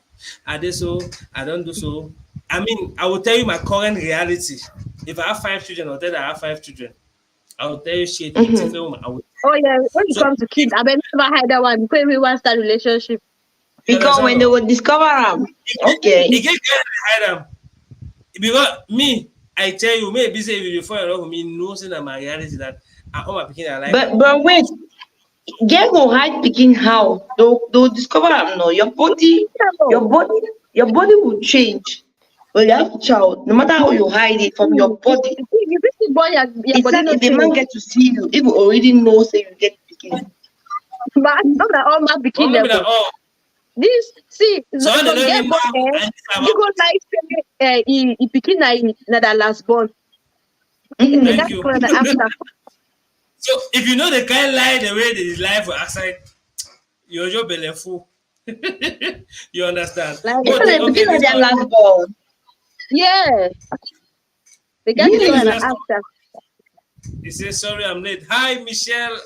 I do so, I don't do so. I mean, I will tell you my current reality. If I have 5 children, I'll tell you that I have 5 children. I will tell you shit, me, Mm-hmm. Tifa woman. I will. Oh yeah, when it So comes to kids, I better never hide that one. Before everyone start relationship. you Because understand? when they No? will discover them, It okay. get hide them because me, I tell you, maybe say if you fall in love with me, no say that my reality that I all my picking I like am. But wait, girl go hide picking how? They'll discover them. No, your No. body, your body will change when you have a child. No matter how you hide it from your body, If you see boy, your it's body like no if the man change. get to see you, if you already know, say you get picking. But not that all my But bikini maybe that level. oh, This see so they some don't girl even boy know eh, and this you about. go like say he pikin na that last born. The Mm-hmm. guy Thank you. for the after. So if you know the kind lie the way this life will outside, you're your belly full. You understand? Like It's But not a okay, picking at this their one last ball. yeah, the guy okay, for this Really? the next one. after. He says sorry I'm late. Hi Michelle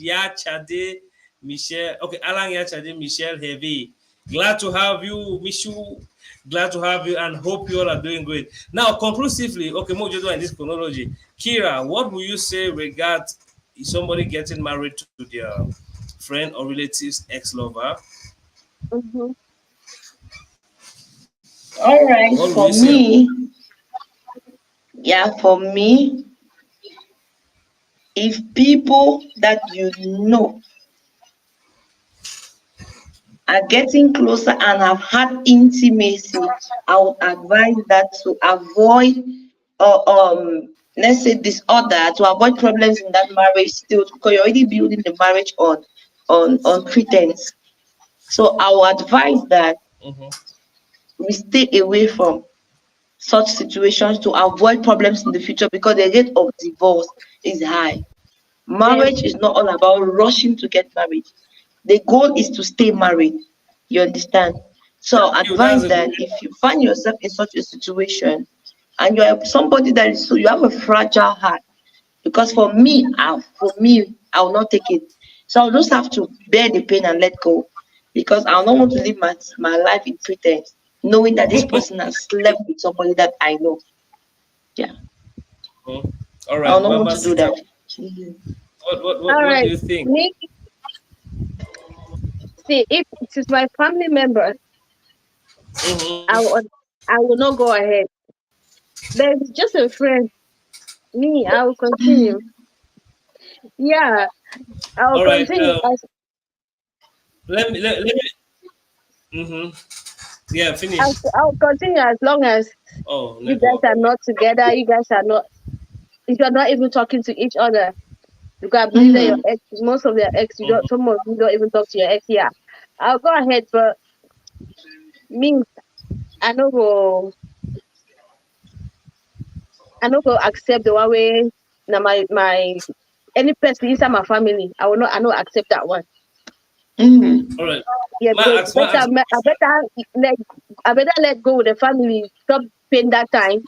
Yachade Michelle. Okay, Alan Yachade Michelle Heavy. Glad to have you, Michu. Glad to have you and hope you all are doing great. Now, conclusively, okay, more just in this chronology. Kira, what will you say regard somebody getting married to their friend or relative's ex-lover? Mm-hmm. All right, What will you for say? me, yeah, for me, if people that you know are getting closer and have had intimacy, I would advise that to avoid, let's say, disorder, to avoid problems in that marriage still, because you're already building the marriage on pretense. So I would advise that Mhm. we stay away from such situations to avoid problems in the future because the rate of divorce is high. Then Marriage is not all about rushing to get married. The goal is to stay married. You understand? So Thank you. That's advise a that good. if you find yourself in such a situation and you are somebody that is so you have a fragile heart, because for me, I will not take it. So I'll just have to bear the pain and let go. Because I don't want to live my life in pretense, knowing that this person has slept with somebody that I know. Yeah. Mhm. All I right, don't want Mama to do Sita. that. Mhm. all What do right. you think? Me see if it is my family member, I Mhm. would I will not go ahead. But if it's just a friend, me, I will continue. Yeah, I will All right. continue Let me. Mm-hmm. Yeah, as finish. I will continue as long as Oh, you guys network. are not together. You guys are not. If you're not even talking to each other, because I believe that your Mm-hmm. ex, most of your ex, you don't, Mhm. some of you don't even talk to your ex. Yeah, I'll go ahead, but me, I know go, I know go accept the one way. Now my any person inside my family, I not accept that one. Mm-hmm. All right. Yeah, because Ma ask a question. let I better let go with the family. Stop paying that time.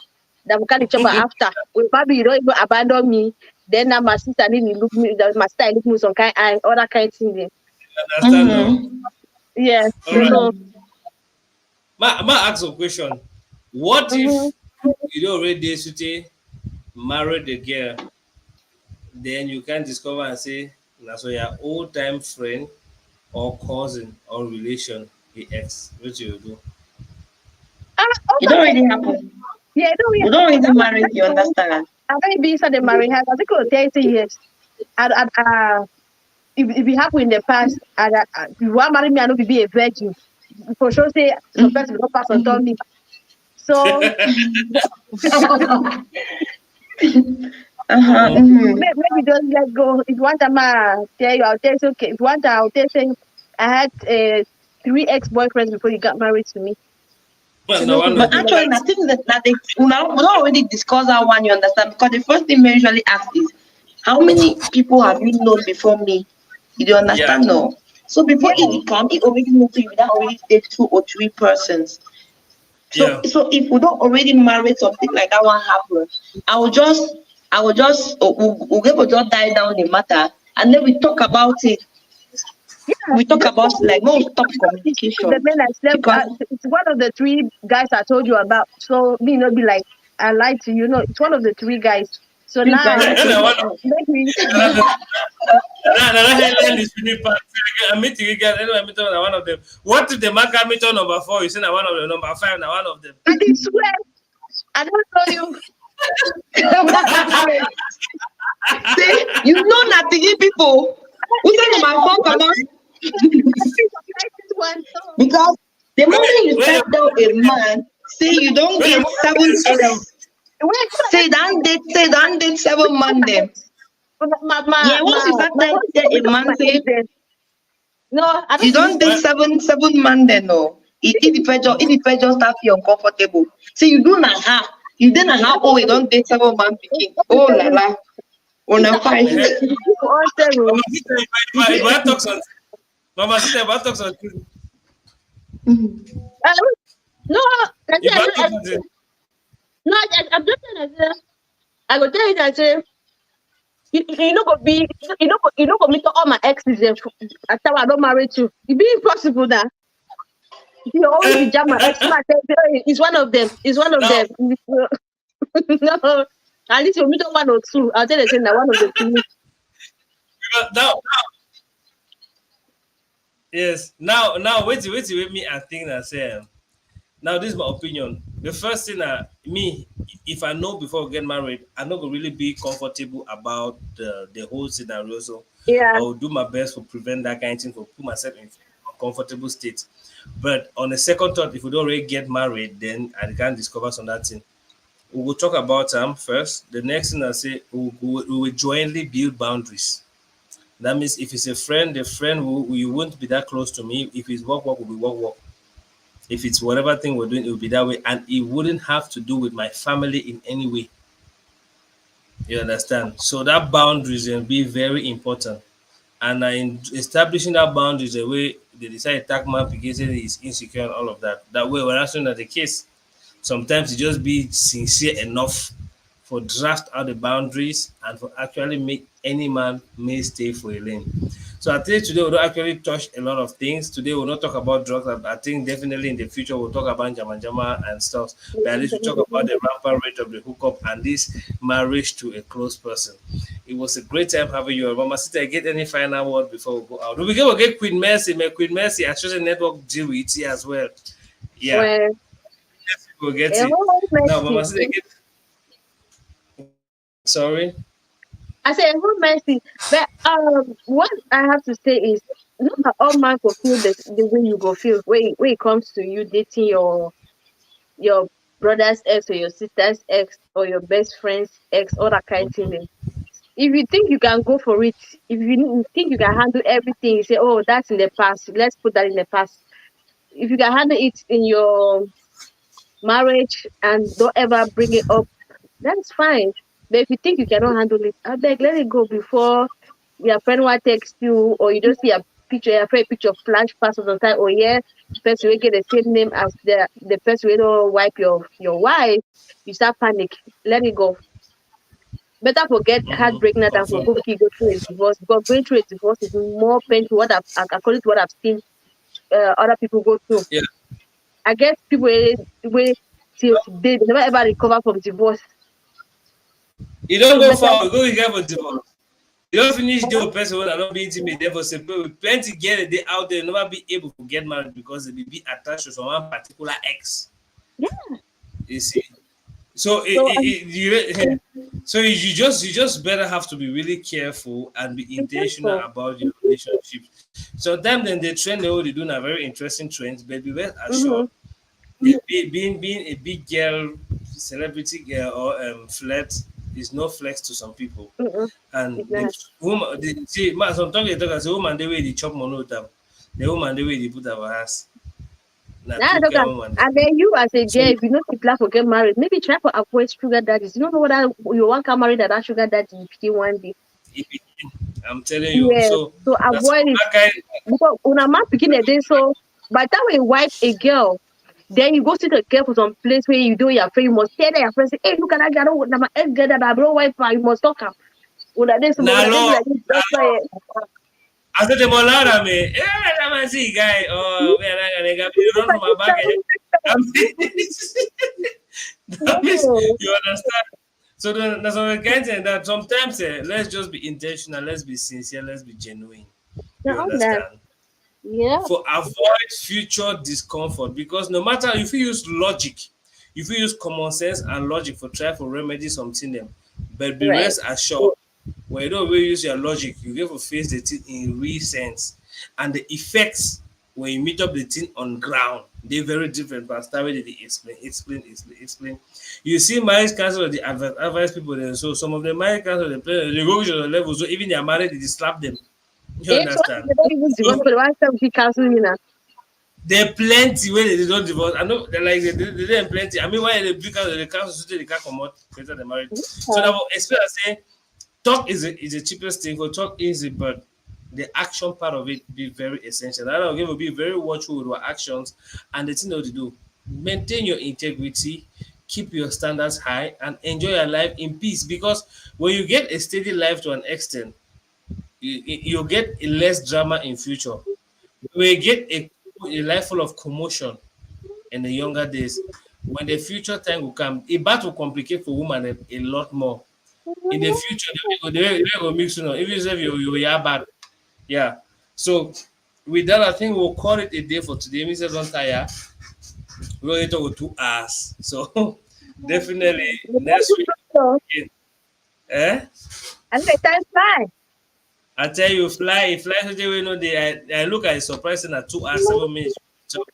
That we can each other after. We probably you don't even abandon me. Then now my sister need to look me. My sister look me some kind eye, all that kind of thing. There. Understand now. Mm-hmm. Yeah. All right. So Mm-hmm. Ma ask a question. What mhm. if you don't already date Sute, married the girl, then you can discover and say, na so your old time friend or cousin or relation, the ex, which you do. Oh It my don't God. really happen. Yeah, no, yeah. We don't really That was marry, that's you true. understand? I may be inside the marriage house. I think it was 30 years. And if it happened in the past, and if you want to marry me, I know be a virgin. For sure, say some person will not pass on to me. So Uh-huh. Mhm. Mm-hmm. maybe just let go. If one time I tell you, I'll tell you, okay. If one time I'll tell you, I had three ex-boyfriends before you got married to me. Well, So no no one good. But of them actually, I likes. think that they now we don't already discuss that one, you understand? Because the first thing we usually ask is, how many people have you known before me? You do Yeah, understand? No. So before Yeah, it come, it already knows you without already date two or three persons. So yeah. so if we don't already marry something like that one happen, I will just we'll get to just die down the matter and then we talk about it. yeah. We talk Just about like when we stop the communication men I slept. because It's one of the three guys I told you about. So me not be like I lied to you. No, it's one of the three guys. So three guys. now And I want maybe another headline is really part. I meet you guys. Anyway, I meet on one of them. What if the man can meet on number four? You say na one of them. Number five, na one of them. I did swear I don't know you. Say you know nothing people. Who say Yeah, number four come out? this one. So Because the moment you When start you down a man, say you don't when you date put seven wait, say don't date seven man them. Yeah, once you start my voice tell a is my man ex say then. No, I you don't believe don't date so. my, seven man then no. If the pressure start feel uncomfortable. Say you do na how. You then how oh you don't date seven man picking. Oh la la. On a fight. People all say, Mama oh, sister, you if see, I talk something, Mama sister, if I talk something, Mhm. uh, no, if I talk something, no, I'm just saying that I go tell you that you know go be you know go meet all my exes after I don't marry you. It be impossible now. You always be jam my ex. My tell you, "Hey, it's one of them. It's one of now, them. No, at least you meet up one or two. I'll tell you saying that one of the two. now, yes, now, wait me and think and say, now this is my opinion. The first thing me, if I know before we get married, I'm not gonna really be comfortable about the whole scenario. So I Yeah, will do my best to prevent that kind of thing, to put myself in a comfortable state. But on the second thought, if we don't already get married, then I can discover some that thing. We will talk about first. The next thing I say, we will jointly build boundaries. That means if it's a friend, the friend will you won't be that close to me. If it's work, will be work. If it's whatever thing we're doing, it will be that way, and it wouldn't have to do with my family in any way. You understand? So that boundaries will be very important. And in establishing that boundaries, the way they decide to attack man because is insecure and all of that. That way, we're answering that the case. Sometimes you just be sincere enough for draft out the boundaries and for actually make any man may stay for a lane. So I think today we don't actually touch a lot of things. Today we'll not talk about drugs. I think definitely in the future we'll talk about jama jama and stuff. But at least we talk about the rampant rate of the hookup and this marriage to a close person. It was a great time having you. Mama Sita, get any final word before we go out? We'll get Queen Mercy. May Queen Mercy and social network deal with it as well. Yeah. well, We'll get a it. whole Now, Mama mercy. Sita, get sorry. I say a whole mercy. But what I have to say is, not that all man go feel the way you go feel when it comes to you dating your brother's ex or your sister's ex or your best friend's ex, all that kind of thing. if you think you can go for it, if you think you can handle everything, you say, oh, that's in the past. Let's put that in the past. If you can handle it in your marriage and don't ever bring it up, that's fine. But if you think you cannot handle it, I beg, let it go before your friend will text you or you just see a picture, your friend picture flash pass on the time. Oh yeah, person will get the same name as the person will wipe your wife. You start panic. Let it go. Better forget heartbreak now than for Confirm. go through a divorce, because going through a divorce is more painful. According to what I've seen other people go through. Yeah. I guess people wey till today they never ever recover from divorce. You don't So go better. far, you go get for divorce. You don't finish the person when I don't be intimate. Therefore, separate. Plenty get they out there never be able to get married because they be attached to some one particular ex. Yeah. You see. So So so you just better have to be really careful and be be intentional careful. about your relationship. Sometimes then they trend they already doing a very interesting trend, but be well Mm-hmm. assured being a big girl, celebrity girl or flirt is no flex to some people. Mm-hmm. And It's the not. woman, see, man, sometimes they talk as a woman the way they chop money with them, the woman the way they put our ass. Now Nah, two look girl woman. and then you as a So girl, if you know the plan for get married, maybe try to avoid sugar daddies. You don't know whether you want to marry that sugar daddy you pick one day. if it, I'm telling you, Yes. so So that's avoid it. that kind. Because when a man picking a day, so by the time we wipe a girl, then you go see the girl for some place where you do your friend, you must tell your friend, say, hey, look at that girl, my ex girl that I bro wife her, you must talk her. When I so Now when I be law, like this, that's why I said the Molana me. Yeah, I'm a see guy. Oh, man, I got you run from my back. I'm that means no, you understand. So there's some kind of that sometimes let's just be intentional, let's be sincere, let's be genuine. You not that. understand? Yeah. For avoid future discomfort because no matter if you use logic, if you use common sense and logic for try for remedy something them, but be Right. rest assured when you don't really use your logic, you get to face the thing in real sense and the effects when you meet up the thing on ground they're very different but start with the explain. You see marriage counsel the advice people then so some of the marriage counsel they go to the level so even they are married they slap them. You It's what understand? they don't even divorce, So but why some people cancel you now? there plenty wey they don't divorce. I know they like they dey plenty. I mean why they bring out the council so they can't come out later they married. So Uh, now expect I say talk is the cheapest thing for talk easy, but the action part of it be very essential. That will give be very watchful with our actions and the thing that you do. Maintain your integrity, keep your standards high, and enjoy your life in peace. Because when you get a steady life to an extent, you get less drama in future. We get a life full of commotion in the younger days. When the future time will come, it bat will complicate for women a lot more. In the future, they will mix you know, even if you are bad. Yeah. So with that, I think we'll call it a day for today. Mr. Don't tire. We're going to talk with 2 hours. So definitely the time next too week. so, Eh? and the time fly. I tell you, fly today. We know I look at it surprising at 2 hours, 7 minutes. So,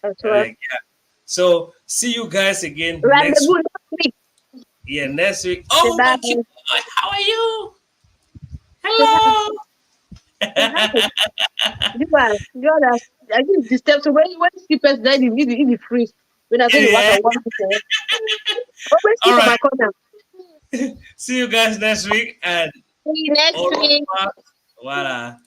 That's right. yeah. So see you guys again next Rendezvous week. next week. Yeah, next week. Say Oh, bye. my kid. How are you? Say hi. Hello. Say hi. You are I think the steps. So when you see person that you free. When I say you work Yeah. on one people, always All keep on right. my corner. See you guys next week and See you next au week. revoir. Voilà.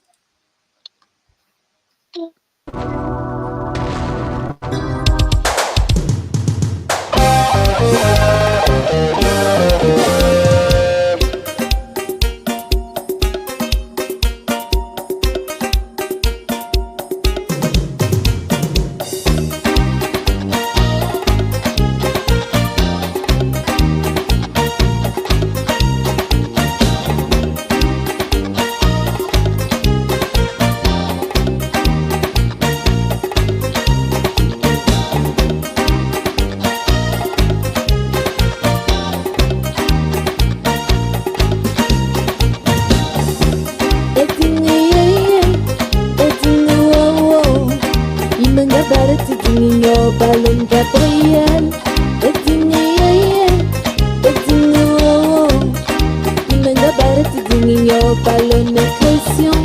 dinginyo balon pression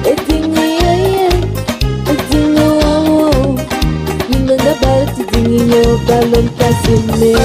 e dingiye e dingo you know the bad dinginyo balon kasime